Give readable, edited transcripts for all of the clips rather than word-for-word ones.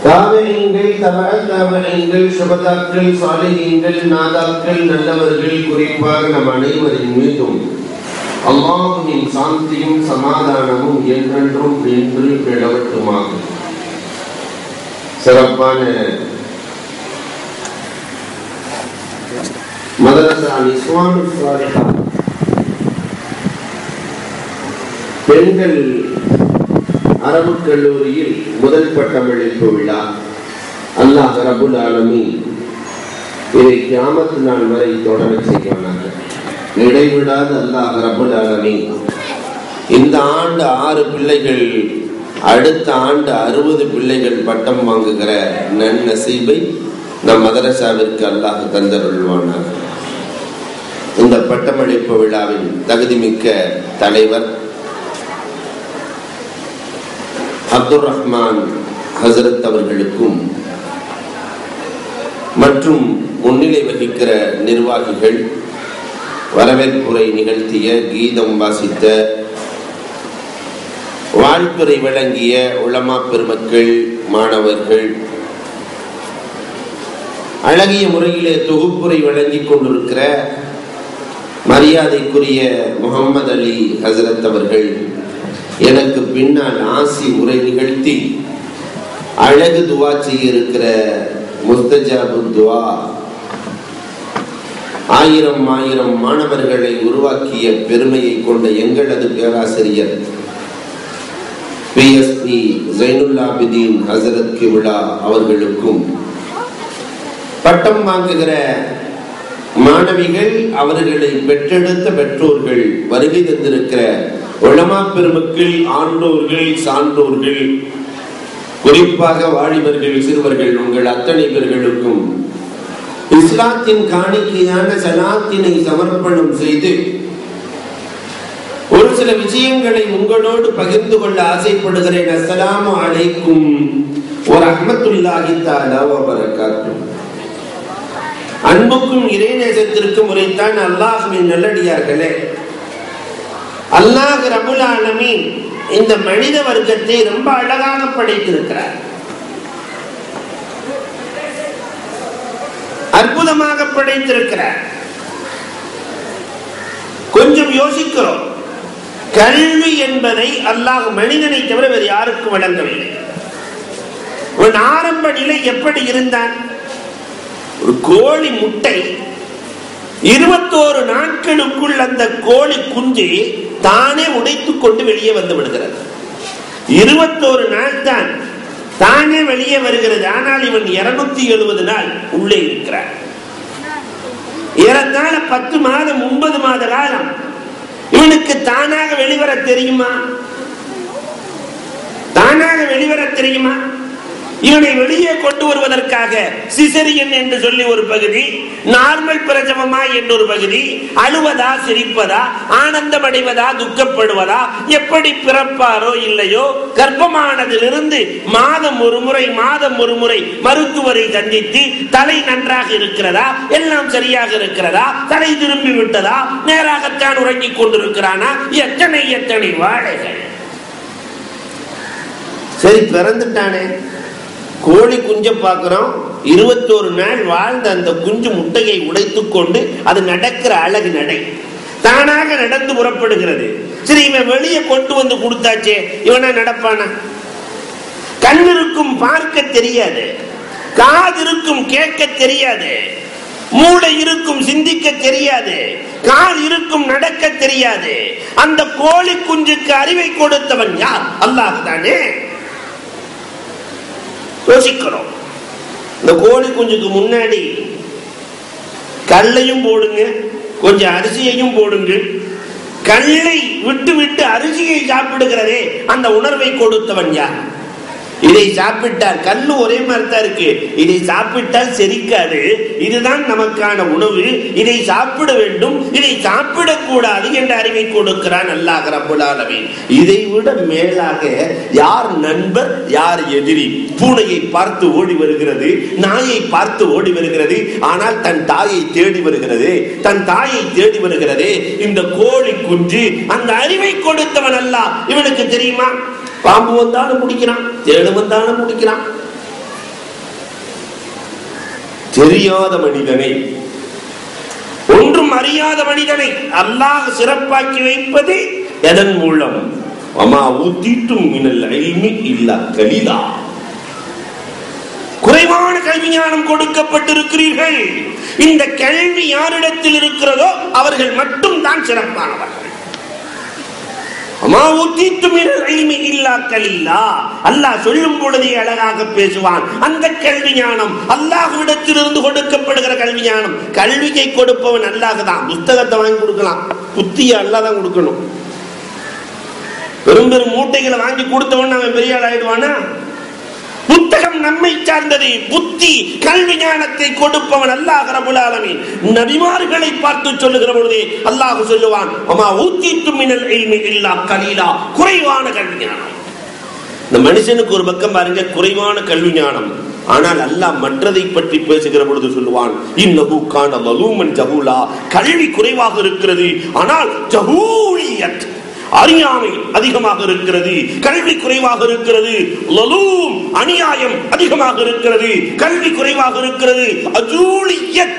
தாபிஈன்கள், தபஅத் தாபிஈன்கள், சுஹதாக்கள், சாலிஹீன்கள், நாதாக்கள், நல்லவர்கள், குறிப்பாக நம் அனைவரின் மீதும் அல்லாஹ்வின் சாந்தியும் சமாதானமும் என்றென்றும் நின்று நிலவட்டுமாக. சிறப்பான மதரசா நிஸ்வானுஸ் ஸாலிஹா பெண்கள் அரபு கல்லூரியில் முதல் பட்டமளிப்பு விழா. அல்லாஹ் ரப்புல் ஆலமீன் இதை கியாமத் நாள் வரை தொடர செய்வானாக. இடைவிடாத அல்லாஹ் ரப்புல் ஆலமீன் இந்த ஆண்டு 6 பிள்ளைகள், அடுத்த ஆண்டு 60 பிள்ளைகள் பட்டம் வாங்குகிற நன்னசீபை நம் மதரசாவிற்கு அல்லாஹ் தந்தருள்வானாக. இந்த பட்டமளிப்பு விழாவின் தகுதிமிக்க தலைவர் அப்துல் ரஹ்மான் ஹசரத் அவர்களுக்கும் மற்றும் முன்னிலை வகிக்கிற நிர்வாகிகள், வரவேற்புரை நிகழ்த்திய, கீதம் வாசித்த, வாழ்த்துரை வழங்கிய உலமா பெருமக்கள், மாணவர்கள், அழகிய முறையிலே தொகுப்புரை வழங்கிக் கொண்டிருக்கிற மரியாதைக்குரிய முகமது அலி ஹசரத் அவர்கள், எனக்கு பின்னால் ஆசி உரை நிகழ்த்தி அழகு துவா செய்ய இருக்கிற முஸ்தஜாபு துவா, 1000 மாணவர்களை உருவாக்கிய பெருமையை கொண்ட எங்களது பேராசிரியர் PSP ஜைனுல்லாபிதீன் ஹசரத் கிப்லா அவர்களுக்கும், பட்டம் வாங்குகிற மாணவிகள், அவர்களை பெற்றெடுத்த பெற்றோர்கள், வருகை தந்திருக்கிற உலமா பெருமக்கள், ஆண்டோர்கள், சான்றோர்கள், குறிப்பாக வாலிபர்கள், சிறுவர்கள், உங்கள் அத்தனை பேர்களுக்கும் இஸ்லாத்தின் காணிக்கையான சலாத்தினை சமர்ப்பணம் செய்து ஒரு சில விஷயங்களை உங்களோடு பகிர்ந்து கொள்ள ஆசைப்படுகிறேன். அஸ்ஸலாமு அலைக்கும் வ ரஹ்மத்துல்லாஹி தஆலா வ பரகாத்துஹு. அன்புக்கும் இறைநேசத்திற்கும் உரைத்தான் அல்லாஹ்வின் நல்லடியார்களே, அல்லாஹ் ரப்புல் ஆலமீன் இந்த மனித வர்க்கத்தை ரொம்ப அழகாக படைத்திருக்கிறார், அற்புதமாக படைத்திருக்கிறார். கொஞ்சம் யோசிக்கிறோம். கல்வி என்பதை அல்லாஹ் மனிதனை தவிர வேறு யாருக்கும் வழங்கவில்லை. உன் ஆரம்ப நிலை எப்படி இருந்தான்? ஒரு கோழி முட்டை 21 நாட்களுக்குள் அந்த கோழி குஞ்சு தானே உடைத்துக் கொண்டு வெளியே வந்து விடுகிறது. 21 நாள் தான் தானே வெளியே வருகிறது. ஆனால் இவன் 270 நாள் உள்ளே இருக்கிறான். ஏறத்தாழ 10 மாதம் 9 மாத காலம் இவனுக்கு தானாக வெளிவர தெரியுமா? தானாக வெளிவர தெரியுமா? இவனை வெளியே கொண்டு வருவதற்காக சிசரியன் என்று சொல்லி ஒரு பகுதி, நார்மல் பிரசவமா என்றொரு பகுதி, அழுவதா சிரிப்பதா, ஆனந்தம் அடைவதா துக்கப்படுவதா, எப்படி பிறப்பாரோ இல்லையோ, கர்ப்பமானதிலிருந்து மாதம் ஒரு முறை மருத்துவரை சந்தித்து தலை நன்றாக இருக்கிறதா, எல்லாம் சரியாக இருக்கிறதா, தலை திரும்பி விட்டதா, நேராகத்தான் உறங்கிக் கொண்டிருக்கிறானா, எத்தனை வாழைகள். சரி, பிறந்துட்டானே, கோழி குஞ்ச பார்க்கிறோம். 21 நாள் வாழ்ந்த அந்த குஞ்சு முட்டையை உடைத்துக் கொண்டு அது நடக்கிற அழகு நடை தானாக நடந்து புறப்படுகிறது. சரி, இவன் வெளியே கொண்டு வந்து கொடுத்தாச்சே, இவனா நடப்பானா? கண்ணிருக்கும் பார்க்க தெரியாது, காதிருக்கும் கேட்க தெரியாது, மூளை இருக்கும் சிந்திக்க தெரியாது, கால் இருக்கும் நடக்க தெரியாது. அந்த கோழி குஞ்சுக்கு அறிவை கொடுத்தவன் யார்? அல்லாஹ் தானே. யோசிக்கிறோம். இந்த கோழி குஞ்சுக்கு முன்னாடி கல்லையும் போடுங்க, கொஞ்சம் அரிசியையும் போடுங்க. கல்லை விட்டு விட்டு அரிசியை சாப்பிடுகிறதே, அந்த உணர்வை கொடுத்தவன் யார்? இதை சாப்பிட்டால், கல்லு ஒரே மாதிரி தான் இருக்கு, இதை சாப்பிட்டால் செரிக்காது, இதுதான் நமக்கான உணவு, இதை சாப்பிட வேண்டும், இதை சாப்பிடக்கூடாது என்ற அறிவை கொடுக்கிறான் அல்லாஹ் ரப்புல் ஆலமீன். இதை விட மேலாக யார் நண்பர் யார் எதிரி? பூனையை பார்த்து ஓடி வருகிறது, நாயை பார்த்து ஓடி வருகிறது, ஆனால் தன் தாயை தேடி வருகிறது, தன் தாயை தேடி வருகிறது. இந்த கோழி குஞ்சு அந்த அறிவை கொடுத்தவன் அல்லாஹ். இவனுக்கு தெரியுமா? பாம்பு வந்தாலும் முடிக்கிறான், தேடு வந்தாலும் முடிக்கிறான், தெரியாத மனிதனை, ஒன்றும் அறியாத மனிதனை அல்லாஹ் சிறப்பாக்கி வைப்பது எதன் மூலம்? வமா ஊத்தீத்தும் மினல் இல்மி இல்லா கலீலா. குறைவான கல்வி ஞானம் கொடுக்கப்பட்டிருக்கிறீர்கள். இந்த கல்வி யாரிடத்தில் இருக்கிறதோ அவர்கள் மட்டும் தான் சிறப்பானவர்கள். அல்லாஹ் சொல்லும் பொழுதே அழகாக பேசுவான். அந்த கல்வி ஞானம் அல்லாஹ்விடத்திலிருந்து கொடுக்கப்படுகிற கல்வி ஞானம். கல்வியை கொடுப்பவன் அல்லாஹ் தான். புத்தகத்தை வாங்கி கொடுக்கலாம், புத்தியை அல்லாஹ் தான் கொடுக்கணும். பெரும் பெரும் மூட்டைகளை வாங்கி கொடுத்தவன் அவன் பெரிய ஆள் ஆயிடுவானா? புத்தகம் நம்மை சார்ந்தது. புத்தி கல்வி ஞானத்தை கொடுப்பவன் அல்லாஹ் ரப்பல் ஆலமீன். நபிமார்களை பார்த்து சொல்லுகிற பொழுது அல்லாஹ் சொல்லுவான், வமா ஊத்தீத்தும் மினல் இல்மி இல்லா கலீலா. குறைவான கல்வி ஞானம். இந்த மனுஷனுக்கு ஒரு பக்கம் பாருங்க, குறைவான கல்வி ஞானம். ஆனால் அல்லாஹ் மற்றதை பற்றி பேசுகிற பொழுது சொல்லுவான், இன்னஹு கான மலூமன் ஜஹூலா. கல்வி குறைவாக இருக்கிறது, ஆனால் ஜஹூலியத் அறியாமை அதிகமாக இருக்கிறது. கல்வி குறைவாக இருக்கிறது. லலூம் அநியாயம் அதிகமாக இருக்கிறது. கல்வி குறைவாக இருக்கிறது. அஜூலியத்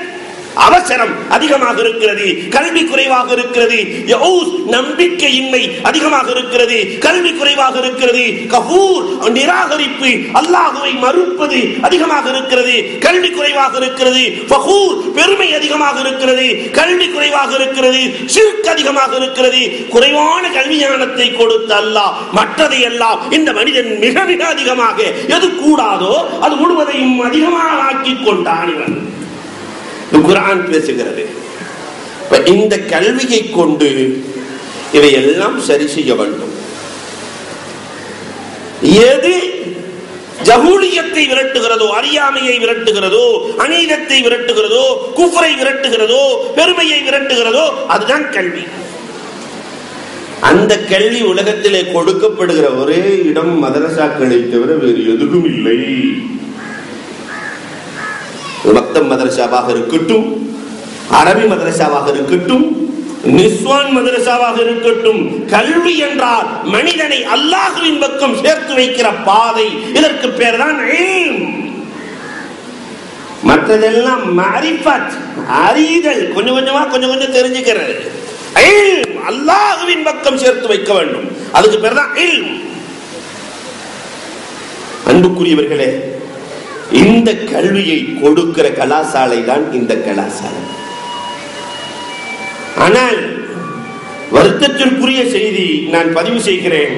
அவசரம் அதிகமாக இருக்கிறது. கல்வி குறைவாக இருக்கிறது. யௌஸ் நம்பிக்கையின்மை அதிகமாக இருக்கிறது. கல்வி குறைவாக இருக்கிறது. கஃபூர் நிராகரிப்பு, அல்லாஹ்வை மறுப்பது அதிகமாக இருக்கிறது. கல்வி குறைவாக இருக்கிறது. ஃபகூர் பெருமை அதிகமாக இருக்கிறது. கல்வி குறைவாக இருக்கிறது. ஷிர்க் அதிகமாக இருக்கிறது. குறைவான கல்வி ஞானத்தை கொடுத்த அல்லாஹ் மற்றதை எல்லாம் இந்த மனிதன் மிக மிக அதிகமாக எது கூடாதோ அது முழுவதையும் அதிகமாக ஆக்கி கொண்டான். குர்ஆன் பேசுகிறது. இந்த கல்வியை கொண்டு இவை எல்லாம் சரி செய்ய வேண்டும். எது ஜஹூலியத்தை விரட்டுகிறதோ, அறியாமையை விரட்டுகிறதோ, அநீதத்தை விரட்டுகிறதோ, குஃப்ரை விரட்டுகிறதோ, பெருமையை விரட்டுகிறதோ, அதுதான் கல்வி. அந்த கல்வி உலகத்திலே கொடுக்கப்படுகிற ஒரே இடம் மதரசாக்களை தவிர வேறு எதுவும் இல்லை. மக்தப் மதரசாவாக இருக்கட்டும், அரபி மதரசாவாக இருக்கட்டும், நிஸ்வான் மதரசாவாக இருக்கட்டும், கல்வி என்றால் மனிதனை அல்லாஹ்வின் பக்கம் சேர்த்து வைக்கிற பாதை. இதற்கு பேர் தான் இல்ம். மற்றதெல்லாம் மஅரிஃபத், அறிதல், கொஞ்சம் கொஞ்சமா கொஞ்சம் கொஞ்சம் தெரிஞ்சுக்கிறது. இல்ம் அல்லாஹ்வின் பக்கம் சேர்த்து வைக்க வேண்டும். அதுக்கு பேர் தான் இல்ம். அன்புக்குரியவர்களே, இந்த கல்வியை கொடுக்கிற கலாசாலை தான் இந்த கலாசாலை. ஆனால் வருத்தத்திற்குரிய செய்தி நான் பதிவு செய்கிறேன்.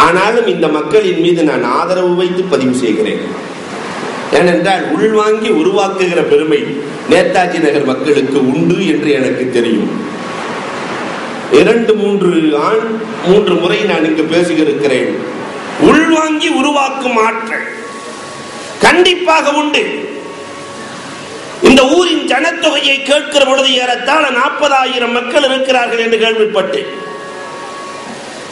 ஆனாலும் இந்த மக்களின் மீது நான் ஆதரவு வைத்து பதிவு செய்கிறேன். ஏனென்றால் உள்வாங்கி உருவாக்குகிற பெருமை நேதாஜி நகர் மக்களுக்கு உண்டு என்று எனக்கு தெரியும். 2-3 முறை நான் இங்கு பேசியிருக்கிறேன். உள்வாங்கி உருவாக்கும் ஆற்றல் கண்டிப்பாக உண்டு. இந்த ஊரின் ஜனத்தொகையை கேட்கிற பொழுது ஏறத்தாழ 40,000 மக்கள் இருக்கிறார்கள் என்று கேள்விப்பட்டேன்.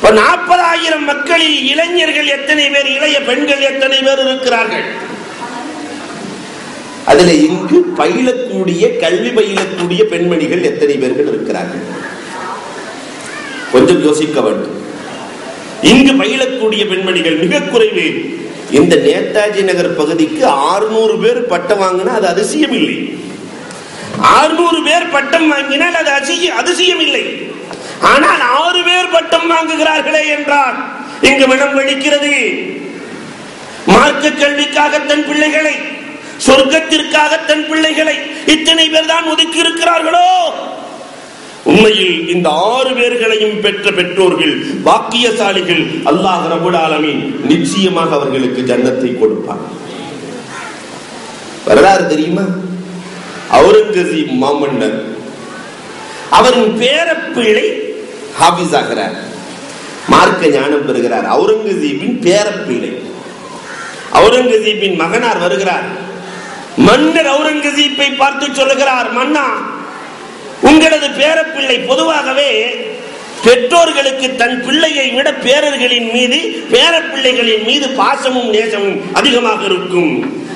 40,000 மக்களில் இளைஞர்கள் எத்தனை பேர், இளைய பெண்கள் எத்தனை பேர் இருக்கிறார்கள்? அதுல இங்கு பயிலக்கூடிய, கல்வி பயிலக்கூடிய பெண்மணிகள் எத்தனை பேர்கள் இருக்கிறார்கள்? கொஞ்சம் யோசிக்க வேண்டும். இங்கு பயிலக்கூடிய பெண்மணிகள் மிக குறைவு. இந்த நேதாஜி நகர் பகுதிக்கு 600 பேர் பட்டம் வாங்கினா அது அதிசயம் இல்லை. 600 பேர் பட்டம் வாங்கினால் அது அதிசயம் இல்லை. ஆனால் 6 பேர் பட்டம் வாங்குகிறார்களே என்றால் இங்கு மனம் வெடிக்கிறது. மார்க்க கல்விக்காக தன் பிள்ளைகளை, சொர்க்கத்திற்காக தன் பிள்ளைகளை இத்தனை பேர் தான் ஒதுக்கி இருக்கிறார்களோ? உண்மையில் இந்த 6 பேர்களையும் பெற்ற பெற்றோர்கள் பாக்கியசாலிகள். அல்லாஹ் ரப்பல் ஆலமீன் நிச்சயமாக அவர்களுக்கு ஜன்னத்தை கொடுப்பார். வரலாறு தெரியுமா? அவுரங்கசீப் மாமன்னர், அவரின் பேரப்பிள்ளை ஹாஃபிஸ் ஆகிறார், மார்க்க ஞானம் பெறுகிறார். அவுரங்கசீபின் பேரப்பிள்ளை, அவுரங்கசீபின் மகனார் வருகிறார். மன்னர் அவுரங்கசீப்பை பார்த்து சொல்லுகிறார், மன்னா, உங்களது பேரப்பிள்ளை, பொதுவாகவே பெற்றோர்களுக்கு தன் பிள்ளையை விட பேரர்களின் மீது, பேரப்பிள்ளைகளின் மீது பாசமும் நேசமும் அதிகமாக இருக்கும்.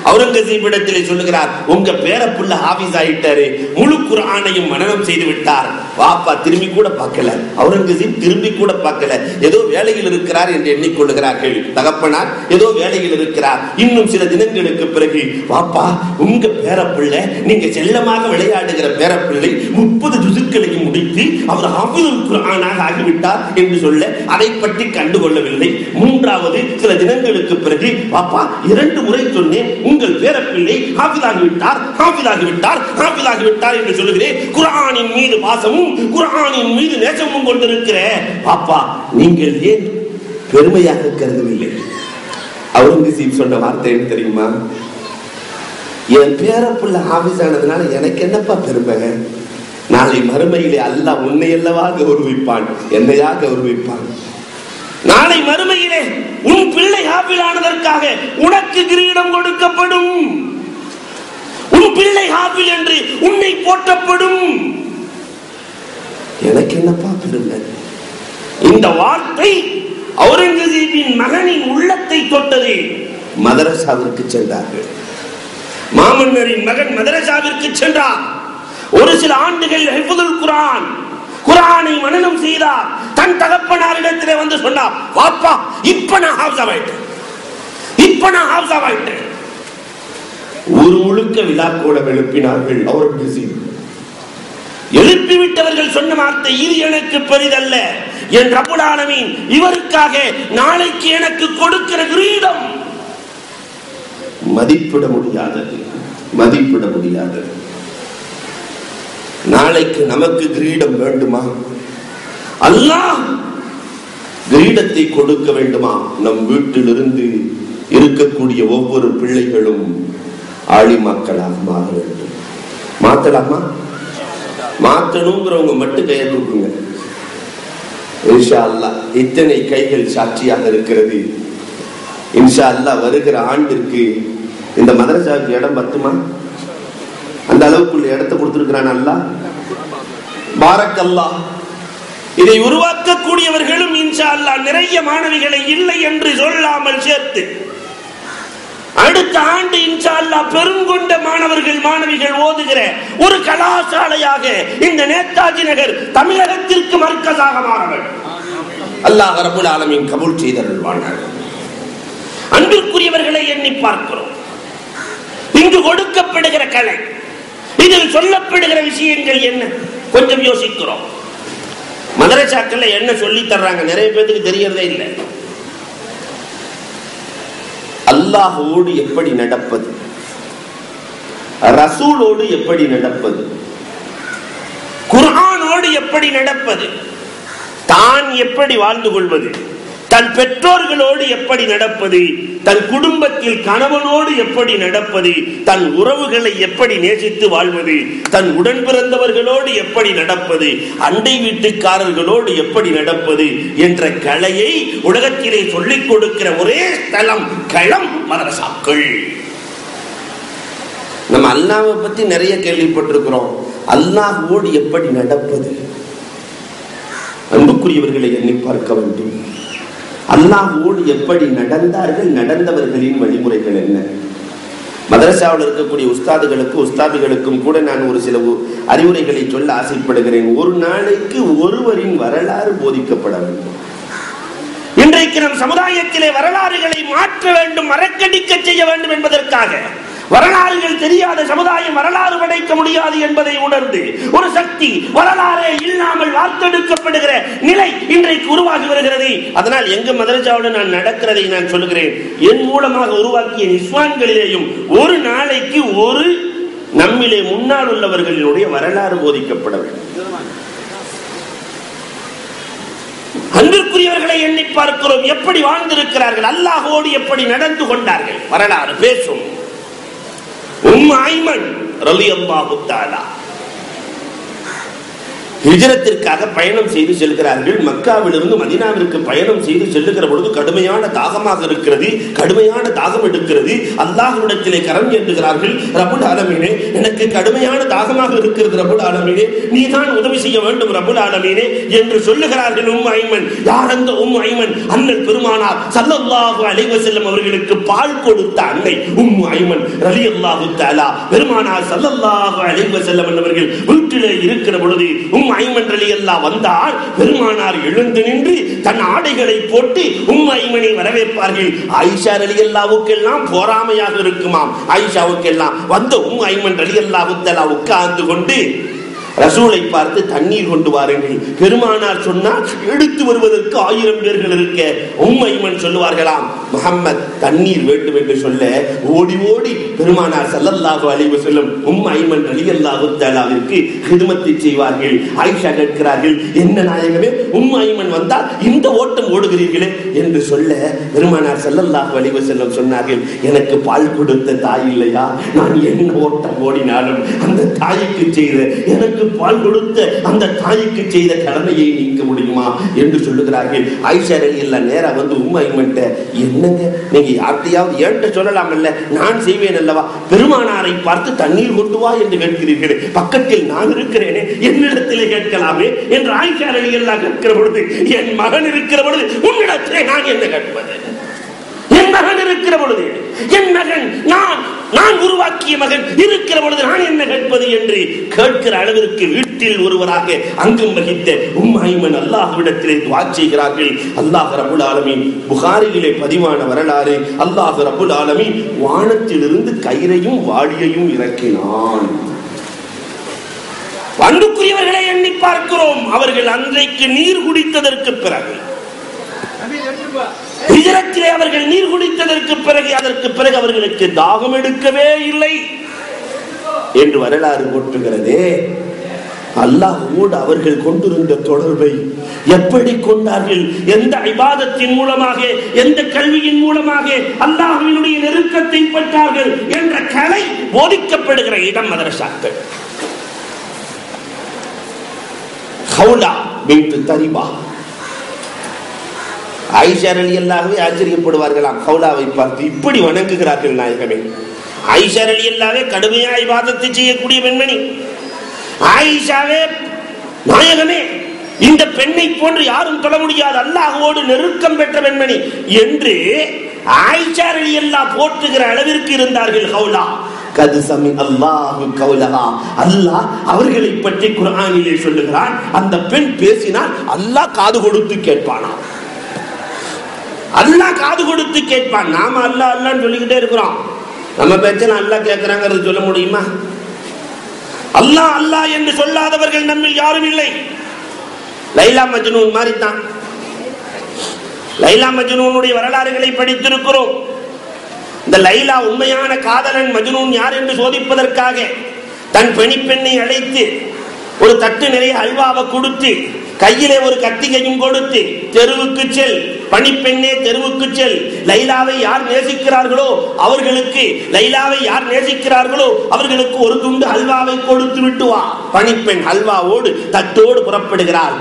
அவுரங்கசீபிடத்திலே சொல்லுகிறார், உங்க பேரப்புள்ள ஹாஃபிஸ் ஆயிட்டாரு, முழு குர்ஆனையும் மனனம் செய்து விட்டார். பாப்பா திரும்பி கூட பார்க்கல, அவுரங்கசீப் திரும்பி கூட பார்க்கல, ஏதோ வேலையில் இருக்கிறார் என்று எண்ணிக்கொள்ளுகிறார்கள். தகப்பனார் ஏதோ வேலையில் இருக்கிறார். இன்னும் சில தினங்களுக்கு பிறகு, பாப்பா உங்க பேரப்பிள்ளை, நீங்க செல்லமாக விளையாடுகிற பேரப்பிள்ளை 30 ஜுசுக்களையும் முடித்து அவர் ஹாஃபிதுல் குர்ஆனாக ஆகிவிட்டார் என்று சொல்ல அதை பற்றி கண்டுகொள்ளவில்லை. மூன்றாவது சில தினங்களுக்கு பிறகு, பாப்பா 2 முறை சொன்னேன், உங்கள் பேரப்பிள்ளை ஹாஃபிதாகிவிட்டார், ஹாஃபிதாகிவிட்டார், ஹாஃபிதாகிவிட்டார் என்று சொல்லுகிறேன். குர்ஆனின் மீது வாசமும் குர்ஆனின் மீது நேசமும் கொண்டிருக்கிற பாப்பா, நீங்கள் ஏன் பெருமையாக கருதவில்லை? அவுரங்கசீப் சொன்ன வார்த்தை என்ன தெரியுமா? என் பேரப்புள்ள ஹாஃபிஸ் ஆனதுனால எனக்கு என்னப்பா பெருமை? நாளை மறுமையிலே அல்லாஹ் உன்னை அல்லவா கௌரவிப்பான், என்னையா கௌரவிப்பான்? நாளை மறுமையிலே உன் பிள்ளை ஹாஃபில் ஆனதற்காக உனக்கு கிரீடம் கொடுக்கப்படும். உன் பிள்ளை ஹாஃபில் என்று உன்னை போற்றப்படும். எனக்கு என்னப்பா பெருமை? இந்த வார்த்தை அவுரங்கசீபின் மகனின் உள்ளத்தை தொட்டது. மதரசாவிற்கு சென்றார்கள். மாமன்னரின் மகன் மதரசாவிற்கு சென்றார். ஒரு சில ஆண்டுகள் ஹிஃபுதுல் குர்ஆன், குர்ஆனை மனனம் செய்தார். தன் தகப்பனாரிடத்திலே வந்து சொன்னார், பாப்பா இப்ப நான் ஹாஃபிஸாயிட்டேன், இப்ப நான் ஹாஃபிஸாயிட்டேன். ஒரு முழுக்க விழாக்கோலம் எழுப்பினார்கள். அவுரங்கசீப் எழுப்பிவிட்டவர்கள் சொன்ன வார்த்தை, இது எனக்கு பெரிதல்ல, என் ரப்புல் ஆலமீன் இவருக்காக நாளைக்கு எனக்கு கொடுக்கிற கிரீடம் மதிப்பிட முடியாதது, மதிப்பிட முடியாதது. நாளைக்கு நமக்கு கிரீடம் வேண்டுமா? அல்லாஹ் கிரீடத்தை கொடுக்க வேண்டுமா? நம் வீட்டிலிருந்து இருக்கக்கூடிய ஒவ்வொரு பிள்ளைகளும் ஆலிமாக்களாக மாற வேண்டும். மாத்தலாமா? மாத்தணுங்கிறவங்க மட்டும் கையை தூக்குங்க. இன்ஷா அல்லாஹ் இத்தனை கைகள் சாட்சியாக இருக்கிறது. இன்ஷா அல்லாஹ் வருகிற ஆண்டிற்கு இந்த மதரசாவுக்கு இடம் பத்துமா? அந்த அளவுக்குள்ள இடத்தை கொடுத்திருக்கிறான் அல்லாஹ். பாரக்கல்லாஹ். இதை உருவாக்கக்கூடியவர்களும் இன்ஷா அல்லாஹ் நிறைய மாணவிகளை இல்லை என்று சொல்லாமல் சேர்த்து அடுத்த ஆண்டு இன்ஷா அல்லாஹ் பெருங்கொண்ட மாணவர்கள் மாணவிகள் ஓதுகிற ஒரு கலாசாலையாக இந்த நேதாஜி நகர் தமிழகத்திற்கு மர்க்கஸாக மாற வேண்டும். அல்லாஹ் ரப்பல் ஆலமீன் கபூல் செய்தருள்வானாக. அன்பிற்குரியவர்களை எண்ணி பார்க்கிறோம். இங்கு கொடுக்கப்படுகிற கலை, இதில் சொல்லப்படுகிற விஷயங்கள் என்ன? கொஞ்சம் யோசிக்கிறோம். மதரசாக்கள் என்ன சொல்லி தர்றாங்க? நிறைய பேருக்கு தெரியறதே இல்லை. அல்லாஹோடு எப்படி நடப்பது, ரசூலோடு எப்படி நடப்பது, குர்ஆனோடு எப்படி நடப்பது, தான் எப்படி வாழ்ந்து கொள்வது, தன் பெற்றோர்களோடு எப்படி நடப்பது, தன் குடும்பத்தில் கணவனோடு எப்படி நடப்பது, தன் உறவுகளை எப்படி நேசித்து வாழ்வது, தன் உடன் பிறந்தவர்களோடு எப்படி நடப்பது, அண்டை வீட்டுக்காரர்களோடு எப்படி நடப்பது என்ற கலையை உலகத்திலே சொல்லிக் கொடுக்கிற ஒரே ஸ்தலம் களம் மதரசாக்கள். நம்ம அல்லாஹ்வை பத்தி நிறைய கேள்விப்பட்டிருக்கிறோம். அல்லாஹ்வோடு எப்படி நடப்பது? அன்புக்குரியவர்களை எண்ணி பார்க்க வேண்டும். அல்லாஹ்வோடு எப்படி நடந்தார்கள், நடந்தவர்களின் வழிமுறைகள் என்ன? மதரசாவில் இருக்கக்கூடிய உஸ்தாதுகளுக்கும் கூட நான் ஒரு சில அறிவுரைகளை சொல்ல ஆசைப்படுகிறேன். ஒரு நாளைக்கு ஒருவரின் வரலாறு போதிக்கப்பட வேண்டும். இன்றைக்கு நம் சமுதாயத்திலே வரலாறுகளை மாற்ற வேண்டும், மறக்கடிக்க செய்ய வேண்டும் என்பதற்காக வரலாறுகள் தெரியாத சமுதாயம் வரலாறு படைக்க முடியாது என்பதை உணர்ந்து ஒரு சக்தி வரலாறே இல்லாமல் வார்த்தெடுக்கப்படுகிற நிலை இன்றைக்கு உருவாகி வருகிறது. அதனால் எங்க மதரசாவோடு நான் நடக்கிறதை நான் சொல்லுகிறேன். என் மூலமாக உருவாக்கிய நிஸ்வான்களிலேயும் ஒரு நாளைக்கு ஒரு நம்மிலே முன்னால் உள்ளவர்களுடைய வரலாறு போதிக்கப்பட வேண்டும். அன்பிற்குரியவர்களை எண்ணி பார்க்கிறோம். எப்படி வாழ்ந்திருக்கிறார்கள், அல்லாஹோடு எப்படி நடந்து கொண்டார்கள், வரலாறு பேசும். ஐமன் ரலியல்லாஹு தஆலா ஹிஜ்ரத்திற்காக பயணம் செய்து செல்கிறார்கள். மக்காவிலிருந்து மதீனாவிற்கு பயணம் செய்து செல்லுகிற பொழுது கடுமையான தாகமாக இருக்கிறது, கடுமையான தாகம் எடுக்கிறது. அல்லாஹ்விடத்திலே கரம் ஏந்துகிறார்கள். ரப்புல் ஆலமீனே, எனக்கு கடுமையான தாகமாக இருக்கிறது ரப்புல் ஆலமீனே, நீதான் உதவி செய்ய வேண்டும் ரப்புல் ஆலமீனே என்று சொல்லுகிறார்கள். ஐமன் யார் அந்த ஐமன்? அண்ணல் பெருமானார் ஸல்லல்லாஹு அலைஹி வஸல்லம் அவர்களுக்கு பால் கொடுத்த அன்னை ஐமன் ரலியல்லாஹு தஆலா. பெருமானார் ஸல்லல்லாஹு அலைஹி வஸல்லம் அவர்கள் வீட்டிலே இருக்கிற பொழுது ஐமன் ரலியல்லாஹு வந்தார். பெருமானார் எழுந்து நின்று தன் ஆடைகளை போட்டு ஐமனை வரவேற்பார்கள். ஆயிஷா ரலியல்லாஹுக்கெல்லாம் பொறாமையாக இருக்குமாம். ஆயிஷாவுக்கெல்லாம் வந்த ஐமன் ரலியல்லாஹு தஆலா உட்கார்ந்து கொண்டு ரசூலை பார்த்து தண்ணீர் கொண்டு வாருங்கள். பெருமானார் சொன்னார் எடுத்து வருவதற்கு 1000 பேர்கள் இருக்க ஐமன் சொல்லுவார்களாம், முஹம்மத் தண்ணீர் வேண்டும் என்று சொல்ல ஓடி ஓடி பெருமானார் ஸல்லல்லாஹு அலைஹி வஸல்லம் ஐமன் ரலியல்லாஹு தஆலாவிற்கு ஹிதமத்தை செய்வார்கள். ஆயிஷா கேட்கிறார்கள், என்ன நாயகமே ஐமன் வந்தால் இந்த ஓட்டம் ஓடுகிறீர்களே என்று சொல்ல பெருமானார் ஸல்லல்லாஹு அலைஹி வஸல்லம் சொன்னார்கள், எனக்கு பால் கொடுத்த தாய் இல்லையா, நான் என்ன ஓட்டம் ஓடினாலும் அந்த தாய்க்கு செய்த, எனக்கு பால் கொடுத்த அந்த தாய்க்கு செய்த கடமையை நீக்க முடியுமா என்று சொல்லுகிறார்கள். ஆயிஷா ரலியல்லாஹு நேரா வந்து ஐமன்ட்ட, என்னங்க நீங்க யார்ட்டையாவது என்கிட்ட சொல்லலாம் அல்ல, நான் செய்வேன் அல்லவா, பெருமானாரை பார்த்து தண்ணீர் கொண்டு வா என்று கேட்கிறீர்களே, பக்கத்தில் நான் இருக்கிறேனே, என்னிடத்திலே கேட்கலாமே என்று ஆயிஷா ரலியல்லாஹு கேட்கிற பொழுது, என் மகன் இருக்கிற பொழுது உன்னிடத்திலே நான் என்ன கேட்பது? என் மகன் இருக்கிற பொழுது, என் மகன் நான் உருவாக்கிய மகன் இருக்கிற பொழுது நான் என்ன கேட்பது என்று கேட்கிற அளவிற்கு வீட்டில் ஒருவராக அங்கம் வகித்த ஐமன் அல்லாஹ்விடத்திலே துஆ செய்கிறார்கள். அல்லாஹ் ரப்புல் ஆலமீன் புகாரியிலே பதிவான வரலாறு, அல்லாஹ் ரப்புல் ஆலமீன் வானத்திலிருந்து கயிறையும் வாளியையும் இறக்கினான். அன்புக்குரியவர்களை எண்ணி பார்க்கிறோம், அவர்கள் அன்றைக்கு நீர் குடித்ததற்கு பிறகு, ஹிஜ்ரத்திலே அவர்கள் நீர் குடித்ததற்கு பிறகு, அதற்கு பிறகு அவர்களுக்கு தாகம் எடுக்கவே இல்லை என்று வரலாறு போற்றுகிறதே. அல்லாஹ்வோடு அவர்கள் கொண்டிருந்த தொடர்பை எப்படி கொண்டார்கள், எந்த இபாதத்தின் மூலமாக, எந்த கல்வியின் மூலமாக அல்லாஹ்வினுடைய நெருக்கத்தை பெற்றார்கள் என்ற கலை போதிக்கப்படுகிற இடம் மதரசாக்கள். ஹவுலா பின்த் தரிபா, ஆயிஷா ரலியல்லாஹு ஆச்சரியப்படுவார்களாம் ஹவுலாவை பார்த்து, இப்படி வணங்குகிறார்கள் நாயகமே. ஆயிஷா ரலியல்லாஹு கடுமையா இபாதத்தை செய்யக்கூடிய பெண்மணி. ஆயிஷாவே நாயகமே, இந்த பெண்ணை போன்று யாரும் தொழ முடியாது, அல்லாஹ்வோடு நெருக்கம் பெற்ற பெண்மணி என்று ஆயிஷா ரலியல்லாஹு போற்றுகிற அளவிற்கு இருந்தார்கள் ஹவுலா. கதுசமி அல்லாஹு கௌலஹா, அல்லாஹ் அவர்களை பற்றி குர்ஆனிலே சொல்லுகிறான், அந்த பெண் பேசினால் அல்லாஹ் காது கொடுத்து கேட்பானா, அல்லாஹ் காது கொடுத்து கேட்பான். நாம அல்லாஹ் அல்லாஹ்னு சொல்லிக்கிட்டே இருக்கிறோம், நம்ம பேச்ச அல்லாஹ் கேட்கிறாங்கிறது சொல்ல முடியுமா? அல்லாஹ் அல்லாஹ் என்று சொல்லாதவர்கள் நம்மில் யாரும் இல்லை. லைலா மஜ்னூன் மாதிரி தான். லைலா மஜ்னூனுடைய வரலாறுகளை படித்திருக்கிறோம். இந்த லைலா உண்மையான காதலன் மஜ்னூன் யார் என்று சோதிப்பதற்காக தன் பணிப்பெண்ணை அழைத்து ஒரு தட்டு நிறைய அல்வாவை கொடுத்து கையிலே ஒரு கத்திகையும் கொடுத்து தெருவுக்கு செல், பணிப்பெண்ணே தெருவுக்கு செல், லைலாவை யார் நேசிக்கிறார்களோ அவர்களுக்கு, லைலாவை யார் நேசிக்கிறார்களோ அவர்களுக்கு ஒரு துண்டு அல்வாவை கொடுத்து விட்டு வா. பணிப்பெண் அல்வாவோடு தட்டோடு புறப்படுகிறார்.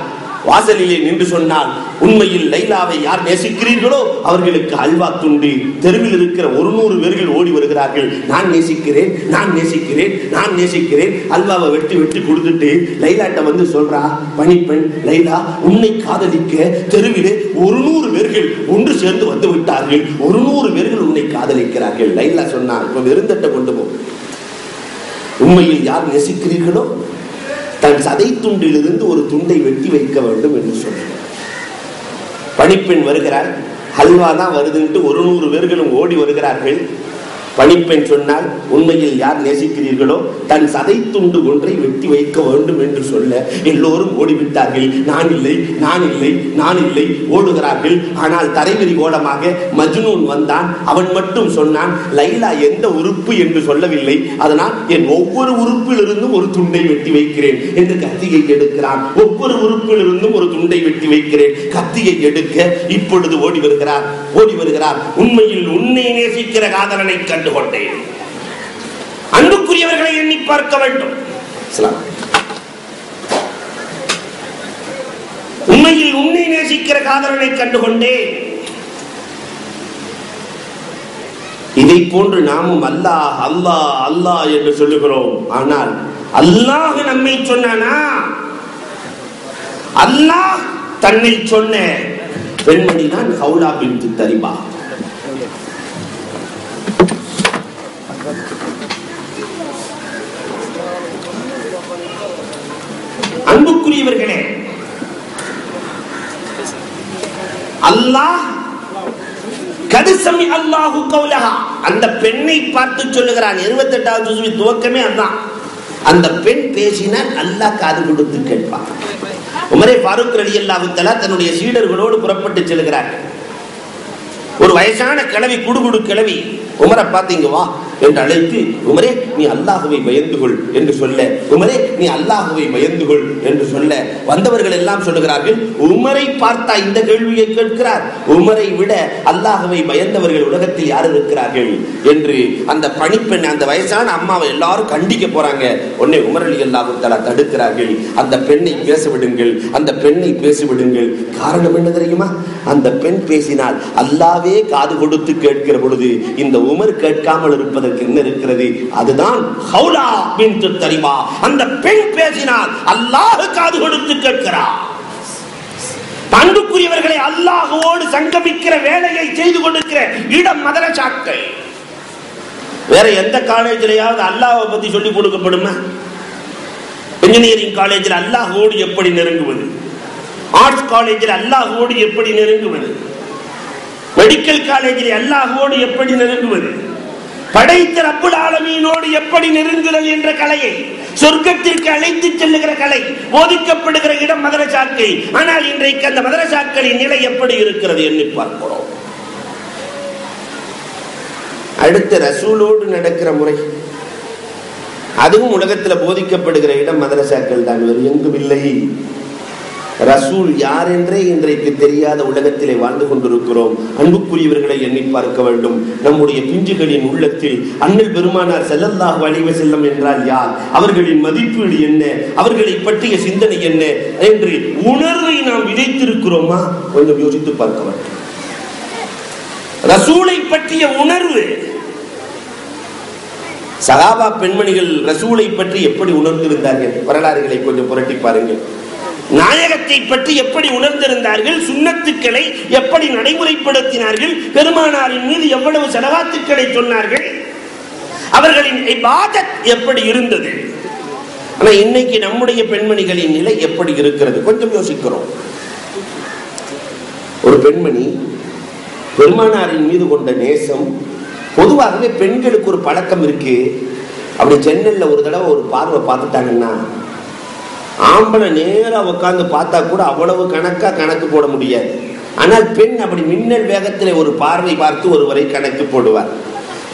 வாசலிலே நின்று சொன்னால், உண்மையில் லைலாவை யார் நேசிக்கிறீர்களோ அவர்களுக்கு அல்வா துண்டு. தெருவில் இருக்கிற 100 பேர்கள் ஓடி வருகிறார்கள், நான் நேசிக்கிறேன், நான் நேசிக்கிறேன், நான் நேசிக்கிறேன். அல்வாவை வெட்டி வெட்டி கொடுத்துட்டு லைலாட்ட வந்து சொல்றா, பணிப்பெண் லைலா, உன்னை காதலிக்க தெருவிலே 100 பேர்கள் ஒன்று சேர்ந்து வந்து விட்டார்கள், 100 பேர்கள் உன்னை காதலிக்கிறார்கள். லைலா சொன்னா, இப்ப வெறுந்தட்டை கொண்டு போ, உண்மையில் யார் நேசிக்கிறீர்களோ தன் சதை துண்டிலிருந்து ஒரு துண்டை வெட்டி வைக்க வேண்டும் என்று சொன்னார். பணிப்பெண் வருகிறார், ஹல்வா தான் வருதுன்ட்டு 100 பேர்களும் ஓடி வருகிறார்கள். பணிப்பெண் சொன்னால், உண்மையில் யார் நேசிக்கிறீர்களோ தன் சதை துண்டு ஒன்றை வெட்டி வைக்க வேண்டும் என்று சொல்ல எல்லோரும் ஓடிவிட்டார்கள். நான் இல்லை, நான் இல்லை, நான் இல்லை ஓடுகிறார்கள். ஆனால் தரைவெறி கோலமாக மஜ்னூன் வந்தான். அவன் மட்டும் சொன்னான், லைலா எந்த உறுப்பு என்று சொல்லவில்லை, அதனால் என் ஒவ்வொரு உறுப்பிலிருந்தும் ஒரு துண்டை வெட்டி வைக்கிறேன் என்று கத்தியை எடுக்கிறான். ஒவ்வொரு உறுப்பிலிருந்தும் ஒரு துண்டை வெட்டி வைக்கிறேன். கத்தியை எடுக்க இப்பொழுது ஓடி வருகிறார், ஓடி வருகிறார். உண்மையில் உன்னை நேசிக்கிற காதலனை கண்டு கொண்டேன். அன்புக்குரியவர்களை எண்ணி பார்க்க வேண்டும். உண்மையில் உன்னை நேசிக்கிற காதலனை கண்டுகொண்டேன். இதை போன்று நாமும் அல்லாஹ் அல்லாஹ் அல்லாஹ் என்று சொல்லுகிறோம். ஆனால் அல்லாஹ் நம்மை சொன்னானா? அல்லாஹ் தன்னை சொன்ன பெண்மணி தான் ஹவுலா பின்த் தரிபா. அன்புக்குரியவர்களே, அல்லாஹ் கதுசமி அல்லாஹு கௌலஹா, அந்த பெண்ணை பார்த்து சொல்லுகிறான். 28வது ஜுஸ்வின் துவக்கமே அதான். அந்த பெண் பேசினால் அல்லாஹ் காது கொடுத்து கேட்பான். உமரே ஃபாரூக் ரலியல்லாஹு தஆலா தன்னுடைய சீடர்களோடு புறப்பட்டு செல்கிறார். ஒரு வயசான கிழவி, குடுகுடு கிழவி உமரை பார்த்து இங்க வா என்று அழைத்து, உமரே நீ அல்லாஹ்வை பயந்து கொள் என்று சொல்ல, உமரே நீ அல்லாஹ்வை பயந்து கொள் என்று சொல்ல, வந்தவர்கள் எல்லாம் சொல்லுகிறார்கள், உமரை பார்த்தா இந்த கேள்வியை கேட்கிறார், உமரை விட அல்லாஹ்வை பயந்தவர்கள் உலகத்தில் யார் இருக்கிறார்கள் என்று அந்த பணிப்பெண், அந்த வயசான அம்மாவை எல்லாரும் கண்டிக்க போறாங்க. உடனே உமர் ரலியல்லாஹு தஆலா தடுக்கிறார்கள். அந்த பெண்ணை பேச விடுங்கள், அந்த பெண்ணை பேசிவிடுங்கள். காரணம் என்ன தெரியுமா? அந்த பெண் பேசினால் அல்லாஹ்வே காது கொடுத்து கேட்கிற பொழுது இந்த உமர் கேட்காமல் இருப்பதற்கு என்ன இருக்கிறது? அதுதான் ஹவுலா பின்த் தரிபா. அந்த பெண் பேசினால் அல்லாஹ் காது கொடுத்து கேட்கிறார். அன்புக்குரியவர்களை, அல்லாஹ்வோடு சங்கமிக்கிற வேலையை செய்து கொண்டிருக்கிற இடம் மதரசாக்கள். வேற எந்த காலேஜிலேயாவது அல்லாஹ்வை பத்தி சொல்லிக் கொடுக்கப்படுமா? இன்ஜினியரிங் காலேஜில் அல்லாஹ்வோடு எப்படி நெருங்குவது? ஆர்ட்ஸ் காலேஜில் அல்லாஹ்வோடு எப்படி நெருங்குவது? மெடிக்கல் காலேஜில் அல்லாஹ்வோடு எப்படி நெருங்குவது? படைத்த ரப்புல் ஆலமீனோடு எப்படி நெருங்குதல் என்ற கலையை, சொர்க்கத்திற்கு அழைத்து செல்லுகிற கலை போதிக்கப்படுகிற இடம் மதரசாக்கள். ஆனால் இன்றைக்கு அந்த மதரசாக்களின் நிலை எப்படி இருக்கிறது எண்ணி பார்க்கிறோம். அடுத்த ரசூலோடு நடக்கிற முறை, அதுவும் உலகத்தில் போதிக்கப்படுகிற இடம் மதரசாக்கள் தான், வேறு எங்கும் இல்லை. ரசூல் யார் என்றே இன்றைக்கு தெரியாத உலகத்திலே வாழ்ந்து கொண்டிருக்கிறோம். அன்புக்குரியவர்களை எண்ணி பார்க்க வேண்டும். நம்முடைய பிஞ்சுகளின் உள்ளத்தில் அண்ணல் பெருமானார் ஸல்லல்லாஹு அலைஹி வஸல்லம் என்றால் யார், அவர்களின் மதிப்பீடு என்ன, அவர்களை பற்றிய சிந்தனை என்ன என்று உணர்வை நாம் விதைத்திருக்கிறோமா? கொஞ்சம் யோசித்து பார்க்க வேண்டும். ரசூலை பற்றிய உணர்வு. சஹாபா பெண்மணிகள் ரசூலை பற்றி எப்படி உணர்ந்திருந்தார்கள்? வரலாறுகளை கொஞ்சம் புரட்டி பாருங்கள். நாயகத்தை பற்றி எப்படி உணர்ந்திருந்தார்கள்? சுன்னத்துக்களை எப்படி நடைமுறைப்படுத்தினார்கள்? பெருமானாரின் மீது எவ்வளவு ஸலவாத்துக்களை சொன்னார்கள்? அவர்களின் இபாதத் எப்படி இருந்தது? ஆனா இன்னைக்கு நம்முடைய பெண்மணிகளின் நிலை எப்படி இருக்கிறது? கொஞ்சம் யோசிக்கிறோம். ஒரு பெண்மணி பெருமானாரின் மீது கொண்ட நேசம். பொதுவாகவே பெண்களுக்கு ஒரு பழக்கம் இருக்கு. அப்படி ஜன்னல்ல ஒரு தடவை ஒரு பார்வை பார்த்துட்டாங்கன்னா, ஆம்பளை நேரா உட்கார்ந்து பார்த்தா கூட அவ்வளவு கணக்கு போட முடியாது. ஆனால் பெண் அப்படி மின்னல் வேகத்திலே ஒரு பார்வை பார்த்து ஒருவரை கணக்கு போடுவார்.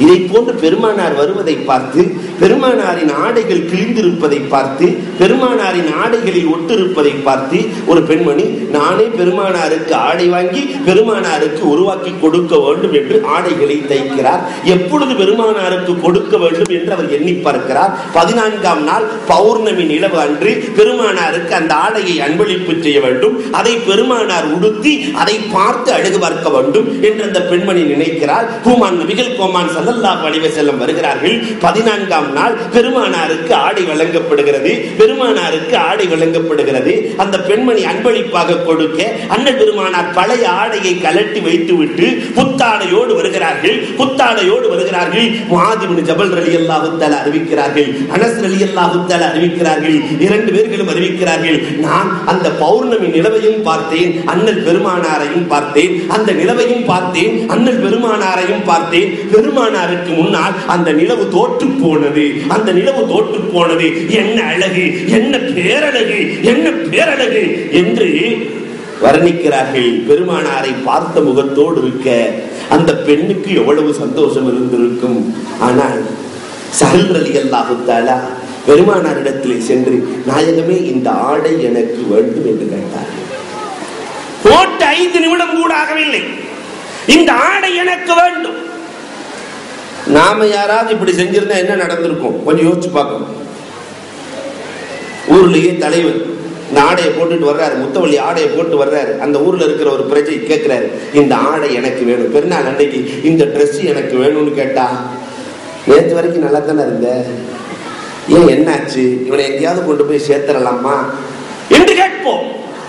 இதை போன்று பெருமானார் வருவதை பார்த்து, பெருமானாரின் ஆடைகள் கிழிந்திருப்பதை பார்த்து, பெருமானாரின் ஆடைகளில் ஒட்டிருப்பதை பார்த்து ஒரு பெண்மணி, நானே பெருமானாருக்கு ஆடை வாங்கி பெருமானாருக்கு உருவாக்கி கொடுக்க வேண்டும் என்று ஆடைகளை தைக்கிறார். எப்பொழுது பெருமானாருக்கு கொடுக்க வேண்டும் என்று அவர் எண்ணி பார்க்கிறார். 14ஆம் நாள் பௌர்ணமி நிலவு அன்று பெருமானாருக்கு அந்த ஆடையை அன்பளிப்பு செய்ய வேண்டும். அதை பெருமானார் உடுத்தி அதை பார்த்து அழகு பார்க்க வேண்டும் என்று அந்த பெண்மணி நினைக்கிறார். பூமான் நபிகள் கோமான் ஸல்லல்லாஹு அலைஹி வஸல்லம் வருகிறார்கள். 14ஆம் நாள் பெருமானாருக்கு ஆடை வழங்கப்படுகிறது. பெருமானாருக்கு ஆடை வழங்கப்படுகிறது. அந்த பெண்மணி அன்பளிப்பாக கொடுக்க அண்ணல் பெருமானார் பழைய ஆடையை கலட்டி வைத்துவிட்டு புத்தாடையோடு வருகிறார்கள். புத்தாடையோடு வருகிறார்கள். முஆத் இப்னு ஜபல் ரலியல்லாஹு தஆலா அறிவிக்கிறார்கள், அனஸ் ரலியல்லாஹு தஆலா அறிவிக்கிறார்கள், இரண்டு பேர்களும் அறிவிக்கிறார்கள், நான் அந்த பௌர்ணமி நிலவையும் பார்த்தேன், அண்ணல் பெருமானாரையும் பார்த்தேன். அந்த நிலவையும் பார்த்தேன், அண்ணல் பெருமானாரையும் பார்த்தேன். பெருமானாருக்கு முன்னால் அந்த நிலவு தோற்று போனது. அந்த நிலவு தோற்று போனது. என்ன அழகு, என்ன பேரழகு, என்ன பேரழகு என்று வர்ணிக்கிறார்கள். பெருமானாரை பார்த்த முகத்தோடு இருக்க அந்த பெண்ணுக்கு எவ்வளவு சந்தோஷம் இருந்திருக்கும். ஆனால் ஸஹல் ரலியல்லாஹு தஆலா பெருமானாரிடத்திலே சென்று, நாயகமே இந்த ஆடை எனக்கு வேண்டும் என்று கேட்டார். போட்டு 5 நிமிடம் கூட ஆகவில்லை. இந்த ஆடை எனக்கு வேண்டும். நாம யாராவது இப்படி செஞ்சிருந்தா என்ன நடந்திருக்கும்? கொஞ்சம் யோசிச்சு பார்க்கணும். ஊர்லயே தலைவர் இந்த ஆடையை போட்டுட்டு வர்றாரு, முத்தவள்ளி ஆடையை போட்டு வர்றாரு. அந்த ஊர்ல இருக்கிற ஒரு பிரஜை கேட்கிறாரு, இந்த ஆடை எனக்கு வேணும், பெருநாள் அன்னைக்கு இந்த ட்ரெஸ் எனக்கு வேணும்னு கேட்டா, நேற்று வரைக்கும் நல்லா தானே இருந்த, ஏன் என்னாச்சு, இவனை எங்கேயாவது கொண்டு போய் சேர்த்தரலாமா என்று கேட்போம்.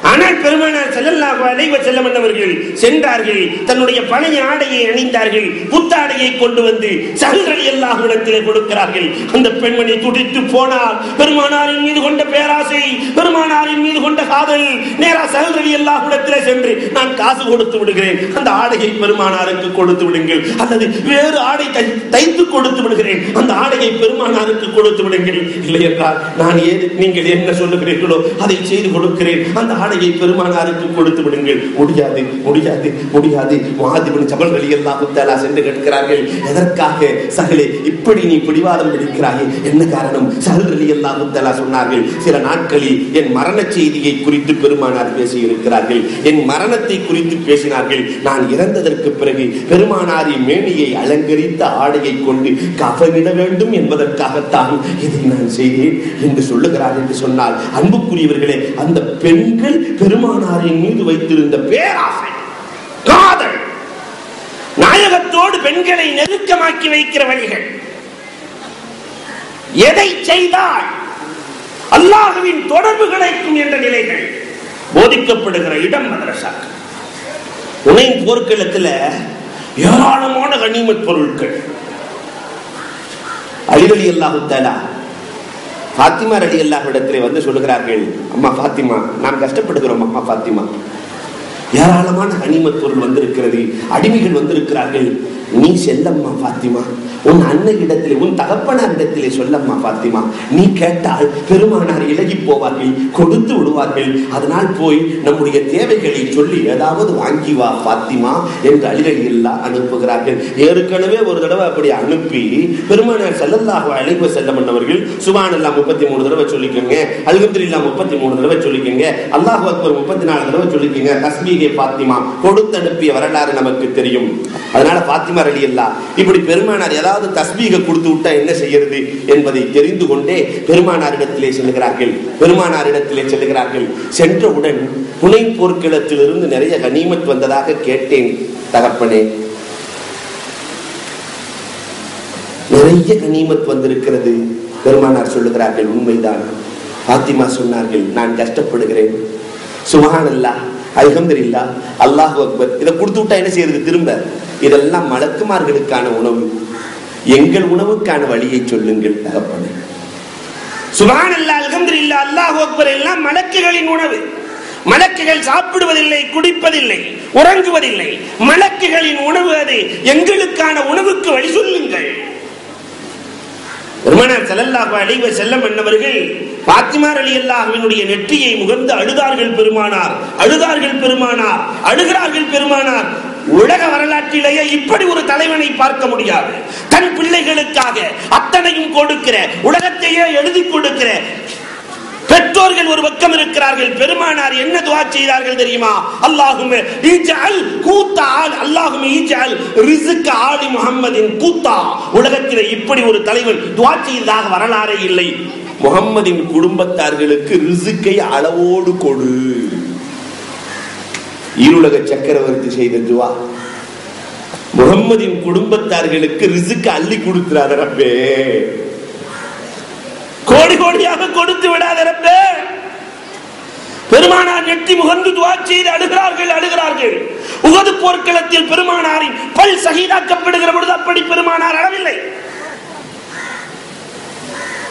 ஆனால் பெருமானார் ஸல்லல்லாஹு அலைஹி வஸல்லம் அவர்கள் சென்றார்கள், தன்னுடைய பழைய ஆடையை அணிந்தார்கள், புத்தாடையை கொண்டு வந்து ஸஹல் ரலியல்லாஹு அன்ஹு கொடுக்கிறார்கள். அந்த பெண்மணி துடித்து போனார். பெருமானாரின் மீது கொண்ட பேராசை, பெருமானாரின் மீது கொண்ட காதல், நேரா ஸஹல் ரலியல்லாஹு அன்ஹு சென்று, நான் காசு கொடுத்து விடுகிறேன், அந்த ஆடையை பெருமானாருக்கு கொடுத்து விடுங்கள், அல்லது வேறு ஆடை தைத்து கொடுத்து விடுகிறேன், அந்த ஆடையை பெருமானாருக்கு கொடுத்து விடுங்கள், இல்லை என்றால் நான் ஏது நீங்கள் என்ன சொல்லுகிறீர்களோ அதை செய்து கொடுக்கிறேன், அந்த ஆடையை பெருமானாருக்கு கொடுத்து விடுங்கள். முடியாது முடியாது முடியாது. முஆத் இப்னு ஜபல் ரலியல்லாஹு தஆலா சென்று கேட்கிறார்கள், எதற்காக ஸஹலே இப்படி நீ பிடிவாதம் பிடிக்கிறாய், என்ன காரணம்? ஸஹல் ரலியல்லாஹு தஆலா சொன்னார்கள், சில நாட்களில் என் மரண செய்தியை குறித்து பெருமானார் பேசி இருக்கிறார்கள், என் மரணத்தை குறித்து பேசினார்கள், நான் இறந்ததற்கு பிறகு பெருமானாரின் மேனியை அலங்கரித்த ஆடையை கொண்டு கஃனிட வேண்டும் என்பதற்காகத்தான் இதை நான் செய்தேன் என்று சொல்லுகிறார் என்று சொன்னால், அன்புக்குரியவர்களே, அந்த பெண்கள் பெருமானாரின் மீது வைத்திருந்த பேராசை, காதல், நாயகத்தோடு பெண்களை நெருக்கமாக்கி வைக்கிற வழிகள், எதை செய்தால் அல்லாஹ்வின் தொடர்பு கிடைக்கும் என்ற நிலைகள் போதிக்கப்படுகிற இடம் மதரசா. உனைன் போர்க்களத்தில் ஏராளமான கனிமத் பொருட்கள். அலி ரலியல்லாஹு தஆலா ஃபாத்திமா ரலியல்லாஹு இடத்திலே வந்து சொல்லுகிறார்கள், அம்மா ஃபாத்திமா, நாம் கஷ்டப்படுகிறோம் அம்மா ஃபாத்திமா, ஏராளமான கனிமத் பொருள் வந்திருக்கிறது, அடிமைகள் வந்திருக்கிறார்கள், நீ செல்லம்மா ஃபாத்திமா, உன் அன்னை இடத்திலே, உன் தகப்பனார் இடத்திலே சொல்லம்மா ஃபாத்திமா, நீ கேட்டால் பெருமானார் இலகி போவார்கள், கொடுத்து விடுவார்கள், அதனால் போய் நம்முடைய தேவைகளை சொல்லி ஏதாவது வாங்கி வா ஃபாத்திமா என்று அலி ரலியல்லாஹு அனுப்புகிறார்கள். ஏற்கனவே ஒரு தடவை அப்படி அனுப்பி பெருமானார் ஸல்லல்லாஹு அலைஹி வஸல்லம் அவர்கள் சுப்ஹானல்லாஹ் 33 தடவை சொல்லிக்கோங்க, அல்ஹம்துலில்லாஹ் 33 தடவை சொல்லிக்கோங்க, அல்லாஹு அக்பர் 34 தடவை சொல்லிக்கோங்க, தஸ்பீகே ஃபாத்திமா கொடுத்து அனுப்பிய வரலாறு நமக்கு தெரியும். அதனால ஃபாத்திமா ரலியல்லாஹு இப்படி பெருமானார் ஏதாவது தஸ்பீக கொடுத்து விட்டா என்ன செய்யறது என்பதை தெரிந்து கொண்டே பெருமானாரிடத்திலே செல்கிறார்கள். பெருமானாரிடத்திலே செல்கிறார்கள். சென்றவுடன் புனைன் போர்க்களத்திலிருந்து நிறைய கனிமத் வந்ததாக கேட்டேன் தகப்பனே, நிறைய கனிமத் வந்திருக்கிறது. பெருமானார் சொல்லுகிறார்கள், உண்மைதான். ஃபாத்திமா சொன்னார்கள், நான் கஷ்டப்படுகிறேன், சுப்ஹானல்லாஹ், அல்ஹம்துலில்லாஹ், அல்லாஹு அக்பர், இதை கொடுத்து விட்டா என்ன செய்யறது திரும்ப? இதெல்லாம் மலக்குமார்களுக்கான உணவு, எங்கள் உணவுக்கான வழியை சொல்லுங்கள் தகப்பனே. சுப்ஹானல்லாஹ், அல்ஹம்துலில்லாஹ், அல்லாஹு அக்பர் எல்லாம் மலக்குகளின் உணவு. மலக்குகள் சாப்பிடுவதில்லை, குடிப்பதில்லை, உறங்குவதில்லை. மலக்குகளின் உணவு அது. எங்களுக்கான உணவுக்கு வழி சொல்லுங்கள். பெருமானார் ஸல்லல்லாஹு அலைஹி வஸல்லம் அன்னவர்கள் ஃபாத்திமா ரலியல்லாஹுவினுடைய நெற்றியை முகர்ந்து அழுதார்கள். பெருமானார் அழுதார்கள், பெருமானார் அழுகிறார்கள். பெருமானார் உலக வரலாற்றிலேயே இப்படி ஒரு தலைவனை பார்க்க முடியாது. தன் பிள்ளைகளுக்காக அத்தனையும் கொடுக்கிற, உலகத்தையே எழுதி கொடுக்கிற பெற்றோர்கள் ஒரு பக்கம் இருக்கிறார்கள். பெருமானார் என்ன துஆ செய்தார்கள் தெரியுமா? அல்லாஹும்ம இஜ்அல் கூத்தா, அல்லாஹும்ம இஜ்அல் ரிஸ்க ஆலி முஹம்மதின் கூத்தா. உலகத்திலே இப்படி ஒரு தலைவன் துஆ செய்ததாக வரலாறே இல்லை. முஹம்மதின் குடும்பத்தார்களுக்கு ரிஸ்கை அளவோடு கொடு. ஈருலக சக்கரவர்த்தி செய்த துஆ. முஹம்மதின் குடும்பத்தார்களுக்கு ரிஸ்க் அள்ளி கொடுக்கிறார் ரப்பே, கோடி கோடியாக கொடுத்து விடாத ரப்பே. பெருமானார் நெற்றி முகர்ந்து துஆ செய்து அழுகிறார்கள். உஹது போர்க்களத்தில் பெருமானாரின் பல் ஷஹீதாக்கப்படுகிற பொழுது அப்படி பெருமானார் அழவில்லை.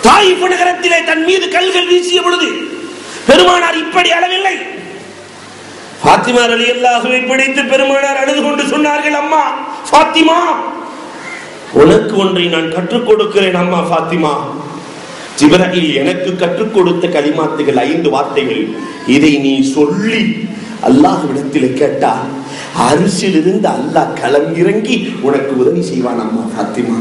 தாயிஃப் நகரத்திலே தன் மீது கல்கள் வீசிய பொழுது பெருமானார் இப்படி அழவில்லை. ஃபாத்திமா ரலியல்லாஹுவை பிடித்து பெருமானார் அழுது கொண்டு சொன்னார்கள், அம்மா ஃபாத்திமா, உனக்கு ஒன்றை நான் கற்றுக் கொடுக்கிறேன். அம்மா ஃபாத்திமா, ஜிப்ரீல் எனக்கு கற்றுக் கொடுத்த கலிமாத்துகள் 5 வார்த்தைகள். இதை நீ சொல்லி அல்லாஹ்விடத்தில் கேட்டால் அரிசிலிருந்து அல்லாஹ் களம் இறங்கி உனக்கு உதவி செய்வான். அம்மா ஃபாத்திமா,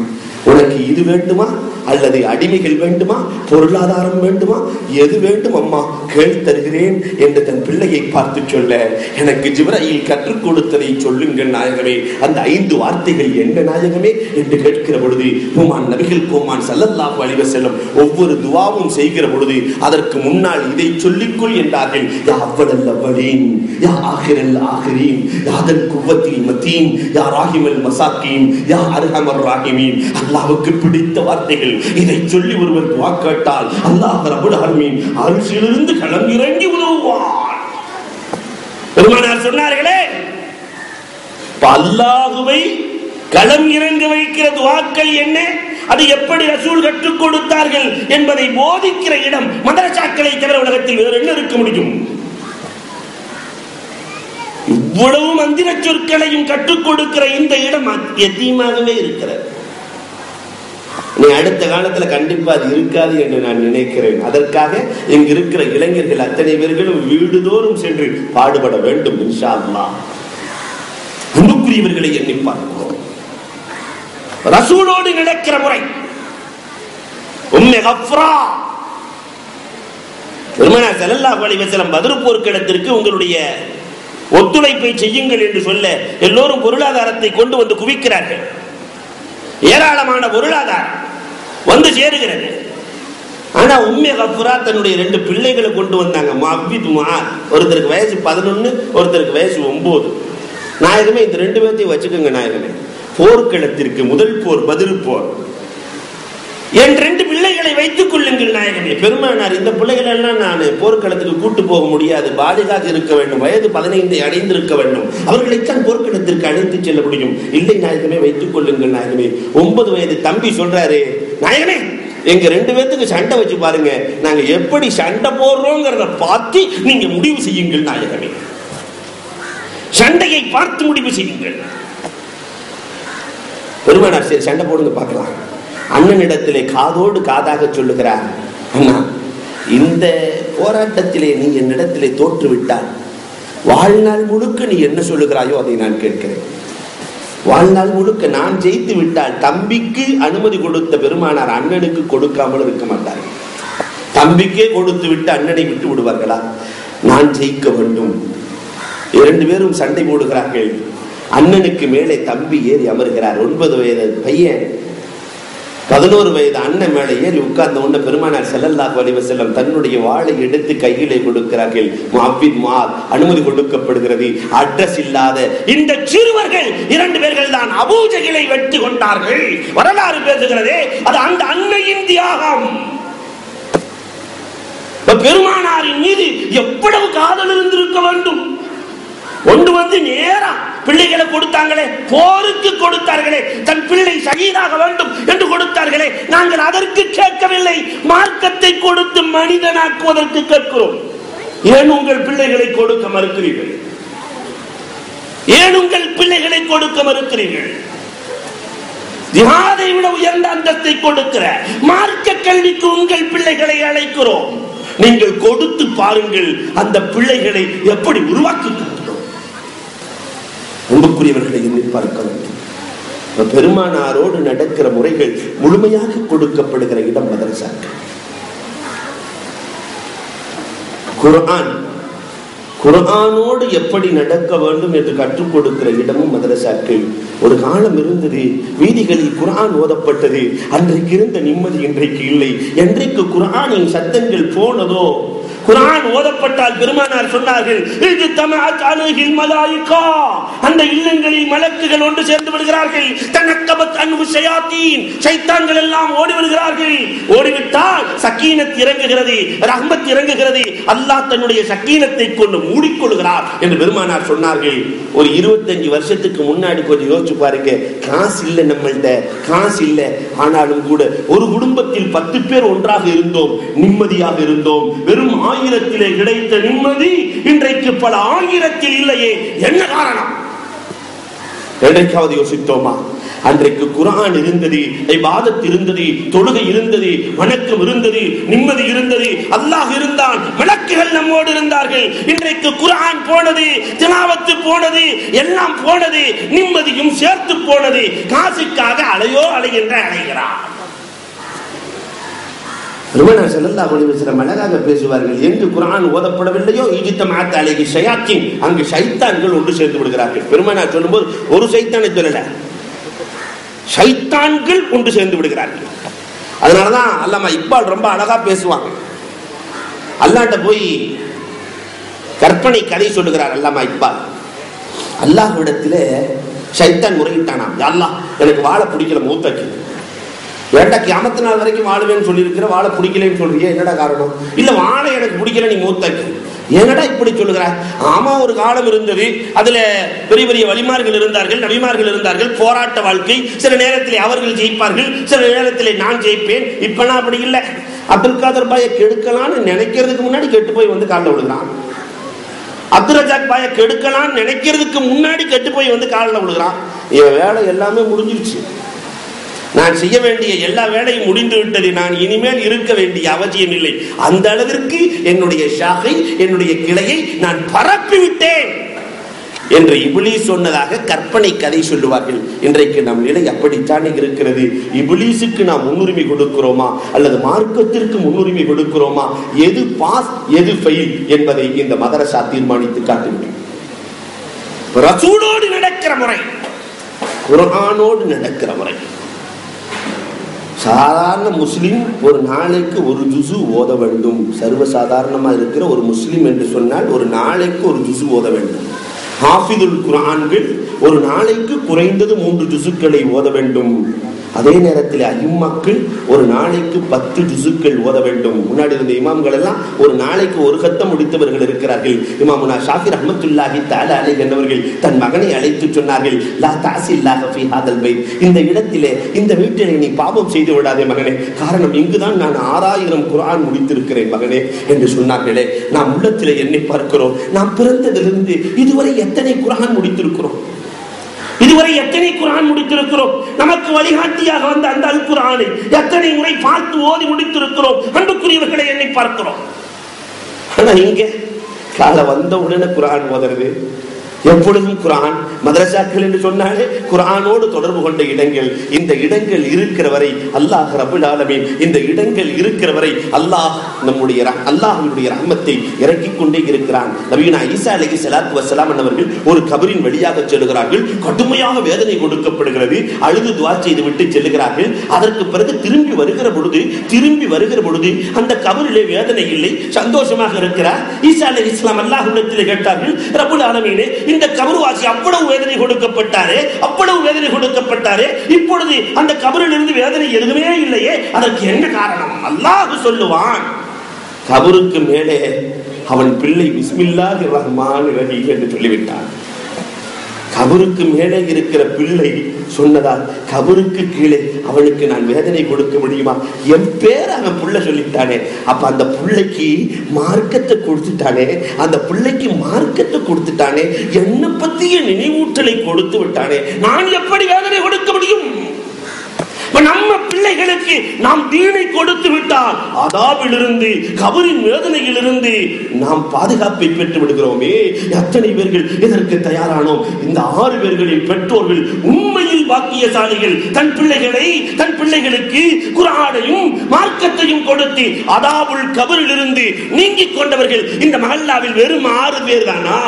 உனக்கு இது வேண்டுமா அல்லது அடிமைகள் வேண்டுமா, பொருளாதாரம் வேண்டுமா, எது வேண்டும் அம்மா கேள் தருகிறேன் என்று தன் பிள்ளையை பார்த்து சொல்ல, எனக்கு ஜிப்ராயில் கற்றுக் கொடுத்ததை சொல்லுங்கள் நாயகமே, அந்த 5 வார்த்தைகள் என்ன நாயகமே என்று கேட்கிற பொழுது கோமான் நபிகள் கோமான் ஸல்லல்லாஹு அலைஹி வஸல்லம் ஒவ்வொரு துஆவும் செய்கிற பொழுது அதற்கு முன்னால் இதை சொல்லிக்கொள் என்றார்கள். யா அவ்வலல் அவ்வலீன், யா ஆகிரல் ஆகிரீன், யா தல் குவத்தில் மதீன், யா ராஹிமல் மசாக்கீன், யா அர்ஹமர் ராஹிமீன். அல்லாஹ்வுக்கு பிடித்த வார்த்தைகள். இதை சொல்லி ஒருவர் துஆ கேட்டால் அல்லாஹ் ரப்பல் ஆலமீன் அரிசிலிருந்து களம் இறங்கி உதவுவார். பெருமானார் சொன்னார்களே, அல்லாஹ்வை களம் இறங்க வைக்கிற துஆக்கள் என்ன, அது எப்படி ரசூல் கற்றுக் கொடுத்தார்கள் என்பதை போதிக்கிற இடம் மதரசாக்களை தவிர உலகத்தில் வேறு என்ன இருக்க முடியும்? இவ்வளவு மந்திர சொற்களையும் கற்றுக் கொடுக்கிற இந்த இடம் யதீமாகவே இருக்கிறது. நீ அடுத்த காலத்துல கண்டிப்பா அது இருக்காது என்று நான் நினைக்கிறேன். அதற்காக இங்கு இருக்கிற இளைஞர்கள் அத்தனை பேர்களும் வீடுதோறும் சென்று பாடுபட வேண்டும் இன்ஷா அல்லாஹ். அன்புக்குரியவர்களை எண்ணி பார்க்கிறோம். ரசூலோடு நடக்கிற முறை. உம்மே கஃப்ரா பெருமானார் ஸல்லல்லாஹு அலைஹி வஸல்லம் பத்ர் போர்க்களத்திற்கு உங்களுடைய ஒத்துழைப்பை செய்யுங்கள் என்று சொல்ல எல்லோரும் பொருளாதாரத்தை கொண்டு வந்து குவிக்கிறார்கள். ஏராளமான பொருளாதாரம் வந்து சேருகிறது. ஆனா உம்மே கஃப்ரா தன்னுடைய 2 பிள்ளைகளை கொண்டு வந்தாங்க. முஅவ்வித் முஆத், ஒருத்தருக்கு வயசு 11, ஒருத்தருக்கு வயசு 9. நாயகமே இந்த 2 பேர்த்தையும் வச்சுக்கோங்க நாயகமே, போர்க்களத்திற்கு முதல் போர் பத்ர் போர், என் 2 பிள்ளைகளை வைத்துக் கொள்ளுங்கள் நாயகமே. பெருமானார் இந்த பிள்ளைகள் எல்லாம் நான் போர்க்களத்துக்கு கூட்டு போக முடியாது, பாலிகாக இருக்க வேண்டும், வயது 15 அடைந்திருக்க வேண்டும், அவர்களைத்தான் போர்க்களத்திற்கு அழைத்து செல்ல முடியும். இல்லை நாயகமே வைத்துக் கொள்ளுங்கள் நாயகமே. 9 வயது தம்பி சொல்றாரு, நாயகமே எங்க 2 பேத்துக்கு சண்டை வச்சு பாருங்க, நாங்க எப்படி சண்டை போடுறோங்கிறத பார்த்து நீங்க முடிவு செய்யுங்கள் நாயகமே. சண்டையை பார்த்து முடிவு செய்யுங்கள். பெருமானார் சரி சண்டை போடுங்க பார்க்கலாம். அண்ணனிடத்திலே காதோடு காதாக சொல்லுகிறார், அண்ணா இந்த போராட்டத்திலே நீ என்னிடத்திலே தோற்றுவிட்டால் வாழ்நாள் முழுக்க நீ என்ன சொல்லுகிறாயோ அதை நான் கேட்கிறேன். வாழ்நாள் முழுக்க நான் ஜெயித்து விட்டால் தம்பிக்கு அனுமதி கொடுத்த பெருமானார் அண்ணனுக்கு கொடுக்காமல் இருக்க மாட்டார். தம்பிக்கே கொடுத்து விட்டு அண்ணனை விட்டு விடுவார்களா? நான் ஜெயிக்க வேண்டும். 2 பேரும் சண்டை போடுகிறார்கள். அண்ணனுக்கு மேலே தம்பி ஏறி அமர்கிறார். 9 வயது பையன் 11 வயது அண்ணன் மேலே ஏறி உட்கார்ந்த உடனே பெருமானார் ஸல்லல்லாஹு அலைஹி வஸல்லம் தன்னுடைய வாளை எடுத்து கையிலே கொடுக்கிறார்கள். முஅவ்வித் முஆத் அனுமதி கொடுக்கப்படுகிறது. அட்ரஸ் இல்லாத இந்த சிறுவர்கள் 2 பேர்கள் தான் அபூ ஜஹலை வெற்றி கொண்டார்கள். வரலாறு பேசுகிறதே அது அந்த அன்னையின் தியாகம். பெருமானாரின் மீது எவ்வளவு காதல் இருந்திருக்க வேண்டும். கொண்டு வந்து நேரா பிள்ளைகளை கொடுத்தாங்களே, போருக்கு கொடுத்தார்களே, தன் பிள்ளை ஷஹீதாக வேண்டும் என்று கொடுத்தார்களே, நாங்கள் அதற்கு கேட்கவில்லை, மார்க்கத்தை கொடுத்து மனிதனாக்குவதற்கு கேட்கிறோம். ஏன் உங்கள் பிள்ளைகளை கொடுக்க மறுக்கிறீர்கள்? ஏன் உங்கள் பிள்ளைகளை கொடுக்க மறுக்கிறீர்கள்? ஜிஹாதை விட உயர்ந்த அந்தஸ்தை கொடுக்கிற மார்க்க கல்விக்கு உங்கள் பிள்ளைகளை அழைக்கிறோம். நீங்கள் கொடுத்து பாருங்கள் அந்த பிள்ளைகளை எப்படி உருவாக்குகிறோம். அன்புக்குரியவர்களை எண்ணி பார்க்க வேண்டும். பெருமானாரோடு நடக்கிற முறைகள் முழுமையாக கொடுக்கப்படுகிற இடம் மதரசாக்கள். குர்ஆனோடு எப்படி நடக்க வேண்டும் என்று கற்றுக் கொடுக்கிற இடமும் மதரசாக்கள். ஒரு காலம் இருந்தது, வீதிகளில் குர்ஆன் ஓதப்பட்டது. அன்றைக்கு இருந்த நிம்மதி இன்றைக்கு இல்லை. என்றைக்கு குர்ஆனின் சத்தங்கள் போனதோ, குர்ஆன் ஓதப்பட்டால் பெருமானார் சொன்னார்கள், அந்த இல்லங்களில் மலக்குகள் ஒன்று சேர்ந்து விடுகிறார்கள். சைத்தான்கள் எல்லாம் ஓடி வருகிறார்கள். ஓடிவிட்டால் சக்கீனத் இறங்குகிறது, ரஹ்மத் இறங்குகிறது. அல்லாஹ் தன்னுடைய சக்கீனத்தை கொண்டு மூடிக்கொள்கிறார் என்று பெருமானார் சொன்னார்கள். ஒரு 25 வருஷத்துக்கு முன்னாடி கொஞ்சம் யோசிச்சு பாருங்க. காசு இல்லை, நம்மள்ட காசு இல்லை, ஆனாலும் கூட ஒரு குடும்பத்தில் 10 பேர் ஒன்றாக இருந்தோம், நிம்மதியாக இருந்தோம். வெறும் 1000 கிடைத்த நிம்மதி இன்றைக்கு பல 1000 இல்லையே. என்ன காரணம்? என்றைக்காவது யோசித்தோமா? அன்றைக்கு குர்ஆன் இருந்தது, இபாதத் இருந்தது, தொழுகை இருந்தது, வணக்கம் இருந்தது, நிம்மதி இருந்தது, அல்லாஹ் இருந்தான், மலக்குகள் நம்மோடு இருந்தார்கள். இன்றைக்கு குர்ஆன் போனது, திலாவத்து போனது, எல்லாம் போனது, நிம்மதியும் சேர்த்து போனது. காசுக்காக அலையோ அலைகின்ற அலைகிறான். பெருமானார் ஸல்லல்லாஹு அலைஹி வஸல்லம் அழகாக பேசுவார்கள். எங்கு குர்ஆன் ஓதப்படவில்லையோ இஜ்தமஅத் அலைஹி ஷயாத்தீன், அங்கு ஷைத்தான்கள் ஒன்று சேர்ந்து விடுகிறார்கள். பெருமானார் சொல்லும்போது ஒரு ஷைத்தானை சொல்லல, ஷைத்தான்கள் ஒன்று சேர்ந்து விடுகிறார்கள். அதனாலதான் அல்லாமா இக்பால் ரொம்ப அழகா பேசுவாங்க. அல்லாஹ்ட்ட போய் கற்பனை கதை சொல்லுகிறார் அல்லாமா இக்பால். அல்லாஹ்விடத்திலே ஷைத்தான் முறையிட்டானாம், யா அல்லாஹ் எனக்கு வாழ பிடிக்கல, மூத்தாக்கி ஏண்டா கியாமத்து நாள் வரைக்கும் வாழுவேன்னு சொல்லி இருக்கிற, வாழ பிடிக்கலன்னு சொல்றீங்க, என்னடா காரணம்? இல்ல வாழ எனக்கு பிடிக்கல, நீ மூத்தாக்கி. என்னடா இப்படி சொல்லுகிறார்? ஆமா, ஒரு காலம் இருந்தது, அதுல பெரிய பெரிய வலிமார்கள் இருந்தார்கள், நபிமார்கள் இருந்தார்கள், போராட்ட வாழ்க்கை. சில நேரத்திலே அவர்கள் ஜெயிப்பார்கள், சில நேரத்திலே நான் ஜெயிப்பேன். இப்பெல்லாம் அப்படி இல்லை. அப்துல் காதர் பாயை கெடுக்கலான்னு நினைக்கிறதுக்கு முன்னாடி கெட்டு போய் வந்து காலில் விழுகிறான். அப்துல் ரஜாக் பாயை கெடுக்கலான்னு நினைக்கிறதுக்கு முன்னாடி கெட்டு போய் வந்து காலில் விழுகிறான். என் வேலை எல்லாமே முடிஞ்சிருச்சு, நான் செய்ய வேண்டிய எல்லா வேலையும் முடிந்து விட்டது, நான் இனிமேல் இருக்க வேண்டிய அவசியம் இல்லை. அந்த அளவிற்கு என்னுடைய ஷாகை, என்னுடைய கிளையை நான் பரப்பி விட்டேன் என்று இப்லீஸ் சொன்னதாக கற்பனை கதை சொல்லுவார்கள். இன்றைக்கு நம் நிலை அப்படித்தானே இருக்கிறது. இப்லீஸுக்கு நாம் முன்னுரிமை கொடுக்கிறோமா அல்லது மார்க்கத்திற்கு முன்னுரிமை கொடுக்கிறோமா? எது பாஸ் எது ஃபெயில் என்பதை இந்த மதரசா தீர்மானித்து காட்டுகிறோம். ரசூலோடு நடக்கிற முறை, குர்ஆனோடு நடக்கிற முறை. சாதாரண முஸ்லிம் ஒரு நாளைக்கு ஒரு ஜுசு ஓத வேண்டும். சர்வசாதாரணமா இருக்கிற ஒரு முஸ்லிம் என்று சொன்னால் ஒரு நாளைக்கு ஒரு ஜுசு ஓத வேண்டும். ஹாஃபிதுல் குர்ஆன்கள் ஒரு நாளைக்கு குறைந்தது 3 ஜுசுக்களை ஓத வேண்டும். அதே நேரத்தில் அய்யிம்மாக்கள் ஒரு நாளைக்கு 10 ஜுசுக்கள் ஓத வேண்டும். முன்னாடி இருந்த இமாம்கள் எல்லாம் ஒரு நாளைக்கு ஒரு கத்தம் முடித்தவர்கள் இருக்கிறார்கள். இமாமுனா ஷாஃபி ரஹ்மத்துல்லாஹி தஆலா அலைஹி என்பவர்கள் தன் மகனை அழைத்து சொன்னார்கள், லா தஅசில்லாஹ ஃபீ ஹாதல் பைத், இந்த இடத்திலே, இந்த வீட்டிலே நீ பாவம் செய்து விடாதே மகனே, காரணம் இங்குதான் நான் 6000 குர்ஆன் முடித்திருக்கிறேன் மகனே என்று சொன்னார்களே. நாம் உள்ளத்திலே எண்ணி பார்க்கிறோம், நாம் பிறந்ததிலிருந்து இதுவரை எத்தனை குர்ஆன் முடித்திருக்கிறோம்? இதுவரை எத்தனை குர்ஆன் முடித்திருக்கிறோம்? நமக்கு வழிகாட்டியாக வந்த அந்த அல் குர்ஆனை எத்தனை முறை பார்த்து ஓதி முடித்திருக்கிறோம்? அன்புக்குரியவர்களை எண்ணி பார்க்கிறோம். ஆனா இங்க கால வந்த உடனே குர்ஆன் ஓதுறது, எப்பொழுதும் குர்ஆன். மதரசாக்கள் என்று சொன்னாலே குர்ஆனோடு தொடர்பு கொண்ட இடங்கள். இந்த இடங்கள் இருக்கிற வரை அல்லாஹ் ரப்பல் ஆலமீன், இந்த இடங்கள் இருக்கிற வரை அல்லாஹ் அல்லாஹ்வுடைய ரஹ்மத்தை இறக்கிக் கொண்டே இருக்கிறான். நபியுனா ஈசா அலைஹிஸ்ஸலாத்து வஸ்ஸலாம் அவர்கள் ஒரு கபரின் வழியாக செல்கிறார்கள். கடுமையாக வேதனை கொடுக்கப்படுகிறது. அழுது துஆ செய்து விட்டு செல்கிறார்கள். அதற்கு பிறகு திரும்பி வருகிற பொழுது அந்த கபரிலே வேதனை இல்லை, சந்தோஷமாக இருக்கிறார். ஈசா அலைஹிஸ்ஸலாம் அல்லாஹ்விடத்தில் கேட்டார்கள், ரப்பல் ஆலமீனே, இந்த கபர்வாசி அவ்வளவு வேதனை கொடுக்கப்பட்டாரே, இப்பொழுது அந்த கபரில் இருந்து வேதனை எதுவுமே இல்லையே, அதற்கு என்ன காரணம்? அல்லாஹ் சொல்லுவான், கபருக்கு மேலே அவன் பிள்ளை பிஸ்மில்லாஹிர் ரஹ்மானிர் ரஹீம் என்று சொல்லிவிட்டான். கபருக்கு மேலே இருக்கிற பிள்ளை சொன்னதால் கபருக்கு கீழே அவனுக்கு நான் வேதனை கொடுக்க முடியுமா? என் பேர் அவன் புள்ள சொல்லிட்டானே, அப்ப அந்த பிள்ளைக்கு மார்க்கத்தை கொடுத்துட்டானே, அந்த பிள்ளைக்கு மார்க்கத்தை கொடுத்துட்டானே, என்னை பத்திய நினைவூட்டலை கொடுத்து விட்டானே, நான் எப்படி வேதனை கொடுக்க முடியும்? நம்ம பிள்ளைகளுக்கு நாம் தீனை கொடுத்து விட்டால் அதாபிலிருந்து, கபரின் வேதனையிலிருந்து நாம் பாதுகாப்பை பெற்று விடுகிறோமே. எத்தனை பேர்கள் இதற்கு தயாரானோம்? இந்த 6 பேர்களின் பெற்றோர்கள் உண்மையில் பாக்கியசாலிகள். தன் பிள்ளைகளுக்கு குர்ஆனையும் மார்க்கத்தையும் கொடுத்து அதாபுல் கபரில் இருந்து நீங்கிக் கொண்டவர்கள். இந்த மஹல்லாவில் வெறும் 6 பேர் தானா?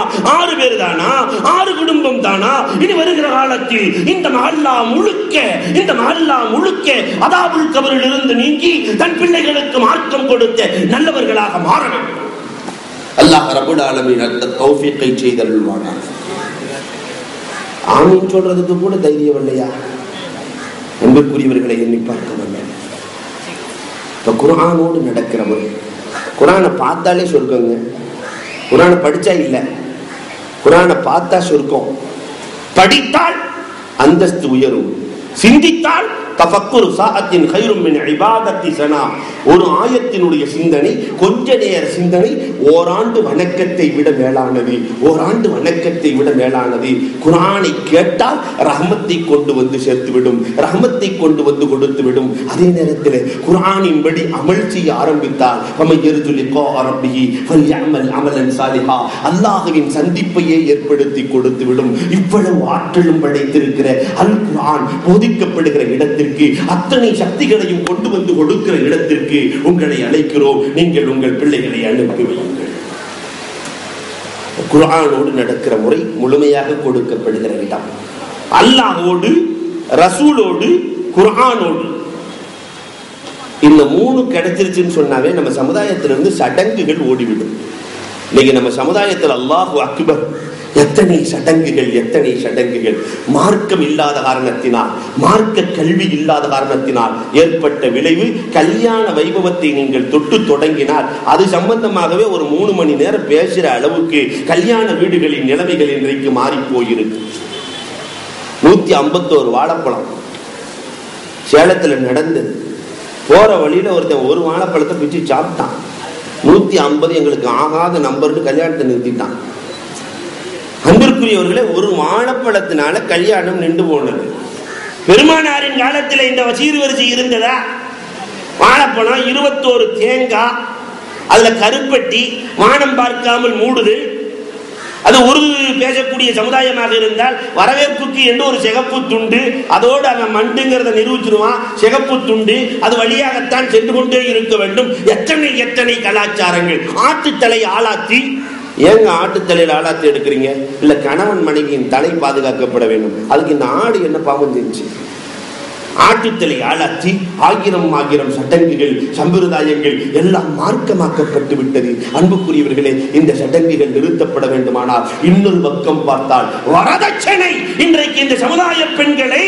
6 குடும்பம் தானா? இனி வருகிற காலத்தில் இந்த மஹல்லா முழுக்க அதாபுல் கபரில் இருந்து நீங்கி தன் பிள்ளைகளுக்கு மார்க்கம் கொடுத்த நல்லவர்களாக மாற வேண்டும். அல்லாஹ் ரப்பல் ஆலமீன் அந்த தௌஃபீகை செய்தருள்வானாக. ஆமீன் சொல்றதுக்கு கூட தைரியம் இல்லையா? அன்புக்குரியவர்களை எண்ணி பார்க்க வேண்டும். இப்ப குர்ஆனோடு நடக்கிறவர், குர்ஆனை பார்த்தாலே சொர்க்கங்க. குர்ஆனை படிச்சா இல்ல, குர்ஆனை பார்த்தா சொர்க்கம். படித்தால் அந்தஸ்து உயரும், சிந்தித்தால் தஃபக்குரு ஸாஅத்தின் கைரும் மின் இபாதத்தி ஸனா. ஒரு ஆயத்தினுடைய சிந்தனை, கொஞ்ச நேர சிந்தனை ஓராண்டு வணக்கத்தை விட மேலானது. ஓராண்டு வணக்கத்தை விட மேலானது. குர்ஆனை கேட்டால் ரஹ்மத்தை கொண்டு வந்து சேர்த்துவிடும், ரஹ்மத்தை கொண்டு வந்து கொடுத்துவிடும். அதே நேரத்தில் குர்ஆனின் படி அமல் செய்ய ஆரம்பித்தால் அல்லாஹ்வின் சந்திப்பையே ஏற்படுத்தி கொடுத்துவிடும். இவ்வளவு ஆற்றலும் படைத்திருக்கிற அல் குர்ஆன் போதிக்கப்படுகிற இடத்திற்கு, அத்தனை சக்திகளையும் கொண்டு வந்து கொடுக்கிற இடத்திற்கு உங்களை அழைக்கிறோம். நீங்கள் உங்கள் பிள்ளைகளை அனுப்பி வையுங்கள். குர்ஆனோடு நடக்கிற முறை முழுமையாக கொடுக்கப்படுகிற இடம். அல்லாஹ்வோடு, ரசூலோடு, குர்ஆனோடு இந்த மூணு கிடைச்சிருச்சுன்னு சொன்னாவே நம்ம சமுதாயத்திலிருந்து சடங்குகள் ஓடிவிடும். இன்னைக்கு நம்ம சமுதாயத்தில் அல்லாஹு அக்பர், எத்தனை சடங்குகள், எத்தனை சடங்குகள். மார்க்கம் இல்லாத காரணத்தினால், மார்க்க கல்வி இல்லாத காரணத்தினால் ஏற்பட்ட விளைவு. கல்யாண வைபவத்தை நீங்கள் தொட்டு தொடங்கினால் அது சம்பந்தமாகவே ஒரு 3 மணி நேரம் பேசுற அளவுக்கு கல்யாண வீடுகளின் நிலைமைகள் இன்றைக்கு மாறி போயிருக்கு. 151 வாழைப்பழம் சேலத்துல நடந்தது. போற வழியில ஒருத்தன் ஒரு வாழைப்பழத்தை பிச்சு சாப்பிட்டான். 150 எங்களுக்கு ஆகாத நம்பர்னு கல்யாணத்தை நிறுத்திட்டான். அன்பிற்குரியவர்களே, ஒரு வாழைப்பழத்தினால கல்யாணம் நின்று போனது. பெருமானாரின் காலத்தில் இந்த சீர்வரிசை இருந்ததா? வாழைப்பழம், 21 தேங்காய், அதுல கருப்பட்டி, வானம் பார்க்காமல் மூடுது. அது உருது பேசக்கூடிய சமுதாயமாக இருந்தால் வரவேற்புக்கு என்று ஒரு சிகப்பு துண்டு, அதோடு அவன் மண்டுங்கிறத நிரூபிச்சிருவான். சிகப்பு துண்டு அது வழியாகத்தான் சென்று கொண்டே இருக்க வேண்டும். எத்தனை எத்தனை கலாச்சாரங்கள். ஆட்டுத்தலை ஆளாத்தி. ஏங்க ஆட்டுத்தலையில் ஆளாத்தி எடுக்கிறீங்க? இல்ல கணவன் மனைவியின் தலை பாதுகாக்கப்பட வேண்டும். அதுக்கு இந்த ஆடு என்ன பாவம் செஞ்சு? ஆட்டுத்தலை ஆளாத்தி 1000 சடங்குகள், சம்பிரதாயங்கள் எல்லாம் மார்க்கமாக்கப்பட்டு விட்டது. அன்புக்குரியவர்களே, இந்த சடங்குகள் நிறுத்தப்பட வேண்டுமானால் இன்னொரு பக்கம் பார்த்தால் வரதட்சணை இன்றைக்கு இந்த சமுதாய பெண்களை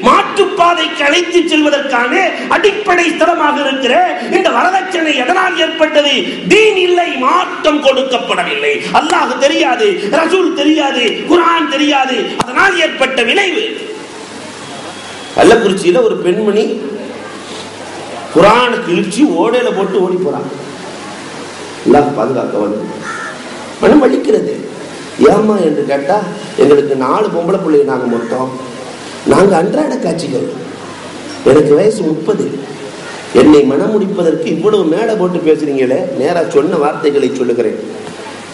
மாற்றுப்பாதைக்கு அழைத்து செல்வதற்கான அடிப்படை ஸ்தலமாக இருக்கிற இந்த வரதட்சணை எதனால் ஏற்பட்டது? தீன் இல்லை, மார்க்கம் கொடுக்கப்படவில்லை. அல்லாஹ் தெரியாது, ரசூல் தெரியாது, குர்ஆன் தெரியாது. அதனால் ஏற்பட்ட விளைவு. கள்ளக்குறிச்சியில ஒரு பெண்மணி குர்ஆனை கிழிச்சு ஓடையில போட்டு ஓடி போறான். எல்லாம் பாதுகாக்க வந்து மனம் வலிக்கிறது. ஏமா என்று கேட்டா, எங்களுக்கு 4 பொம்பளை பிள்ளை, நாங்க மொத்தம், நாங்க அன்றாட காட்சிகள். எனக்கு வயசு 30. என்னை மனம் முடிப்பதற்கு இவ்வளவு மேடை போட்டு பேசுறீங்களே, நேரா சொன்ன வார்த்தைகளை சொல்லுகிறேன்.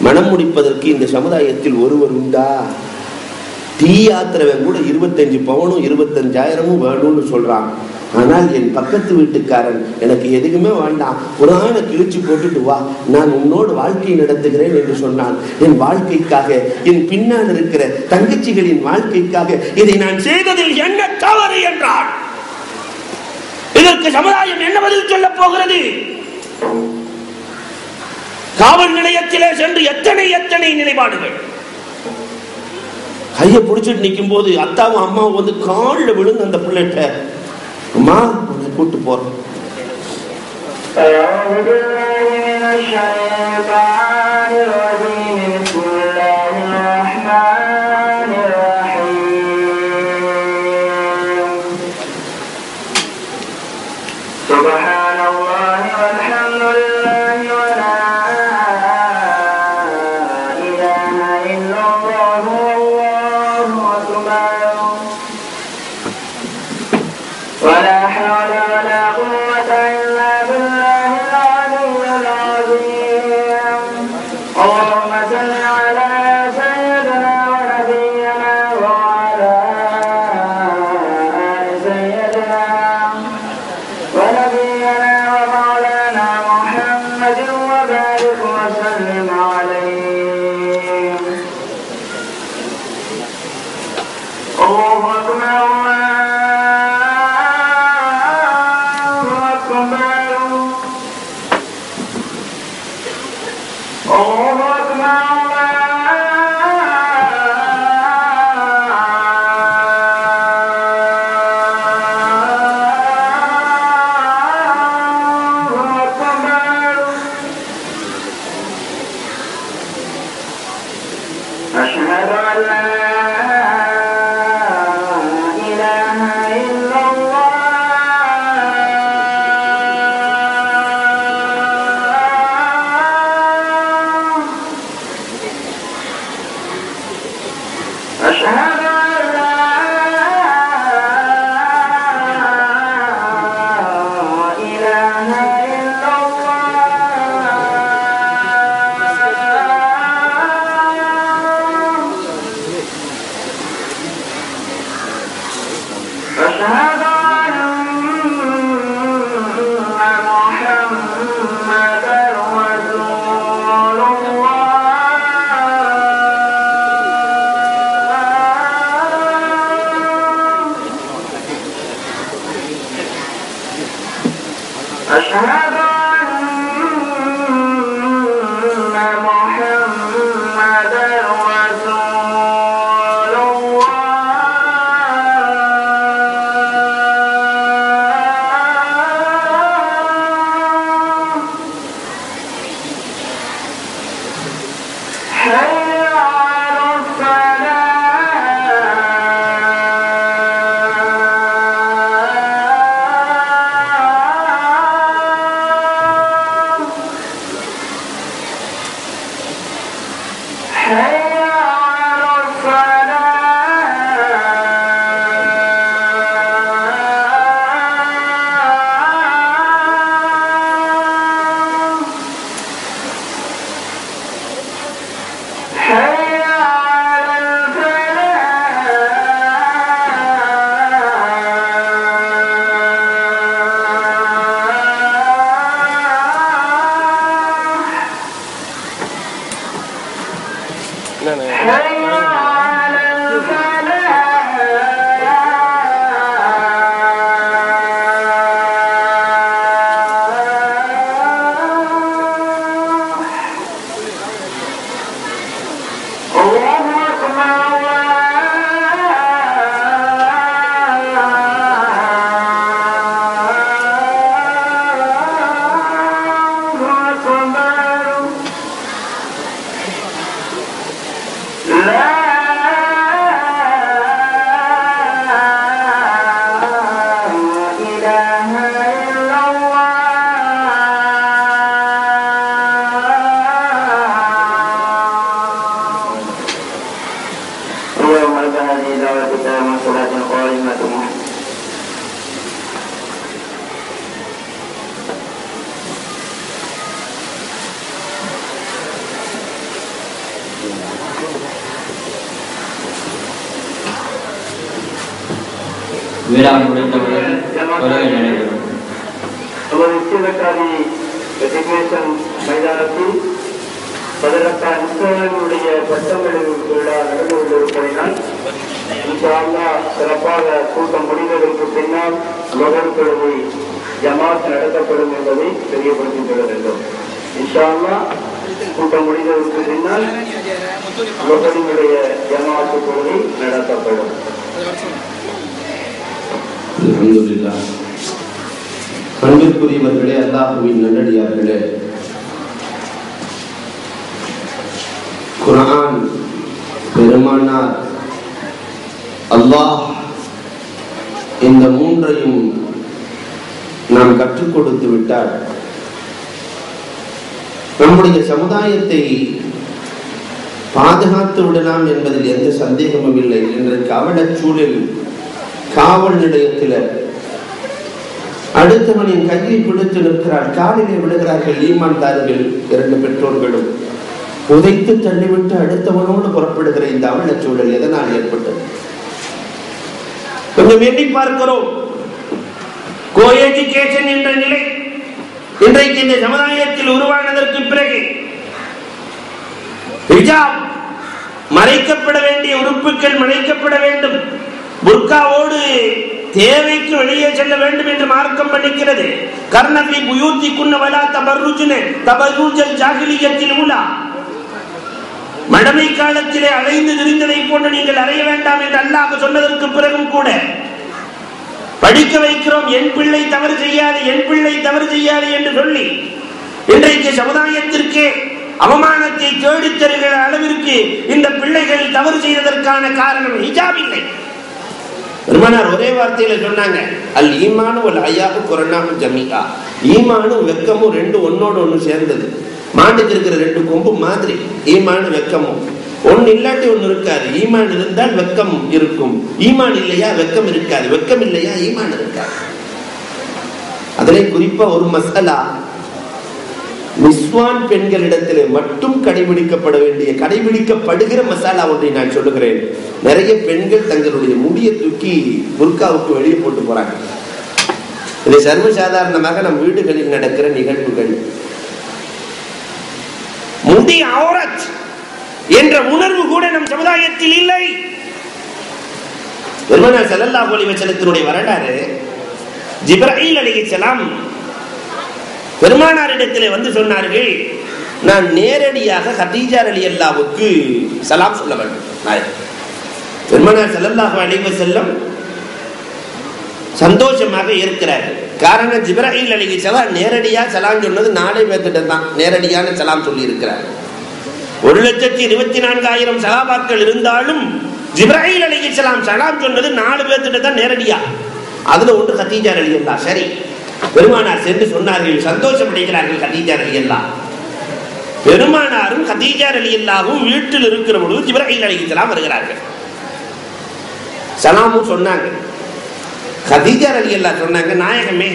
மனம் முடிப்பதற்கு இந்த சமுதாயத்தில் ஒருவர் உண்டா? டீ யாத்திரவன் கூட 25 பவுனும் 25,000 வேணும்னு சொல்றான். ஆனால் என் பக்கத்து வீட்டுக்காரன் எனக்கு எதுவுமே வேண்டாம், குர்ஆனை கிழிச்சு போட்டுட்டு வா, நான் உன்னோடு வாழ்க்கை நடத்துகிறேன் என்று சொன்னான். என் வாழ்க்கைக்காக, என் பின்னால் இருக்கிற தங்கச்சிகளின் வாழ்க்கைக்காக இதை நான் செய்ததில் என்ன தவறு என்றான். இதற்கு சமுதாயம் என்ன பதில் சொல்ல போகிறது? காவல் நிலையத்திலே சென்று எத்தனை எத்தனை நிலைப்பாடுகள். கையை பிடிச்சிட்டு நிற்கும் போது அத்தாவும் அம்மாவும் வந்து காலில் விழுந்து அந்த பிள்ளைகிட்ட, அம்மா உன்னை கூட்டு போறோம். أشهد أن لا إله إلا الله விழா முடிந்தவுடன் கொள்கை நடைபெறும். மைதானத்தில் 18 முஸ்லிம்களுடைய பட்டமளிப்பு விழா நடந்து கொண்டிருப்பதனால் இன்ஷா அல்லாஹ் சிறப்பாக கூட்டம் முடிந்ததற்கு பின்னால் மகர் தொழுகை ஜமாத் நடத்தப்படும் என்பதை தெரியப்படுத்திக் கொள்ள வேண்டும். இன்ஷா அல்லாஹ் கூட்டம் முடிந்ததற்கு பின்னால் மகரினுடைய ஜமாத் தொழுகை நடத்தப்படும். அல்ஹம்துலில்லாஹ். அன்பிற்குரியவர்களே, அல்லாஹ்வின் நல்லடியார்களே, குர்ஆன் பெருமானார் அல்லாஹ் இந்த மூன்றையும் நாம் கற்றுக் கொடுத்து விட்டால் நம்முடைய சமுதாயத்தை பாதுகாத்து விடலாம் என்பதில் எந்த சந்தேகமும் இல்லை. இன்றைக்கு அவலச் சூழல் காவல் நிலையத்தில் அடுத்தவனின் கையை பிடித்து நிற்கிறார், காலிலே விடுகிறார்கள் ஈமான்தார்கள் 2 பெற்றோர்களும். உதைத்து தள்ளிவிட்டு அடுத்தவனோடு புறப்படுகிற இந்த அவலச் சூழல் எதனால் ஏற்பட்டது? கொஞ்சம் எண்ணி பார்க்கிறோம். கோ எஜுகேஷன் என்ற நிலை இன்றைக்கு இந்த சமுதாயத்தில் உருவானதற்கு பிறகு ஹிஜாப் மறைக்கப்பட வேண்டிய உறுப்புகள் மறைக்கப்பட வேண்டும், புர்காவோடு தேவைக்கு வெளியே செல்ல வேண்டும் என்று மார்க்கம் பண்ணிக்கிறது. கர்ணவி புயூத்தி குன்ன வலா தபர்ருஜ்ன தபர்ருஜல் ஜாஹிலியத்தில் உலா, மடமை காலத்திலே அலைந்து திரிந்ததை போன்று நீங்கள் அறைய வேண்டாம் என்று அல்லாஹ் சொன்னதற்கு பிறகும் கூட படிக்க வைக்கிறோம். என் பிள்ளை தவறு செய்யாது, என் பிள்ளை தவறு செய்யாது என்று சொல்லி இன்றைக்கு சமுதாயத்திற்கே அவமானத்தை தேடித் தருகிற அளவிற்கு இந்த பிள்ளைகள் தவறு செய்ததற்கான காரணம் ஹிஜாப் இல்லை. பெருமானார் ஒரே வார்த்தையில சொன்னாங்க, அல் ஈமானு வல் ஹயாஉ குர்ஆனு ஜமீஆ. ஈமானும் வெக்கமும் 2 ஒன்னோடு ஒன்று சேர்ந்தது. மாட்டுக்கு இருக்கிற 2 கொம்பு மாதிரி ஈமானு வெக்கமும். ஒன்னு இல்லாட்டி ஒன்னு இருக்காது. ஈமான் இருந்தால் வெக்கம் இருக்கும், ஈமான் இல்லையா வெக்கம் இருக்காது, வெக்கம் இல்லையா ஈமான் இருக்காது. அதிலே குறிப்பா ஒரு மசாலா நிஸ்வான் பெண்களிடத்திலே மட்டும் கடைபிடிக்கப்பட வேண்டிய, கடைபிடிக்கப்படுகிற மசாலா ஒன்றை நான் சொல்லுகிறேன். நிறைய பெண்கள் தங்களுடைய முடியை தூக்கி புர்காவுக்கு வெளியே போட்டு போறாங்க. இது சர்வசாதாரணமாக நம் வீடுகளில் நடக்கிற நிகழ்வுகள். முடி அவுரத் என்ற உணர்வு கூட நம் சமுதாயத்தில் இல்லை. பெருமானார் ஸல்லல்லாஹு அலைஹி வஸல்லத்தினுடைய வரலாறு, ஜிப்ரீல் அலைஹிஸ்ஸலாம் பெருமானாரிடத்திலே வந்து சொன்னார்கள், நான் நேரடியாக கதீஜா ரலியல்லாஹுவுக்கு சலாம் சொல்ல வேண்டும். பெருமானார் ஸல்லல்லாஹு அலைஹி வஸல்லம் சந்தோஷமாக இருக்கிறார்கள். காரணம், ஜிப்ராயில் அலைஹிஸ்ஸலாம் நேரடியா சலாம் சொன்னது 4 பேர்கிட்ட தான் நேரடியான சலாம் சொல்லி இருக்கிறார். 1,24,000 சஹாபாக்கள் இருந்தாலும் ஜிப்ராயில் அலைஹிஸ்ஸலாம் சலாம் சொன்னது 4 பேர்கிட்ட தான் நேரடியா. அதுல ஒன்று கதீஜா ரலியல்லாஹு. சரி, பெருமானார் சென்று சொன்னார்கள், சந்தோஷம் அடைகிறார்கள் கதீஜா ரலியல்லாஹு. பெருமானாரும் கதீஜா ரலியல்லாஹும் வீட்டில் இருக்கிற பொழுது ஜிப்ராயில் அலைஹிஸ்ஸலாம் வருகிறார்கள். சலாமும் சொன்னாங்க. கதீஜா ரலியல்லாஹு சொன்னாங்க, நாயகமே,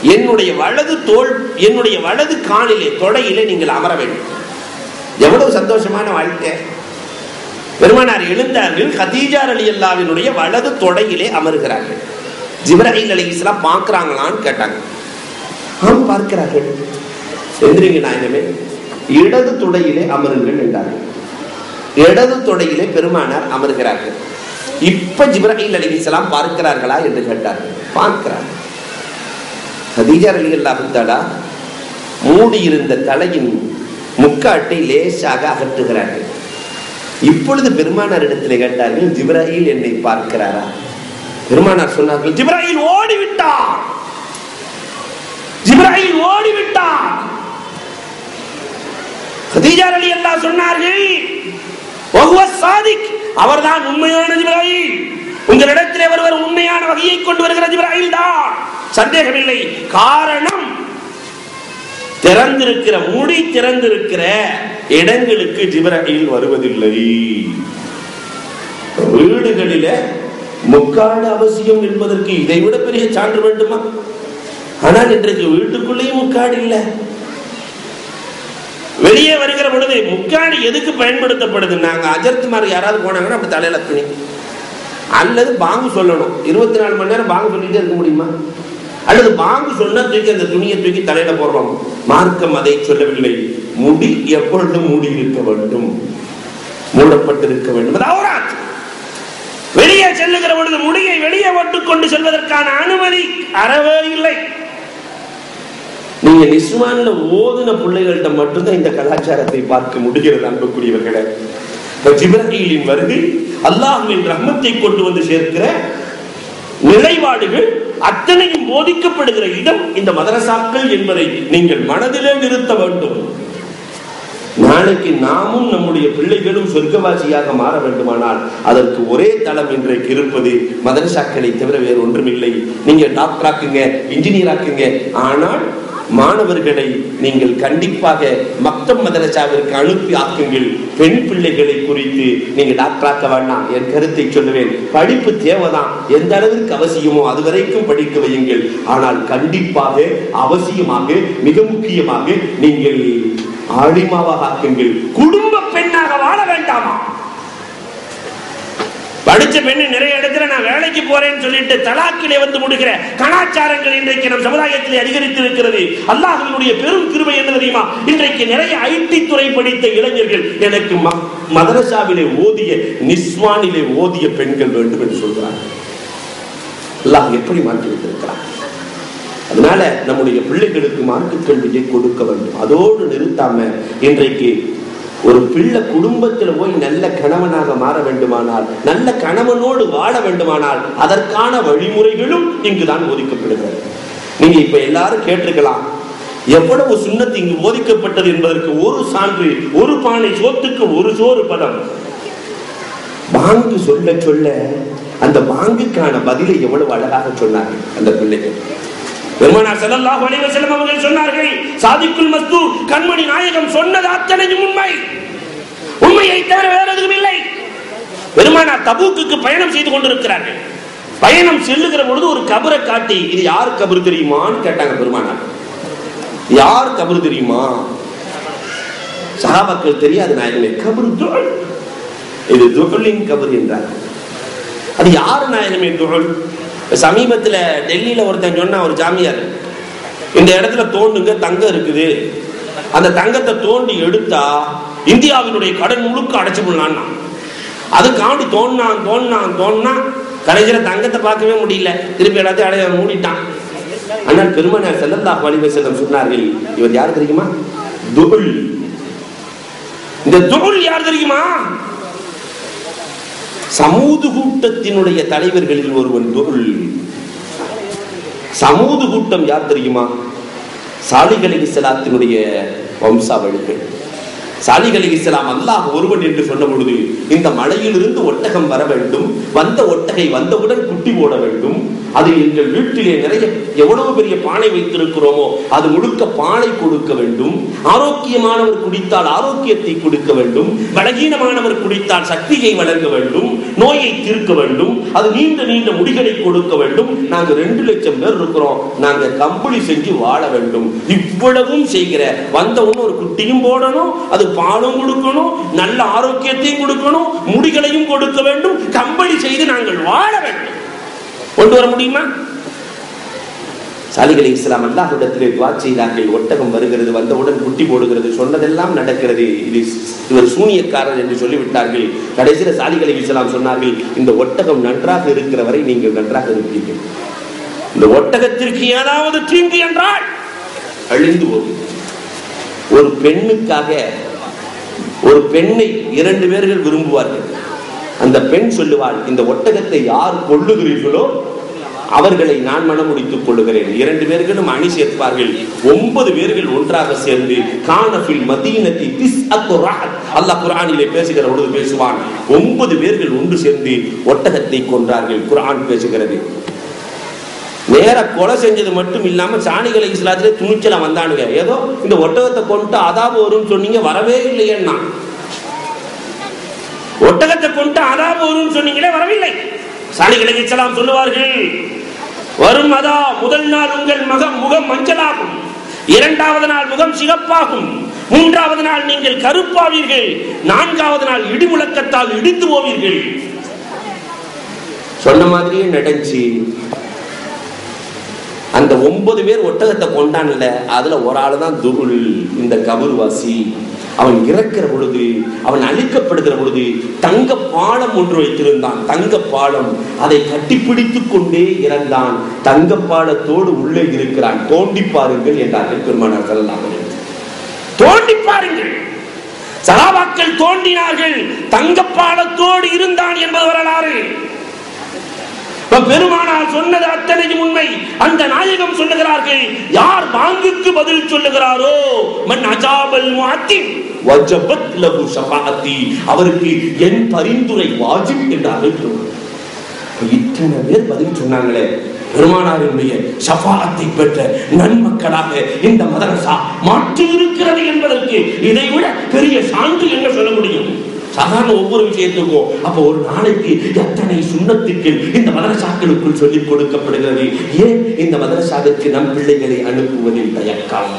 என்னுடைய வலது காலிலே தொடையிலே நீங்கள் அமர வேண்டும். எவ்வளவு சந்தோஷமான வாழ்க்கை. பெருமானார் எழுந்தார்கள், கதீஜா ரலியல்லாஹுவினுடைய வலது தொடையிலே அமர்கிறார்கள். ஜிப்ராயில் அலைஹிஸ்ஸலாம் பார்க்கறாங்களான்னு கேட்டாங்க. ஆம், பார்க்கிறார்கள். எந்திரிங்க நாயகமே, இடது தொடையிலே அமருங்கள் என்றார்கள். இடது தொடையிலே பெருமானார் அமர்கிறார்கள். இப்ப ஜிப்ராயில் அலைஹிஸ்ஸலாம் பார்க்கிறார்களா என்று கேட்டார்கள். பார்க்கிறார்கள். கதீஜா ரலியல்லாஹு தஆலா மூடியிருந்த தலையின் முக்காட்டை லேசாக அகற்றுகிறார்கள். இப்பொழுது பெருமானார் இடத்திலே கேட்டார்கள், ஜிப்ராயில் என்னை பார்க்கிறாரா? பெருமானார் சொன்னார்கள், ஜிப்ராயில் ஓடிவிட்டார். ஜிப்ராயில் ஓடிவிட்டார். கதீஜா ரலியல்லாஹு சொன்னார்கள், வஹுவ ஸாதிக், அவர்தான் உண்மையான ஜிப்ராயில். உங்களிடத்திலே ஒருவர் உண்மையான வகையை கொண்டு வருகிற ஜிப்ராயில் தான், சந்தேகமில்லை. காரணம், திறந்திருக்கிற மூடி திறந்திருக்கிற இடங்களுக்கு ஜிப்ராயில் வருவதில்லை. வீடுகளில முக்காடு அவசியம் என்பதற்கு இதைவிட பெரிய சான்று வேண்டுமா? ஆனால் இன்றைக்கு வீட்டுக்குள்ளேயும் முக்காடு இல்லை. வெளியே வருகிற பொழுது முக்காடு எதுக்கு பயன்படுத்தப்படுது? நாங்க அஜர்த்துமார் யாராவது போனாங்கன்னா அப்படி தலையில துணி, அல்லது பாங்கு சொல்லணும். 24 மணி நேரம் பாங்கு சொல்லிட்டே இருக்க முடியுமா? அல்லது பாங்கு சொன்னா தூக்கி அந்த துணியை தூக்கி தலையில போடுறோம். மார்க்கம் அதை சொல்லவில்லை. முடி எப்பொழுதும் மூடி இருக்க வேண்டும், மூடப்பட்டிருக்க வேண்டும். வெளியே செல்லுகிற பொழுது முடியை வெளியே ஒட்டுக்கொண்டு செல்வதற்கான அனுமதி அறவே இல்லை. நீங்க நிஸ்வான்ல ஓதுன பிள்ளைகள்கிட்ட மட்டும்தான் இந்த கலாச்சாரத்தை பார்க்க முடிகிறது. அன்புக்குரியவர்களே, ஜிப்ராயிலின் வருகை அல்லாஹ்வின் ரஹ்மத்தை கொண்டு வந்து சேர்க்கிற நிலைப்பாடுகள் அத்தனையும் போதிக்கப்படுகிற இடம் இந்த மதரசாக்கள் என்பதை நீங்கள் மனதிலே நிறுத்த வேண்டும். நாளைக்கு நாமும் நம்முடைய பிள்ளைகளும் சொர்க்கவாசியாக மாற வேண்டுமானால் அதற்கு ஒரே தளம் இன்றைக்கு இருப்பது மதரசாக்களை தவிர வேறு ஒன்றுமில்லை. நீங்க டாக்டர் ஆக்குங்க, இன்ஜினியர் ஆக்குங்க, ஆனால் மாணவர்களை நீங்கள் கண்டிப்பாக மக்தப் மதரசாவிற்கு அனுப்பி ஆக்குங்கள். பெண் பிள்ளைகளை குறித்து நீங்க டாக்டராக்க வேண்டாம். என் கருத்தை சொல்லுவேன். படிப்பு தேவைதான், எந்த அளவிற்கு அவசியமோ அது வரைக்கும் படிக்க வையுங்கள். ஆனால் கண்டிப்பாக அவசியமாக மிக முக்கியமாக நீங்கள் ஆலிமாவாக ஆக்குங்கள். குடும்ப பெண்ணாக வாழ வேண்டாமா? படிச்ச பெண்ணு நிறைய இடத்துல நான் வேலைக்கு போறேன்னு சொல்லிட்டு தலாக்கிலே வந்து முடிக்கிற கலாச்சாரங்கள் இன்றைக்கு நம் சமுதாயத்திலே அதிகரித்து இருக்கிறது. அல்லாஹ்வினுடைய பெரும் கிருபை என்ன தெரியுமா? இன்றைக்கு நிறைய ஐடி துறை படித்த இளைஞர்கள் எனக்கு மதரசாவிலே ஓதிய, நிஸ்வானிலே ஓதிய பெண்கள் வேண்டும் என்று சொல்கிறார்கள். அல்லாஹ் எப்படி மாற்றி வைத்திருக்கிறார். அதனால நம்முடைய பிள்ளைகளுக்கு மார்க்க கல்வியை கொடுக்க வேண்டும். அதோடு நிறுத்தாம இன்றைக்கு ஒரு பிள்ளை குடும்பத்தில் போய் நல்ல கணவனாக மாற வேண்டுமானால், நல்ல கணவனோடு வாழ வேண்டுமானால் அதற்கான வழிமுறைகளும் இங்குதான் போதிக்கப்படுகிறது. நீங்க இப்ப எல்லாரும் கேட்டிருக்கலாம், எவ்வளவு சுன்னத்து இங்கு போதிக்கப்பட்டது என்பதற்கு ஒரு சான்று, ஒரு பானை சோத்துக்கு ஒரு சோறு பதம். பாங்கு சொல்ல சொல்ல அந்த பாங்குக்கான பதிலை எவ்வளவு அழகாக சொன்னார்கள் அந்த பிள்ளைகள். பெருமானார் ஸல்லல்லாஹு அலைஹி வஸல்லம் அவர்கள் சொன்னார்கள், சாதிக்குல் மஸ்தூர், கண்மணி நாயகம் சொன்னது அத்தனையும் உண்மை, உண்மையை தவிர வேறு எதுவும் இல்லை. பெருமானார் தபூக்குக்கு பயணம் செய்து கொண்டிருக்கிறார்கள். பயணம் செல்லுகிற பொழுது ஒரு கபரை காட்டி, இது யார் கபர் தெரியுமான்னு கேட்டாங்க பெருமானார். யார் கபர் தெரியுமா? சஹாபாக்கள் தெரியாது. நாயகமே, கபர் துல், இது துலின் கபர் என்றார். அது யாரு நாயகமே துல்? சமீபத்துல டெல்லியில ஒருத்தன் சொன்ன, ஒரு ஜாமியார், இந்த இடத்துல தோண்டுங்க, தங்கம் இருக்குது, அந்த தங்கத்தை தோண்டி எடுத்தா இந்தியாவினுடைய கடன் முழுக்க அடைச்சு போடலான்னா, அதுக்காண்டி தோண்டினா கடைசியில தங்கத்தை பார்க்கவே முடியல, திருப்பி எல்லாத்தையும் மூடிட்டான். ஆனால் பெருமானார் ஸல்லல்லாஹு அலைஹி வஸல்லம் சொன்னார்கள், இவர் யார் தெரியுமா? துல். இந்த துல் யார் தெரியுமா? சமூது கூட்டத்தினுடைய தலைவர்களில் ஒருவன் துல். சமூது கூட்டம் யார் தெரியுமா? சாலிஹ் அலைஹிஸ்ஸலாத்தினுடைய வம்சாவளிகள். சாலிஹ் அலைஹிஸ்ஸலாம் அல்லாஹ் ஒருவன் என்று சொன்ன பொழுது, இந்த மலையிலிருந்து ஒட்டகம் வர வேண்டும், வந்த ஒட்டகை வந்தவுடன் குட்டி போட வேண்டும், அது எங்கள் வீட்டிலே நிறைய எவ்வளவு பெரிய பானை வைத்திருக்கிறோமோ அது முழுக்க பாலை கொடுக்க வேண்டும், ஆரோக்கியமானவர் குடித்தால் ஆரோக்கியத்தை கொடுக்க வேண்டும், பலகீனமானவர் குடித்தால் சக்தியை வழங்க வேண்டும், நோயை தீர்க்க வேண்டும், அது நீண்ட நீண்ட முடிகளை கொடுக்க வேண்டும், நாங்க 2 லட்சம் பேர் இருக்கிறோம், நாங்க கம்பளி செஞ்சு வாழ வேண்டும், இவ்வளவும் செய்கிற வந்தவுன்னு ஒரு குட்டியும் போடணும், அது பாலும் கொடுக்கணும், நல்ல ஆரோக்கியத்தையும் கொடுக்கணும், முடிகளையும் கொடுக்க வேண்டும், கம்பளி செய்து நாங்கள் வாழ வேண்டும். கொண்டு வர முடியுமா? சாலிஹ் அலைஹிஸ்ஸலாம் அல்லாஹ்விடத்திலே துஆ செய்தார்கள். ஒட்டகம் வருகிறது, வந்தவுடன் குட்டி போடுகிறது, சொன்னதெல்லாம் நடக்கிறது, இது இவர் சூனியக்காரர் என்று சொல்லிவிட்டார்கள். கடைசியில் சாலிஹ் அலைஹிஸ்ஸலாம் சொன்னார்கள், இந்த ஒட்டகம் நன்றாக இருக்கிற வரை நீங்கள் நன்றாக இருப்பீர்கள், இந்த ஒட்டகத்திற்கு ஏதாவது தீங்கு என்றால் அழிந்து போகும். ஒரு பெண்ணுக்காக ஒரு பெண்ணை 2 பேர்கள் விரும்புவார்கள். அந்த பெண் சொல்லுவாள், இந்த ஒட்டகத்தை யார் கொள்ளுகிறீர்களோ அவர்களை நான் மனம் முடித்துக் கொள்ளுகிறேன். 2 பேர்களும் அணி சேர்ப்பார்கள். 9 பேர்கள் ஒன்றாக சேர்ந்து கானஃபில் மதீனத்தி திஸ்அத்து ரஹத், அல்லாஹ் குர்ஆனிலே பேசுகிற பொழுது பேசுவான், 9 பேர்கள் ஒன்று சேர்ந்து ஒட்டகத்தை கொன்றார்கள். குர்ஆன் பேசுகிறது. நேர கொலை செஞ்சது மட்டும் இல்லாம சாலிஹ் அலைஹிஸ்ஸலாத்திலே துணிச்சலா வந்தானுங்க. ஏதோ இந்த ஒட்டகத்தை கொண்டு அதாபு வரும்னு சொன்னீங்க, வரவே இல்லையேன்னா. ஒட்டகத்தை கொண்டு அதாபு வரும்னு சொன்னீங்களே, வரவில்லை. சாலிஹ் அலைஹிஸ்ஸலாம் சொல்லுவார்கள், வரும் அதா முதல் நாள் உங்கள் முகம் மஞ்சளாகும், 2வது நாள் முகம் சிகப்பாகும், 3வது நாள் நீங்கள் கருப்பாவீர்கள், 4வது நாள் இடிமுழக்கத்தால் இடிந்து போவீர்கள். சொன்ன மாதிரியே நடந்துச்சு. அந்த 9 பேர் ஒட்டகத்தை கொண்டான்ல, அதுல ஒரு ஆளு தான் துல், இந்த கபர்வாசி. அவன் இறக்கிற பொழுது, அவன் அழிக்கப்படுகிற பொழுது தங்க பாலம் ஒன்று வைத்திருந்தான். தங்க பாலம், அதை கட்டிப்பிடித்துக் கொண்டே இறந்தான். தங்க பாலத்தோடு உள்ளே இருக்கிறான். தோண்டி பாருங்கள் என்றார்கள் பெருமானார் ஸல்லல்லாஹு அலைஹி வஸல்லம். தோண்டி பாருங்கள். சஹாபாக்கள் தோண்டினார்கள். தங்க பாலத்தோடு இருந்தான் என்பது வரலாறு. பெருமானார் சொன்னது அத்தனையும் உண்மை. அந்த நாயகம் சொல்லுகிறார்கள், யார் பாங்குக்கு பதில் சொல்லுகிறாரோ, மன் அஜாபல் முஅத்தின் வஜபத் லஹு ஷஃபாஅத்தி, அவருக்கு என் பரிந்துரை வாஜிப் என்றார்கள். இத்தனை பேர் பதில் சொன்னாங்களே, பெருமானாருடைய ஷஃபாஅத்தை பெற்ற நன்மக்களாக இந்த மதரசா மாற்றி இருக்கிறது என்பதற்கு இதைவிட பெரிய சான்று என்ன சொல்ல முடியும்? சாதாரண ஒவ்வொரு விஷயத்துக்கும் அப்ப ஒரு நாளைக்கு எத்தனை சுன்னத்துக்கள் இந்த மதரசாக்களுக்குள் சொல்லிக் கொடுக்கப்படுகிறது. ஏன் இந்த மதரசாவிற்கு நம் பிள்ளைகளை அனுப்புவதில் தயக்கம்?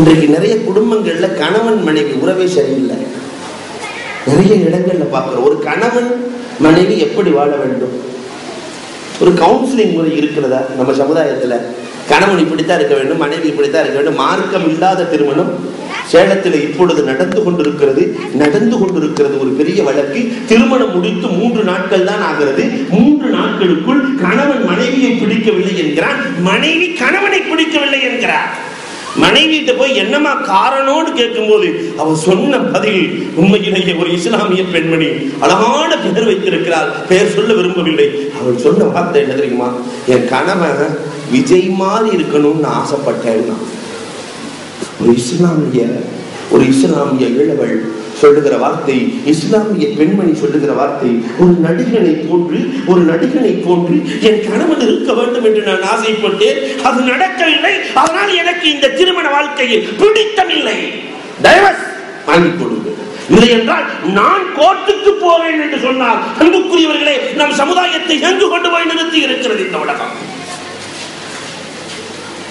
இன்றைக்கு நிறைய குடும்பங்கள்ல கணவன் மனைவி உறவே சரியில்லை. நிறைய இடங்கள்ல பார்க்கிறோம். ஒரு கணவன் மனைவி எப்படி வாழ வேண்டும்? ஒரு கவுன்சிலிங் முறை இருக்கிறதா நம்ம சமுதாயத்துல? கணவன் இப்படித்தான் இருக்க வேண்டும், மனைவி இப்படித்தான் இருக்க வேண்டும். மார்க்கம் இல்லாத திருமணம் சேலத்தில் இப்பொழுது நடந்து கொண்டிருக்கிறது ஒரு பெரிய வழக்கு. திருமணம் முடித்து 3 நாட்கள் தான் ஆகிறது. 3 நாட்களுக்குள் கணவன் மனைவியை பிடிக்கவில்லை என்கிறான், மனைவி கணவனை பிடிக்கவில்லை என்கிறார். மனைவிட்ட போய் என்னமா காரணம்னு கேட்கும் போது அவன் சொன்ன பதில் உண்மையிலேயே ஒரு இஸ்லாமிய பெண்மணி அழகான பெயர் வைத்திருக்கிறாள். பெயர் சொல்ல விரும்பவில்லை. அவள் சொன்ன வார்த்தை என்ன தெரியுமா? என் கணவன் விஜய் மாதிரி இருக்கணும்னு ஆசைப்பட்டேன்னா. ஒரு இஸ்லாமிய இளவல் சொல்லுகிற வார்த்தை, இஸ்லாமிய பெண்மணி சொல்லுகிற வார்த்தை, ஒரு நடிகனை போன்று என் கணவன் இருக்க வேண்டும் என்று நான் ஆசைப்பட்டேன். அது நடக்கவில்லை. அதனால் எனக்கு இந்த திருமண வாழ்க்கையில் பிடித்தமில்லை. டைவர்ஸ் வாங்கிக் கொடுங்க. இல்லை என்றால் நான் கோர்ட்டுக்கு போவேன் என்று சொன்னார். அன்புக்குரியவர்களே, நம் சமுதாயத்தை எங்கு கொண்டு போய் நிறுத்தி இருக்கிறது இந்த உலகம்?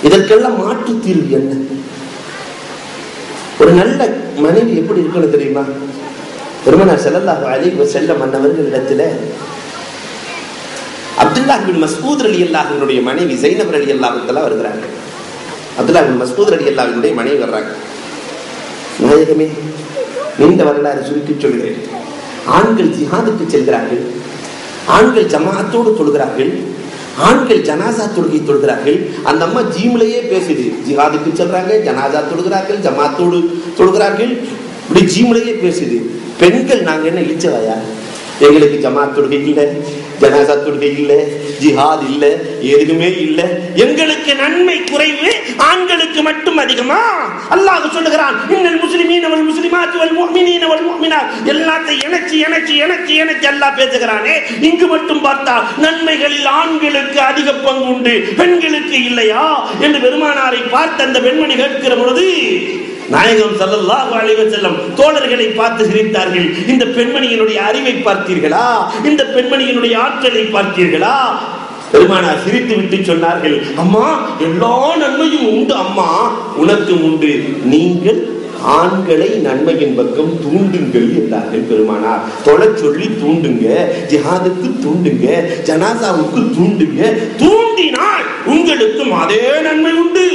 இதற்கெல்லாம் மாற்று தீர்வு என்ன? ஒரு நல்ல மனைவி எப்படி இருக்கணும் தெரியுமா? பெருமானார் ஸல்லல்லாஹு அலைஹி வஸல்லம் அன்னவர்களிடத்துல அப்துல்லாஹ் பின் மஸ்ஊத் ரலியல்லாஹு அன்ஹுடைய மனைவி ஸைனப் ரலியல்லாஹு தஆலா வருகிறாங்க. அப்துல்லாஹ் பின் மஸ்ஊத் ரலியல்லாஹு அன்ஹுடைய மனைவி வர்றாங்க. நாயகமே, நீண்ட வரலாறு சுருக்கி சொல்கிறேன். ஆண்கள் ஜிஹாதுக்கு செல்கிறார்கள், ஆண்கள் ஜமாஅத்தோடு தொழுகிறார்கள், ஆண்கள் ஜனாசா தொழுகை தொழுகிறார்கள். அந்த அம்மா ஜீம்லயே பேசுது, ஜிஹாதுக்கு செல்றாங்க, ஜனாசா தொழுகிறார்கள், ஜமாத்தோடு தொழுகிறார்கள், இப்படி ஜீம்லயே பேசுது. பெண்கள் நாங்க என்ன இழிச்சவாயா? எங்களுக்கு ஜமாத் தொழுகை இல்லை, ஜனாசா தொழுகை இல்லை, ஜிஹாத் இல்லை, எதுவுமே இல்லை. எங்களுக்கு நன்மை குறைவு, ஆண்களுக்கு மட்டும் அதிகமா? அல்லாஹ் சொல்லுகிறான், இன்னல் முஸ்லிமீன வல் முஸ்லிமாத் வல் முஃமினீன வல் முஃமினாத், எல்லாத்தையும் இணைச்சி இணைச்சி இணைச்சி இணைச்சி அல்லாஹ் பேசுகிறானே. இங்கு மட்டும் பார்த்தா நன்மைகளில் ஆண்களுக்கு அதிக பங்கு உண்டு, பெண்களுக்கு இல்லையா என்று பெருமானாரை பார்த்து அந்த பெண்மணி கேட்கிற பொழுது நாயகம் ஸல்லல்லாஹு அலைஹி வஸல்லம் தோழர்களை பார்த்து சிரித்தார்கள். இந்த பெண்மணியினுடைய அறிவை பார்த்தீர்களா? இந்த பெண்மணியினுடைய ஆற்றலை பார்த்தீர்களா? பெருமானார் சிரித்து விட்டு சொன்னார்கள், அம்மா எல்லா நன்மையும் உண்டு அம்மா, உனக்கும் உண்டு, நீங்கள் ஆண்களை நன்மையின் பக்கம் தூண்டுங்கள் என்றார்கள் பெருமானார். தொலை சொல்லி தூண்டுங்க, ஜிஹாதுக்கு தூண்டுங்க, ஜனாசாவுக்கு தூண்டுங்க, தூண்டினால் உங்களுக்கும் அதே நன்மை உண்டு.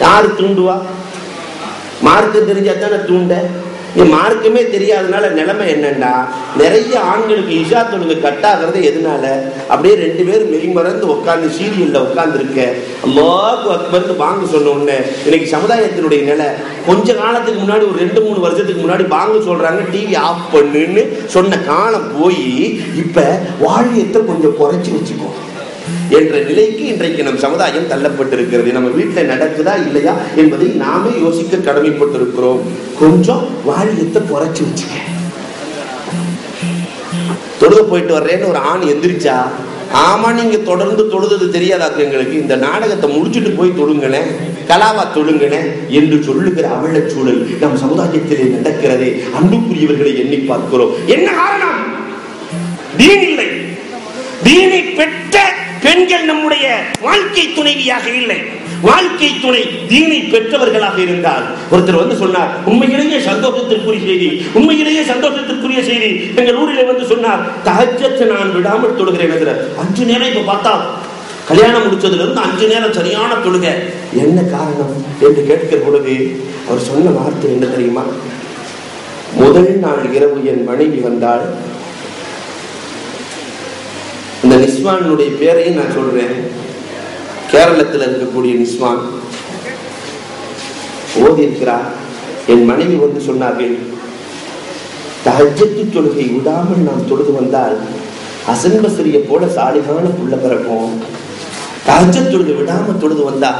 யாரு தூண்டுவா? மார்க்கு தெரிஞ்சாதானே தூண்ட. மார்க்குமே தெரியாதனால நிலைமை என்னன்னா, நிறைய ஆண்களுக்கு இஷா தொழுகை கட்டாகிறது. எதனால? அப்படியே 2 பேரும் மெய்மறந்து உட்கார்ந்து சீரியல்ல உட்கார்ந்து இருக்க, அல்லாஹு அக்பர்னு பாங்கு சொன்ன உடனே இன்னைக்கு சமுதாயத்தினுடைய நிலை, கொஞ்ச காலத்துக்கு முன்னாடி ஒரு 2-3 வருஷத்துக்கு முன்னாடி பாங்கு சொல்றாங்க, டிவி ஆஃப் பண்ணுன்னு சொன்ன காலம் போய் இப்ப வாழியத்தை கொஞ்சம் குறைச்சி வச்சுக்கோ என்ற நிலைக்கு இன்றைக்கு நம் சமுதாயம் தள்ளப்பட்டிருக்கிறது. நம்ம வீட்டில் நடக்குதா இல்லையா என்பதை நாமே யோசிக்க கடமைப்பட்டிருக்கிறோம். கொஞ்சம் வாழியத்தை குறைச்சி வச்சுக்க. தொழுக போயிட்டு வர்றேன்னு ஒரு ஆண் எந்திரிச்சா, ஆமா நீங்க தொடர்ந்து தொழுது தெரியாதாக்கு எங்களுக்கு, இந்த நாடகத்தை முடிச்சுட்டு போய் தொழுங்களேன், கலாவா தொழுங்களேன் என்று சொல்லுகிற அவல சூழல் நம் சமுதாயத்திலே நடக்கிறது. அன்புக்குரியவர்களை எண்ணி பார்க்கிறோம். என்ன காரணம்? தீன் இல்லை. தீனை பெற்ற பெண்கள் நம்முடைய வாழ்க்கை துணைவியாக இல்லை. வாழ்க்கை துணை தீனை பெற்றவர்களாக இருந்தால். ஒருத்தர் வந்து சொன்னார், உண்மையிலேயே சந்தோஷத்திற்குரிய செய்தி, உண்மையிலேயே சந்தோஷத்திற்குரிய செய்தி. எங்கள் ஊரில் வந்து சொன்னார், தஹஜ்ஜத் நான் விடாமல் தொழுகிறேன். 5 நேரம் இப்ப பார்த்தா கல்யாணம் முடிச்சதுல இருந்து 5 நேரம் சரியான தொழுக. என்ன காரணம் என்று கேட்கிற பொழுது அவர் சொன்ன வார்த்தை என்ன தெரியுமா? முதல் நாள் இரவு என் மனைவி வந்தாள். இந்த நிஸ்வானுடைய பேரையும் நான் சொல்றேன். கேரளத்தில் இருக்கக்கூடிய நிஸ்வான் ஓதி இருக்கிறார். என் மனைவி வந்து சொன்னார்கள், தஹஜ்ஜத் தொழுகை விடாமல் நாம் தொழுது வந்தால் ஹசன் பஸ்ரியை போல சாலிகான புள்ள பிறக்கும். தஹஜ்ஜத் தொழுகை விடாம தொழுது வந்தா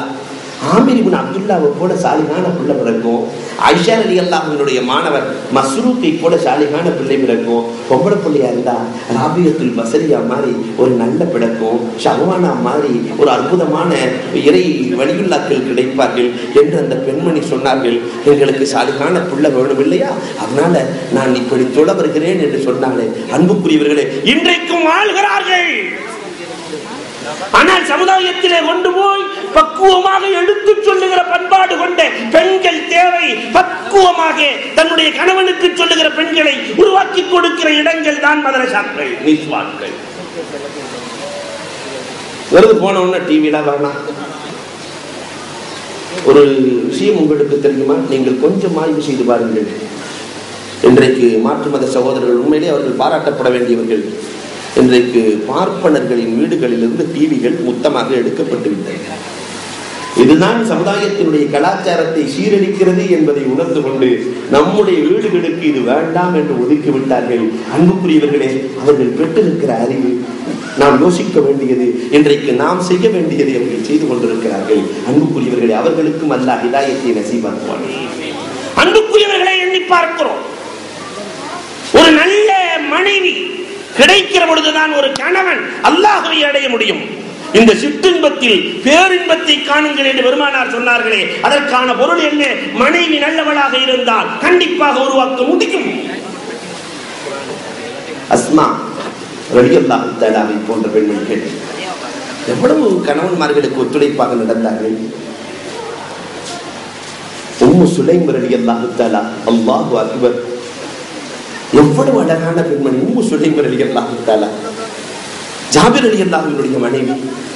ஆமீர் இப்னு அப்துல்லாவை போல சாலிகான பிள்ளை பிறக்கும். ஆயிஷா ரலியல்லாஹு அன்ஹுடைய மாணவர் மஸ்ரூக்கை போல சாலிகான பிள்ளை பிறக்கும். பொம்பளை பிள்ளையா இருந்தா ராபியத்துல் பஸரியா மாதிரி ஒரு நல்ல பிறக்கும். ஷஹ்வானா மாதிரி ஒரு அற்புதமான இறை வலியுல்லாக்கள் கிடைப்பார்கள் என்று அந்த பெண்மணி சொன்னார்கள். எங்களுக்கு சாலிகான பிள்ளை வேணும் இல்லையா, அதனால நான் இப்படி தொழ வருகிறேன் என்று சொன்னாலே. அன்புக்குரியவர்களே, இன்றைக்கும் வாழ்கிறார்கள். ஆனால் சமுதாயத்திலே கொண்டு போய் பக்குவமாக எடுத்து சொல்லுகிற பண்பாடு கொண்ட பெண்கள் தேவை. பக்குவமாக தன்னுடைய கணவனுக்கு சொல்லுகிற பெண்களை உருவாக்கி கொடுக்கிற இடங்கள் தான் மதரசாக்கள், நிஸ்வான்கள். வருது போன உடனே டிவில வரலாம். ஒரு விஷயம் உங்களுக்கு தெரியுமா? நீங்கள் கொஞ்சம் ஆய்வு செய்து பாருங்கள். இன்றைக்கு மாற்று மத சகோதரர்கள் உண்மையிலே அவர்கள் பாராட்டப்பட வேண்டியவர்கள். இன்றைக்கு பார்ப்பனர்களின் வீடுகளிலிருந்து டிவிகள் மொத்தமாக எடுக்கப்பட்டு விட்டது. இதுதான் சமுதாயத்தினுடைய கலாச்சாரத்தை சீரழிக்கிறது என்பதை உணர்ந்து கொண்டு நம்முடைய வீடுகளுக்கு இது வேண்டாம் என்று ஒதுக்கிவிட்டார்கள். அன்புக்குரியவர்களே, அவர்கள் பெற்றிருக்கிற அறிவு நாம் யோசிக்க வேண்டியது, இன்றைக்கு நாம் செய்ய வேண்டியதை அவர்கள் செய்து கொண்டிருக்கிறார்கள். அன்புக்குரியவர்களே, அவர்களுக்கும் அல்லாஹ் ஹிதாயத்தை நசீபாக்குவான். அன்புக்குரியவர்களை எண்ணி பார்க்கிறோம். ஒரு நல்ல மனைவி கிடைக்கிற பொழுதுதான் ஒரு கணவன் அல்லாஹ்வை அடைய முடியும். இந்த சிற்றின்பத்தில் பேரின்பத்தை காணுங்கள் என்று பெருமானார் சொன்னார்களே, அதற்கான பொருள் என்ன? மனைவி நல்லவளாக இருந்தால் கண்டிப்பாக உருவாக்க முடியும். அஸ்மா ரலியல்லாஹு தஆலாவை போன்ற பெண்மணிகள் எவ்வளவு கணவன்மார்களுக்கு ஒத்துழைப்பாக நடந்தார்கள். உம்மு சுலைம் ரலியல்லாஹு தஆலா, அல்லாஹு அக்பர், எவ்வளவு அழகான பெண்மணி உம்மு சுலைம் ரலியல்லாஹு தஆலா. ஜாபிர் ரலியல்லாஹுவினுடைய மனைவி.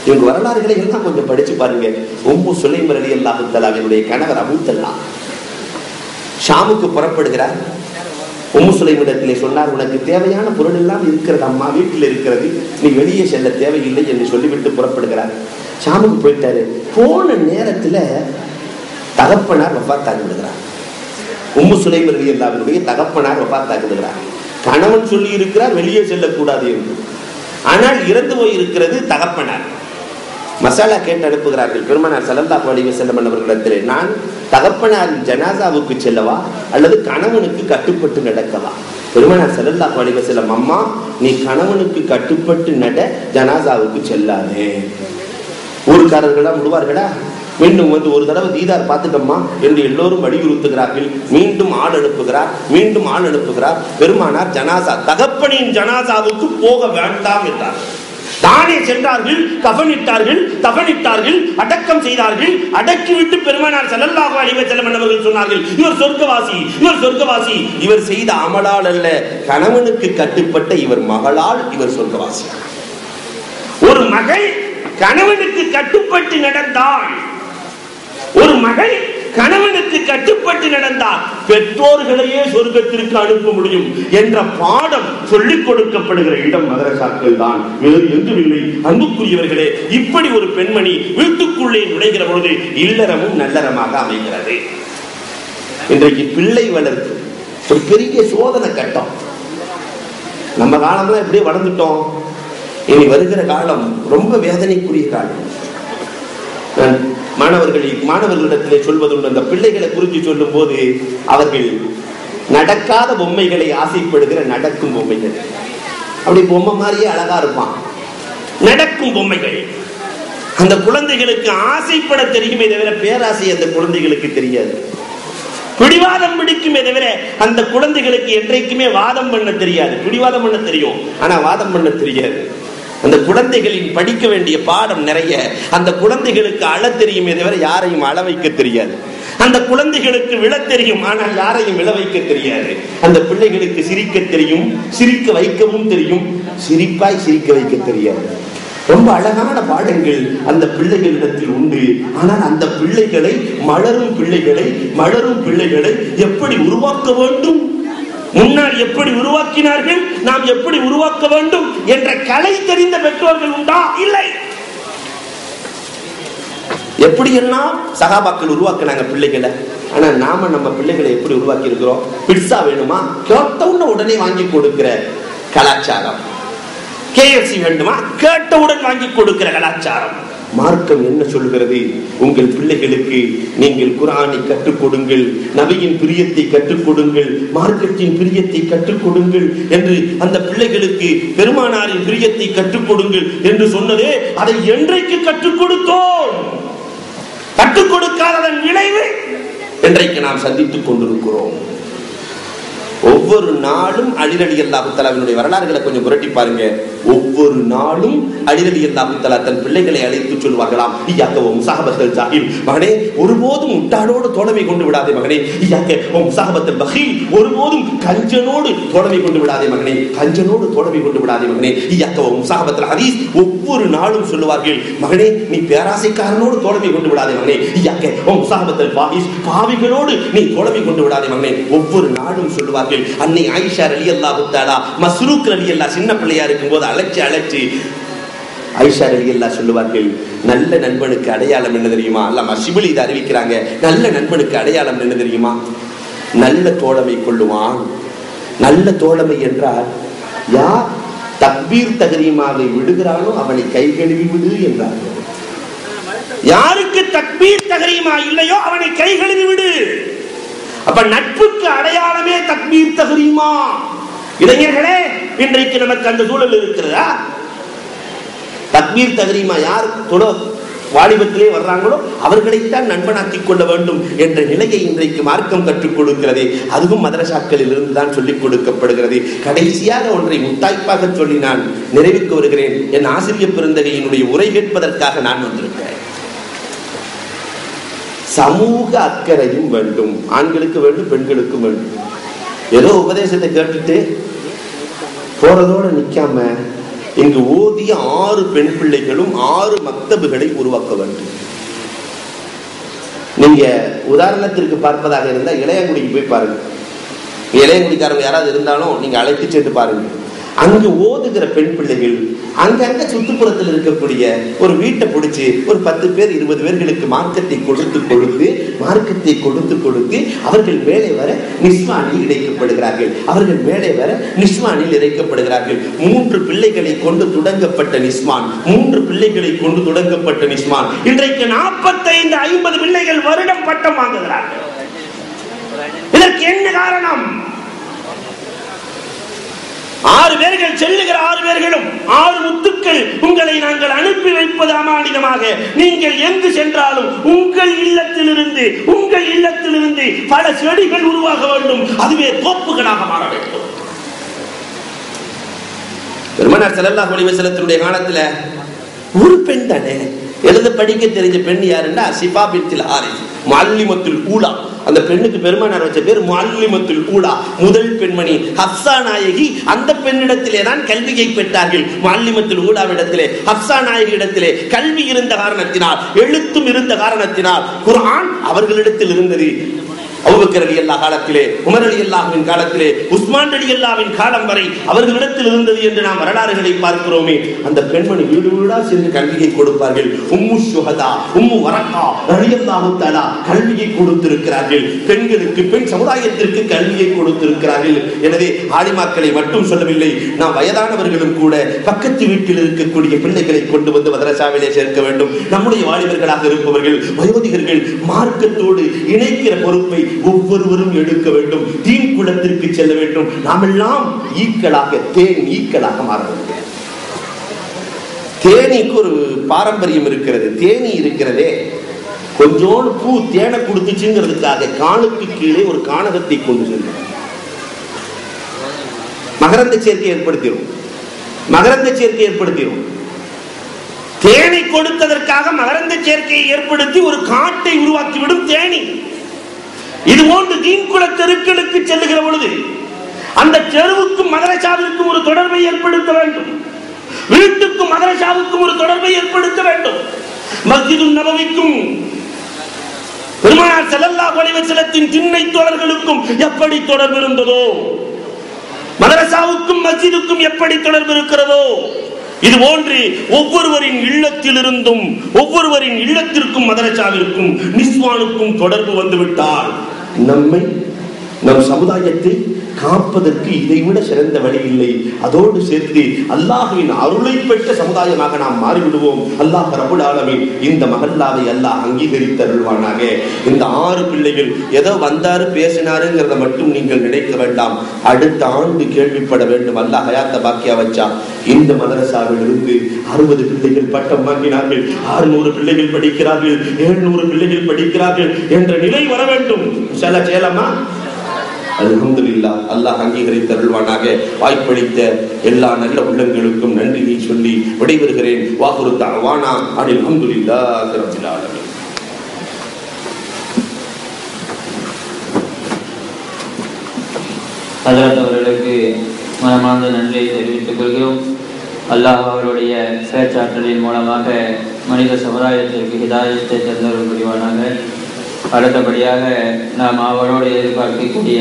இவங்க வரலாறுகளை எல்லாம் கொஞ்சம் படிச்சு பாருங்க. உம்மு சுலைம் ரலியல்லாஹு தஆலாவினுடைய கணவர் அபூ தல்ஹா ஷாமுக்கு புறப்படுகிறார். உம்மு சுலைமிடத்திலே சொன்னார், உனக்கு தேவையான பொருள் எல்லாம் இருக்கிறது அம்மா, வீட்டில் இருக்கிறது, நீ வெளியே செல்ல தேவையில்லை என்று சொல்லிவிட்டு புறப்படுகிறார். ஷாமுக்கு போயிட்டாரு. போன நேரத்துல தகப்பனார் வஃபாத்தாகி விடுகிறார். உம்மு சுலைம் ரலியல்லாஹுவினுடைய தகப்பனார் வஃபாத்தாகி விடுகிறார். கணவன் சொல்லி இருக்கிறார் வெளியே செல்லக்கூடாது என்று, ஆனால் இறந்து போய் இருக்கிறது தகப்பனார். மசாலா கேட்டு அனுப்புகிறார்கள் பெருமானார் ஸல்லல்லாஹு அலைஹி வஸல்லம் அவர்களிடத்திலே, நான் தகப்பனாரின் ஜனாசாவுக்கு செல்லவா அல்லது கணவனுக்கு கட்டுப்பட்டு நடக்கவா? பெருமானார் ஸல்லல்லாஹு அலைஹி வஸல்லம், அம்மா நீ கணவனுக்கு கட்டுப்பட்டு நட, ஜனாசாவுக்கு செல்லாதே. ஊருக்காரர்களா விடுவார்களா? மீண்டும் வந்து ஒரு தடவை தீதார் பார்த்துட்டோமா என்று எல்லோரும் வலியுறுத்துகிறார்கள். மீண்டும் ஆள் அனுப்புகிறார், மீண்டும் ஆள் அனுப்புகிறார். பெருமானார் ஜனாசா, தகப்பனின் ஜனாசாவுக்கு போக வேண்டாம் என்றார். தானே சென்றார்கள், கஃனிட்டார்கள், தஃனிட்டார்கள், அடக்கம் செய்தார்கள். அடக்கிவிட்டு பெருமானார் ஸல்லல்லாஹு அலைஹி வஸல்லம் அவர்கள் சொன்னார்கள், இவர் சொர்க்கவாசி, இவர் சொர்க்கவாசி. இவர் செய்த அமலால் அல்ல, கணவனுக்கு கட்டுப்பட்ட இவர் மகளால் இவர் சொர்க்கவாசி. ஒரு மகள் கணவனுக்கு கட்டுப்பட்டு நடந்தாள், ஒரு மகள் கணவனுக்கு கட்டுப்பட்டு நடந்தால் பெற்றோர்களையே சொர்க்கத்திற்கு அனுப்ப முடியும் என்ற பாடம் சொல்லிக் கொடுக்கப்படுகிற இடம் மதரசாக்கள் தான், வேறு எங்கும் இல்லை. அன்புக்குரியவர்களே, இப்படி ஒரு பெண்மணி வீட்டுக்குள்ளே நுழைகிற பொழுது இல்லறமும் நல்லறமாக அமைகிறது. இன்றைக்கு பிள்ளை வளர்ப்பு ஒரு பெரிய சோதனை கட்டம். நம்ம காலம்லாம் எப்படியே வளர்ந்துட்டோம், இனி வருகிற காலம் ரொம்ப வேதனைக்குரிய காலம். மாணவர்களிடத்திலே சொல்வதுண்டு, அந்த பிள்ளைகளை குறித்து சொல்லும் போது அவர்கள் நடக்காத பொம்மைகளை ஆசைப்படுகிற நடக்கும் பொம்மைகள். அப்படி பொம்மை மாதிரியே அழகா இருப்பான், நடக்கும் பொம்மைகள். அந்த குழந்தைகளுக்கு ஆசைப்பட தெரியுமே தவிர பேராசை அந்த குழந்தைகளுக்கு தெரியாது. பிடிவாதம் பிடிக்குமே தவிர அந்த குழந்தைகளுக்கு என்றைக்குமே வாதம் பண்ண தெரியாது. பிடிவாதம் பண்ண தெரியும், ஆனா வாதம் பண்ண தெரியாது. அந்த குழந்தைகளின் படிக்க வேண்டிய பாடம் நிறைய. அந்த குழந்தைகளுக்கு அழ தெரியுமே தவிர யாரையும் அழ வைக்க தெரியாது. அந்த குழந்தைகளுக்கு விழ தெரியும், ஆனால் யாரையும் விழ வைக்க தெரியாது. அந்த பிள்ளைகளுக்கு சிரிக்க தெரியும், சிரிக்க வைக்கவும் தெரியும், சிரிப்பாய் சிரிக்க வைக்க தெரியாது. ரொம்ப அழகான பாடங்கள் அந்த பிள்ளைகளிடத்தில் உண்டு. ஆனால் அந்த பிள்ளைகளை, மலரும் பிள்ளைகளை எப்படி உருவாக்க வேண்டும், முன்னால் எப்படி உருவாக்கினார்கள், நாம் எப்படி உருவாக்க வேண்டும் என்ற கலை தெரிந்த பெற்றோர்கள் உண்டா? இல்லை. எப்படி எல்லாம் சகாபாக்கள் உருவாக்கினாங்க பிள்ளைகளை, ஆனா நாம நம்ம பிள்ளைகளை எப்படி உருவாக்கி இருக்கிறோம்? பிட்சா வேணுமா, கேட்டவுடன் உடனே வாங்கி கொடுக்கிற கலாச்சாரம். KFC வேண்டுமா, கேட்டவுடன் வாங்கி கொடுக்கிற கலாச்சாரம். மார்க்கம் என்ன சொல்கிறது? உங்கள் பிள்ளைகளுக்கு நீங்கள் குர்ஆனை கற்றுக் கொடுங்கள், நபியின் பிரியத்தை கற்றுக் கொடுங்கள், மார்க்கத்தின் பிரியத்தை கற்றுக் கொடுங்கள் என்று, அந்த பிள்ளைகளுக்கு பெருமானாரின் பிரியத்தை கற்றுக் கொடுங்கள் என்று சொன்னதே, அதை என்றைக்கு கற்றுக் கொடுத்தோம்? கற்றுக் கொடுக்காததன் விளைவு என்றைக்கு நாம் சந்தித்துக் கொண்டிருக்கிறோம். ஒவ்வொரு நாளும் அலி ரலியல்லாஹு தஆலாவினுடைய வரலாறுகளை கொஞ்சம் புரட்டி பாருங்க. ஒவ்வொரு நாளும் அலி ரலியல்லாஹு தஆலா தன் பிள்ளைகளை அழைத்து சொல்வார்களாம், இய்யாக வ முஸாஹபத்தல் ஜாஹில், மகனே ஒருபோதும் முட்டாளோடு தோழமை கொண்டு விடாதே மகனே. இய்யாக வ முஸாஹபத்தல் பகீல், ஒருபோதும் கஞ்சனோடு தோழமை கொண்டு விடாதே மகனே, கஞ்சனோடு தோழமை கொண்டு விடாதே மகனே. இய்யாக வ முஸாஹபத்தல் ஹதீஸ், ஒவ்வொரு நாளும் சொல்லுவார்கள், மகனே நீ பேராசைக்காரனோடு தோழமை கொண்டு விடாதே மகனே. இய்யாக வ முஸாஹபத்தல் ஃபாஹிஷ், பாவிகளோடு நீ தோழமை கொண்டு விடாதே மகனே. ஒவ்வொரு நாளும் சொல்லுவார்கள். அன்னை ஆயிஷா ரலியல்லாஹு தஆலா மஸ்ரூக் ரலியல்லாஹு சின்ன பிள்ளையா இருக்கும்போது அழைச்சு ஆயிஷா ரலியல்லாஹு சொல்லுவார்கள், நல்ல நண்பனுக்கு அடையாளம் என்ன தெரியுமா? அல்லாஹ் ஷிப்லி இதை அறிவிக்கிறாங்க. நல்ல நண்பனுக்கு அடையாளம் என்ன தெரியுமா? நல்ல தோழமை கொள்ளுவான். நல்ல தோழமை என்றால் யார் தக்பீர் தஹ்ரீமாவை விடுகிறானோ அவனை கை கழுவி விடு என்றார். யாருக்கு தக்பீர் தஹ்ரீமா இல்லையோ அவனை கை கழுவி விடு. அப்ப நட்புக்கு அடையாளமே தக்பீர் தஹ்ரீமா. இளைஞர்களே, இன்றைக்கு நமக்கு அந்த சூழல் இருக்கிறதா? தக்பீர் தஹ்ரீமா யார் வாலிபத்திலே வர்றாங்களோ அவர்களைத்தான் நண்பனாக்கிக் கொள்ள வேண்டும் என்ற நிலையை இன்றைக்கு மார்க்கம் கற்றுக் கொடுக்கிறது. அதுவும் மதரசாக்களில் இருந்துதான் சொல்லிக் கொடுக்கப்படுகிறது. கடைசியாக ஒன்றை முத்தாய்ப்பாக சொல்லி நான் நிறைவுக்கு வருகிறேன். என் ஆசிரியர் பெருந்தகையினுடைய உரை கேட்பதற்காக நான் வந்திருக்கிறேன். சமூக அக்கறையும் வேண்டும், ஆண்களுக்கு வேண்டும், பெண்களுக்கும் வேண்டும். ஏதோ உபதேசத்தை கேட்டுட்டு போறதோடு நிக்காம இங்கு ஓதிய 6 பெண் பிள்ளைகளும் 6 மக்தபுகளை உருவாக்க வேண்டும். நீங்க உதாரணத்திற்கு பார்ப்பதாக இருந்தால் இளையாங்குடிக்கு போய் பாருங்க. இளையங்குடிக்காரங்க யாராவது இருந்தாலும் நீங்க அழைத்து சென்று பாருங்க. அங்கு ஓதுகிற பெண் பிள்ளைகள் அங்கங்க சுற்றுப்புறத்தில் இருக்கக்கூடிய ஒரு வீட்டை பிடிச்சி ஒரு 10 பேர் 20 பேர்களுக்கு மார்க்கத்தை கொடுத்து அவர்கள் மேலே வர நிஸ்வானில் இணைக்கப்படுகிறார்கள். அவர்கள் மேலே வர நிஸ்வானில் இணைக்கப்படுகிறார்கள். 3 பிள்ளைகளை கொண்டு தொடங்கப்பட்ட நிஸ்வான், 3 பிள்ளைகளை கொண்டு தொடங்கப்பட்ட நிஸ்வான் இன்றைக்கு 45-50 பிள்ளைகள் வருடம் பட்டம் வாங்குகிறார்கள். இதற்கு என்ன காரணம்? 6 பேர்கள் செல்லுகிற 6 பேர்களும் 6 முத்துக்கள் உங்களை நாங்கள் அனுப்பி வைப்பது அமானிதமாக. நீங்கள் எங்கு சென்றாலும் உங்கள் இல்லத்திலிருந்து பல செடிகள் உருவாக வேண்டும். அதுவே தோப்புகளாக மாற வேண்டும். பெருமானார் ஸல்லல்லாஹு அலைஹி வஸல்லத்தினுடைய காலத்துல ஒரு பெண் தானே எழுத படிக்க தெரிஞ்ச பெண் யாருன்னா சிஃபா பின்த் ஹாரிஸ் முஅல்லிமத்துல் ஊலா. அந்த பெண்ணுக்கு பெருமானார் வச்ச பேர் முஅல்லிமத்துல் ஊலா, முதல் பெண்மணி. ஹப்ஸா நாயகி அந்த பெண்ணிடத்திலே தான் கல்வியை பெற்றார்கள். முஅல்லிமத்துல் ஊலாவிடத்திலே, ஹப்ஸா நாயகி இடத்திலே கல்வி இருந்த காரணத்தினால், எழுத்தும் இருந்த காரணத்தினால் குர்ஆன் அவர்களிடத்தில் இருந்தது. அபூபக்கர் ரலியல்லாஹு காலத்திலே, உமர் ரலியல்லாஹுவின் காலத்திலே, உஸ்மான் ரலியல்லாஹுவின் காலம் வரை அவர்களிடத்தில் இருந்தது என்று நாம் வரலாறுகளை பார்க்கிறோமே. அந்த பெண்மணி வீடு வீடா சென்று கல்வியை கொடுப்பார்கள். உம்மு ஷுஹதா, உம்மு வரக்கா ரலியல்லாஹு தஆலா கல்வியை கொடுத்திருக்கிறார்கள். பெண்களுக்கு, பெண் சமுதாயத்திற்கு கல்வியை கொடுத்திருக்கிறார்கள். எனவே ஆலிமாக்களை மட்டும் சொல்லவில்லை, நாம் வயதானவர்களும் கூட பக்கத்து வீட்டில் இருக்கக்கூடிய பிள்ளைகளை கொண்டு வந்து மதரசாவிலே சேர்க்க வேண்டும். நம்முடைய வாலிபர்களாக இருப்பவர்கள், வயோதிகர்கள் மார்க்கத்தோடு இணைக்கிற பொறுப்பை ஒவ்வொருவரும் எடுக்க வேண்டும். தீன் குலத்திற்கு செல்ல வேண்டும். நாம் எல்லாம் ஈக்களாக, தேன் ஈக்களாக மாற வேண்டும். தேனீக்கு ஒரு பாரம்பரியம் இருக்கிறது. தேனி இருக்கிறதே, கொஞ்சோண்டு பூ தேனை கொடுத்துச்சுங்கிறதுக்காக காலுக்கு கீழே ஒரு கானகத்தை கொண்டு செல்லும். மகரந்த சேர்க்கை ஏற்படுத்திடும். தேனை கொடுத்ததற்காக மகரந்த சேர்க்கையை ஏற்படுத்தி ஒரு காட்டை உருவாக்கிவிடும் தேனி. இது போன்று தீன் குல தெருக்களுக்கு செல்லுகிற பொழுது அந்த தெருவுக்கும் மதரசாவிற்கும் ஒரு தொடர்பை ஏற்படுத்த வேண்டும். வீட்டுக்கும் மதரசாவுக்கும் ஒரு தொடர்பை ஏற்படுத்த வேண்டும். மஸ்ஜிதுன் நபவிக்கும் பெருமானார் ஸல்லல்லாஹு அலைஹி வஸல்லத்தின் திண்ணை தோழர்களுக்கும் எப்படி தொடர்பு இருந்ததோ, மதரசாவுக்கும் மஸ்ஜிதுக்கும் எப்படி தொடர்பு இருக்கிறதோ, இது போன்று ஒவ்வொருவரின் இல்லத்திலிருந்தும், ஒவ்வொருவரின் இல்லத்திற்கும் மதரசாவிற்கும் நிஸ்வானுக்கும் தொடர்பு வந்துவிட்டால் நம்மை, நம் சமுதாயத்தை காப்பதற்கு இதைவிட சிறந்த வழி இல்லை. அதோடு சேர்த்து அல்லாஹ்வின் அருளை பெற்ற சமுதாயமாக நாம் மாறிவிடுவோம். அல்லாஹ் ரப்புல் ஆலமீன் இந்த மஹல்லாவை அல்லாஹ் அங்கீகரித்தருள்வானாக. இந்த 6 பிள்ளைகள் ஏதோ வந்தாரு பேசினாருங்கிறத மட்டும் நீங்கள் நினைக்க வேண்டாம். அடுத்த ஆண்டு கேள்விப்பட வேண்டும். அல்லாஹ் ஹயாத்த பாக்கியா வச்சா இந்த மதரசாவில் இருந்து 60 பிள்ளைகள் பட்டம் வாங்கினார்கள், 600 பிள்ளைகள் படிக்கிறார்கள், 700 பிள்ளைகள் படிக்கிறார்கள் என்ற நிலை வர வேண்டும். சேலமா அல்ஹம்துலில்லாஹ். அல்லாஹ் அங்கீகரித்தருள்வானாக. வாய்ப்பளித்த எல்லா நல்ல உள்ளங்களுக்கும் நன்றியை சொல்லி விடைபெறுகிறேன். வாகுரு தஅவானா அனில் ஹம்துலில்லாஹி ரப்பில் ஆலமீன். ஹஜ்ரத் அவர்களுக்கு மனமார்ந்த நன்றியை தெரிவித்துக் கொள்கிறோம். அல்லாஹ் அவருடைய பேச்சாற்றலின் மூலமாக மனித சமுதாயத்திற்கு ஹிதாயத்தை தந்தருள் புரிவானாக. அடுத்தபடியாக நாம் அவரோடு எதிர்பார்க்கக்கூடிய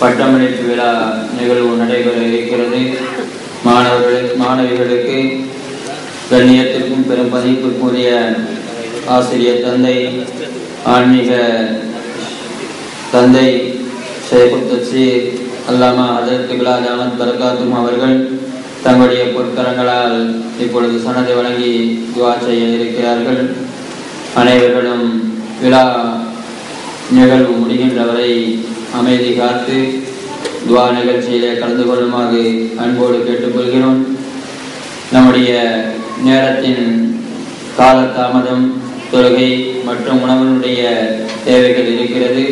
பட்டமளிப்பு விழா நிகழ்வு நடைபெற இருக்கிறது. மாணவிகளுக்கு கண்ணியத்திற்கும் பெரும் மதிப்பிற்குரிய ஆசிரியர் தந்தை, ஆன்மீக தந்தை ஷேகுல் தப்சீர் அல்லாமா ஹஜ்ரத் கிப்லா தாமத் பரகாத்துஹு அவர்கள் தங்களுடைய பொற்கரங்களால் இப்பொழுது சனதை வழங்கி துஆ செய்ய இருக்கிறார்கள். அனைவர்களும் விழா நிகழ்வு முடிகின்ற வரை அமைதி காத்து துஆ நிகழ்ச்சியிலே கலந்து கொள்ளுமாறு அன்போடு கேட்டுக்கொள்கிறோம். நம்முடைய நேரத்தின் காலதாமதம், தொழுகை மற்றும் உணவினுடைய தேவைகள் இருக்கிறது.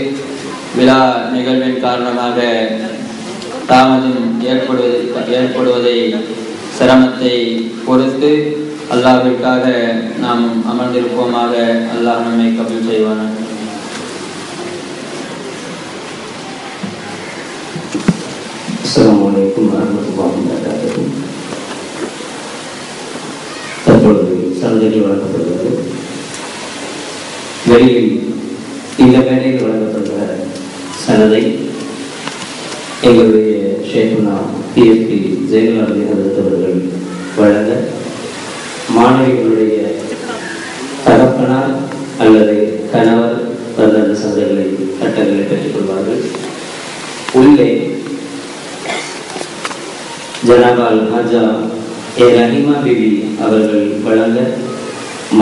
விழா நிகழ்வின் காரணமாக தாமதம் ஏற்படுவதை சிரமத்தை பொறுத்து அல்லாஹ்விற்காக நாம் அமர்ந்திருப்போமாக. அல்லாஹ் நம்மை கபூல் செய்வானாக. அஸ்ஸலாமு அலைக்கும் வரஹ்மத்துல்லாஹி வபரகாத்துஹு. தற்பொழுது சந்ததி வழங்கப்படுகிறது. வெளியில் இந்த மேடையில் வழங்கப்படுகிற சனதை எங்களுடைய ஷேகுனா பிஎஸ்பி ஜெயலலிதா அவர்கள் வழங்க மாணவிகளுடைய தகப்பனார் அல்லது கணவர் வந்த சந்தைகளை கட்டங்களை பெற்றுக் கொள்வார்கள். உள்ளே ஜனாபால் ஹாஜா ஏ ரஹிமா பிபி அவர்கள் வழங்க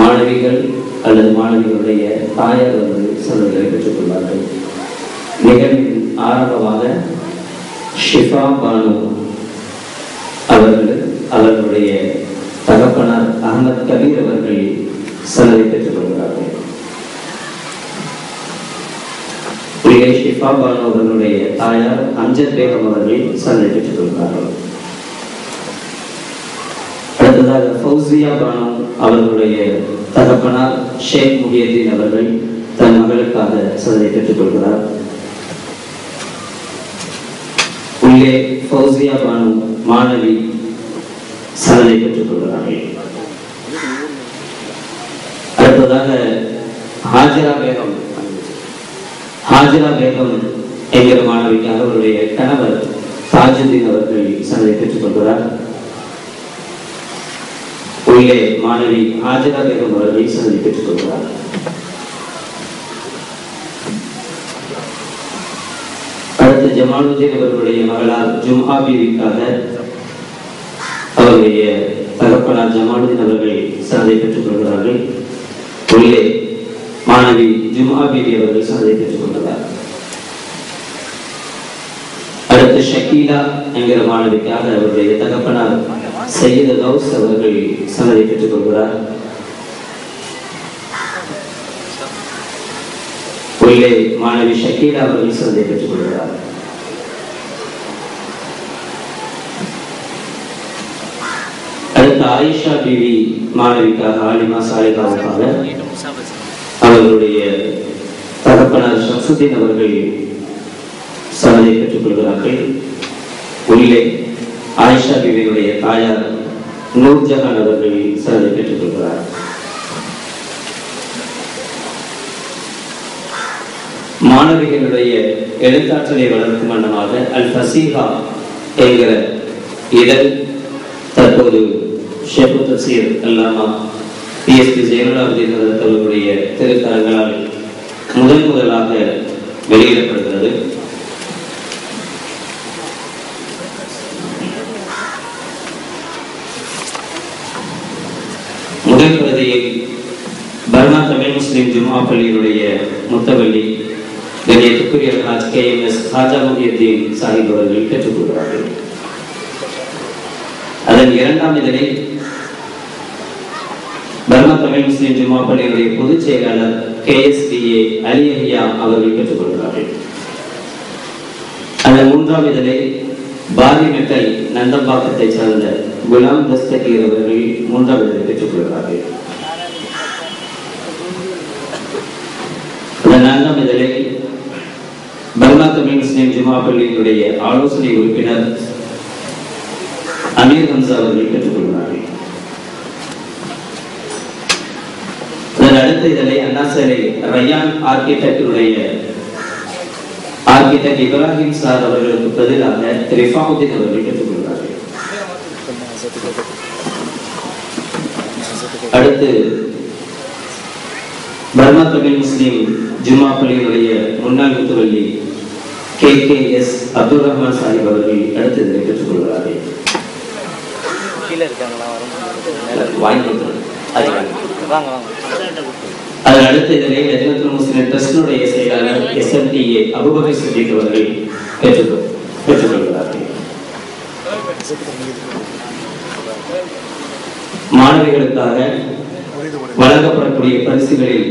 மாணவிகள் அல்லது மாணவிகளுடைய தாயார் வந்து சந்தைகளை பெற்றுக் கொள்வார்கள். நிகழ்வின் ஆரம்பமாக ஷிஃபா பானு அவர்களுடைய தகப்பனார் அகமது கபீர் அவர்கள் சந்தை பெற்றுக் கொள்கிறார்கள். ஷிஃபா பானு அவர்களுடைய தாயார் அம்ஜத் பேகம் அவர்கள் சந்தை பெற்றுக் கொள்கிறார்கள். அடுத்ததாக ஃபௌசியா பானு அவர்களுடைய தகப்பனார் ஷேக் முஹியதீன் அவர்கள் தன் மகளுக்காக சந்தை பெற்றுக் கொள்கிறார். உள்ளே ஃபௌசியா பானு மாணவி சந்தை பெற்றுக் கொள்கிறார்கள். அடுத்ததாக ஹாஜிரா பேகம் என்கிற மாணவிக்காக அவருடைய கணவர் தாஜுதீன் அவர்கள் சந்தை பெற்றுக் கொள்கிறார். உள்ளே மாணவி ஹாஜிரா பேகம் அவர்கள் சந்தை பெற்றுக் கொள்கிறார். அடுத்து ஜமாலுதீன் அவர்களுடைய மகளார் ஜும்ஹா பீவிக்காக அவருடைய தகப்பனார் ஜமாலுதீன் அவர்கள் சந்தை பெற்றுக் கொள்கிறார்கள். உள்ளே மாணவி ஜும்ஹா பீவி அவர்கள் சந்தை பெற்றுக் கொள்கிறார். அடுத்து ஷக்கீலா என்கிற மாணவிக்காக அவருடைய தகப்பனார் சையது கௌஸ் அவர்கள் சந்தை பெற்றுக் கொள்கிறார். உள்ளே மாணவி ஷக்கீலா அவர்கள் சந்தை பெற்றுக் கொள்கிறார். அடுத்து ஆயிஷா பிவி மாணவிக்காக ஆலிமா சாலிகாவுக்காக அவர்களுடைய தகப்பனார் ஷம்சுதீன் அவர்கள் சந்தை பெற்றுக் கொள்கிறார்கள். உள்ளே ஆயிஷா பிவியுடைய தாயார் நூர்ஜஹான் அவர்கள் சந்தை பெற்றுக் கொள்கிறார். மாணவிகளுடைய எழுத்தாற்றலை வளர்க்கும் வண்ணமாக அல் ஃபசீஹா என்கிற இதழ் தற்போது ஷேக் தஃசீர் அல்லாமா பிஎஸ்பி ஜெயலலிதா அவர்களுடைய திருத்தரங்களால் முதலாக வெளியிடப்படுகிறது. முதல் பிரதியில் பர்மா தமிழ் முஸ்லிம் ஜும்ஆ பள்ளியினுடைய முத்தவள்ளி கண்ணியத்துக்குரிய KMS ஹாஜா முஹியதீன் சாஹிப் அவர்கள் பெற்றுக் கொள்கிறார்கள். அதன் இரண்டாம் இதழை பர்மா தமிழ் முஸ்லிம் ஜும்ஆ பள்ளியினுடைய பொதுச் செயலாளர் KSDA அலியஹியா அவர்கள் பெற்றுக் கொள்கிறார்கள். அதன் மூன்றாம் இதழை பாரி மெட்டல் நந்தம்பாக்கத்தை சார்ந்த குலாம் தஸ்தகீர் அவர்கள் மூன்றாம் இதழை பெற்றுக் கொள்கிறார்கள். அதன் நான்காம் இதழை பர்மா தமிழ் முஸ்லிம் ஜும்ஆ பள்ளியினுடைய ஆலோசனை உறுப்பினர் அமீர் ஹம்சா அவர்கள் பெற்றுக் கொள்கிறார்கள். அதன் அடுத்த இதழை அண்ணாசாலை ரயான் ஆர்கிடெக்ட் இப்ராஹிம் சார் அவர்களுக்கு பதிலாக ரிஃபாவுதீன் அவர்கள் பெற்றுக் கொள்கிறார்கள். அடுத்து பர்மா தமிழ் முஸ்லிம் ஜும்ஆ பள்ளியினுடைய முன்னாள் முத்துவள்ளி KKS அப்துல் ரஹ்மான் சாஹிப் அவர்கள் அடுத்த இதழை பெற்றுக் கொள்கிறார்கள். அதன் அடுத்த இதழை லஜ்னத்துல் முஸ்லிம் ட்ரஸ்டினுடைய செயலாளர் SMTA அபூபக்கர் சித்திக் அவர்கள் பெற்றுக் கொள்கிறார்கள். மாணவிகளுக்காக வழங்கப்படக்கூடிய பரிசுகளில்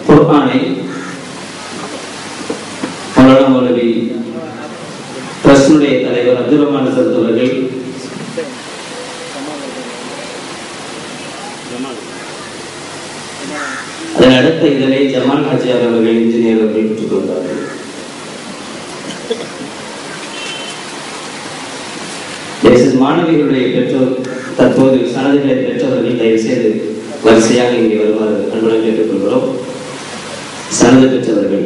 குர்ஆனை மௌலானா மௌலவி ட்ரஸ்டினுடைய தலைவர் அப்துல் ரஹ்மான் சரத் அவர்கள், அதன் அடுத்த இதழை ஜமால் ஹாஜியார் அவர்கள் இன்ஜினியர் அவர்கள் பெற்றுக் கொண்டார்கள். மாணவிகளுடைய பெற்றோர் தற்போது சனதுகளை பெற்றவர்கள் தயவு செய்து வரிசையாக இங்கே வருமாறு அன்புடன் கேட்டுக்கொள்கிறோம். சனது பெற்றவர்கள்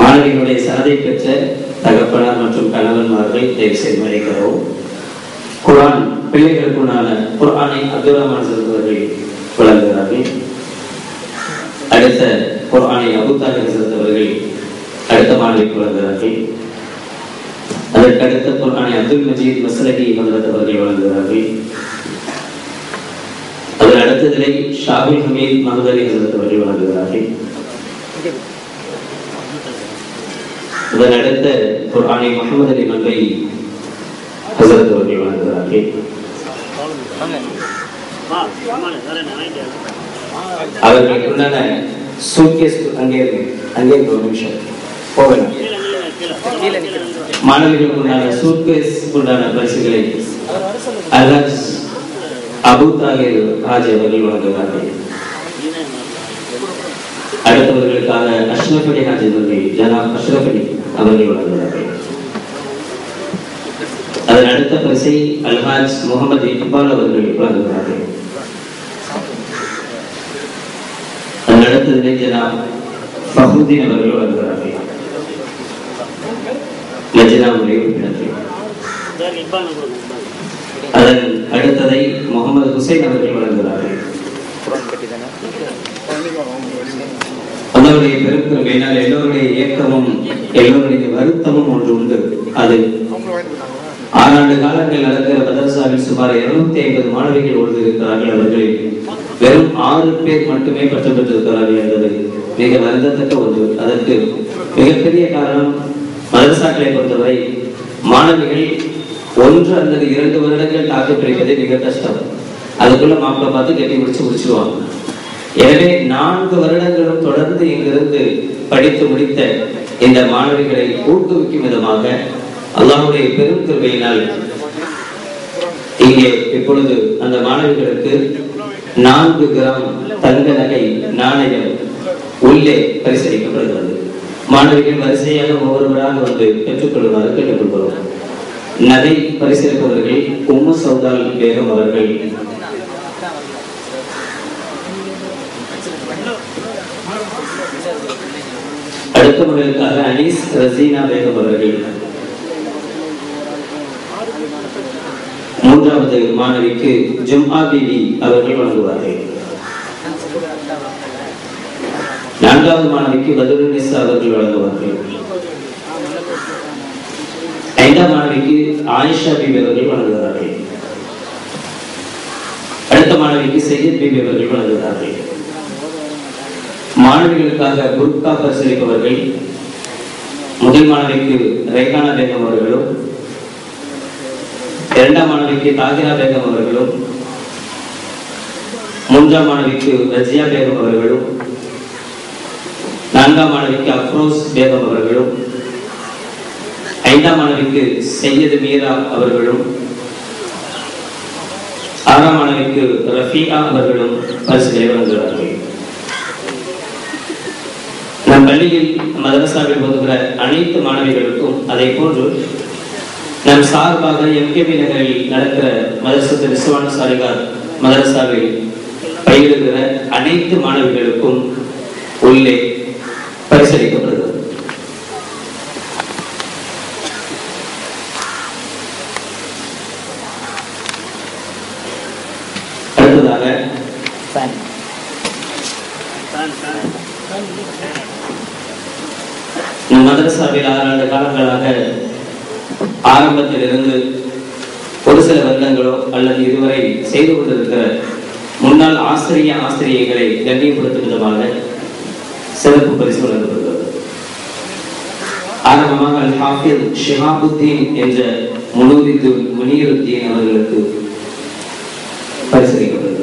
மாணவிகளுடைய சனதை பெற்ற தகப்பனார் மற்றும் கணவன்மார்கள் தயவு செய்து மறைக்கிறோம். குர்ஆன் பிள்ளைகளுக்குண்டான குர்ஆனை அப்துல் ரஹ்மான் அவர்கள் வழங்குகிறார்கள். அடுத்த குர்ஆனை அபூ தாலிப் அவர்கள் அடுத்த மாணவிக்கு வழங்குகிறார்கள். அதற்கு அடுத்த குர்ஆனை அப்துல் மஜீத் மஸ்லகி அவர்கள் வழங்குகிறார்கள். அதன் அடுத்ததிலே ஷாபில் ஹமீத் மஹதரி அவர்கள் வழங்குகிறார்கள். அதன் அடுத்த குர்ஆனை முஹம்மது அலி மல்வை ஹஸரத் அவர்கள் வழங்குகிறார்கள். அவர்களுக்குண்டான சூட்கேஸ் அங்கே ஒரு நிமிஷம் போகலாம். மாணவிகளுக்குண்டான சூட்கேஸ் உண்டான பரிசுகளை அல்ஹாஜ் அபூ தாஹிர் ஹாஜி அவர்கள் வழங்குகிறார்கள். அடுத்தவர்களுக்காக அஷ்ரஃப் அலி ஹாஜி அவர்கள் ஜனாப் அஷ்ரஃப் அலி அவர்கள் வழங்குகிறார்கள். அதன் அடுத்த பரிசை அல்ஹாஜ் முகமது இக்பால் அவர்கள் வழங்குகிறார்கள். அதன் அடுத்ததிலே ஜனாப் ஃபஹ்ருதீன் அவர்கள் வழங்குகிறார்கள். லஜ்னாவுடைய உறுப்பினர்கள். அதன் அடுத்ததை முகமது ஹுசைன் அவர்கள் வழங்குகிறார்கள். அதனுடைய பெருக்கமையினால் எல்லோருடைய இயக்கமும் எல்லோருடைய வருத்தமும் ஒன்று உண்டு. அது 6 ஆண்டு காலங்கள் நடக்கிற மதரசாவில் சுமார் 250 மாணவிகள் ஓடுகிறார்கள். அவர்களில் வெறும் 6 பேர் மட்டுமே பட்டம் பெற்றிருக்கிறார்கள் என்பது மிக வருந்தத்தக்க ஒன்று. அதற்கு மிகப்பெரிய காரணம் மதரசாக்களை பொறுத்தவரை மாணவிகள் 1 அல்லது 2 வருடங்கள் தாக்கு பிடிப்பதே மிக கஷ்டம். அதுக்குள்ள மாப்பிள்ளை பார்த்து கட்டி முடிச்சிருவாங்க. எனவே 4 வருடங்களும் தொடர்ந்து இங்கிருந்து படித்து முடித்த இந்த மாணவிகளை ஊக்குவிக்கும் விதமாக அல்லாஹ்வுடைய பெரும் கிருபையினால் இங்கே இப்பொழுது அந்த மாணவிகளுக்கு 4 கிராம் தங்க நகை நாணயம் உள்ளே பரிசளிக்கப்படுகிறது. மாணவிகள் வரிசையாக ஒவ்வொருவராக வந்து பெற்றுக்கொள்ளுமாறு கேட்டுக்கொள்கிறோம். நகை பரிசளிப்பவர்கள் உம்மு சௌதால் பேகம் அவர்கள், அடுத்த முறைக்காக அனீஸ் ரசீனா பேகம் அவர்கள், 3வது மாணவிக்கு ஜும்ஆ பிபி அவர்கள் வழங்குவார்கள். 4வது மாணவிக்கு பத்ருன் நிசா அவர்கள் வழங்குவார்கள். 5ஆம் மாணவிக்கு ஆயிஷா பிபி அவர்கள் வழங்குகிறார்கள். அடுத்த மாணவிக்கு சையத் பிபி அவர்கள் வழங்குகிறார்கள். மாணவிகளுக்காக புர்கா பரிசளிப்பவர்கள் முதல் மாணவிக்கு ரேகானா பேகம் அவர்களும், 2ஆம் மாணவிக்கு தாகிரா பேகம் அவர்களும், 3ஆம் மாணவிக்கு ரஜியா பேகம் அவர்களும், 4ஆம் மாணவிக்கு அஃப்ரோஸ் பேகம் அவர்களும், 5ஆம் மாணவிக்கு சையது மீரா அவர்களும், 6ஆம் மாணவிக்கு ரஃபீஆ அவர்களும் பரிசுகளை வழங்குகிறார்கள். நம் பள்ளியில் மதரசாவில் ஓதுகிற அனைத்து மாணவிகளுக்கும் அதை போன்று நம் சார்பாக எம்கேபி நகரில் நடக்கிற மதரசத்து ரிஸ்வான் சாலிகார் மதரசாவில் பயிலுகிற அனைத்து மாணவிகளுக்கும் உள்ளே பரிசளிக்கப்படுகிறது. அடுத்ததாக நம் மதரசாவில் 6 ஆண்டு காலங்களாக ஆரம்பத்திலிருந்து ஒரு சில வருடங்களோ அல்லது இதுவரை செய்து கொண்டிருக்கிற முன்னாள் ஆசிரியைகளை கண்ணியப்படுத்தும் விதமாக சிறப்பு பரிசு வழங்கப்படுகிறது. ஆரம்பமாக அல் ஹாஃபிஸ் ஷிஹாபுத்தீன் என்ற முனீருத்தீன் அவர்களுக்கு பரிசளிக்கப்படுகிறது.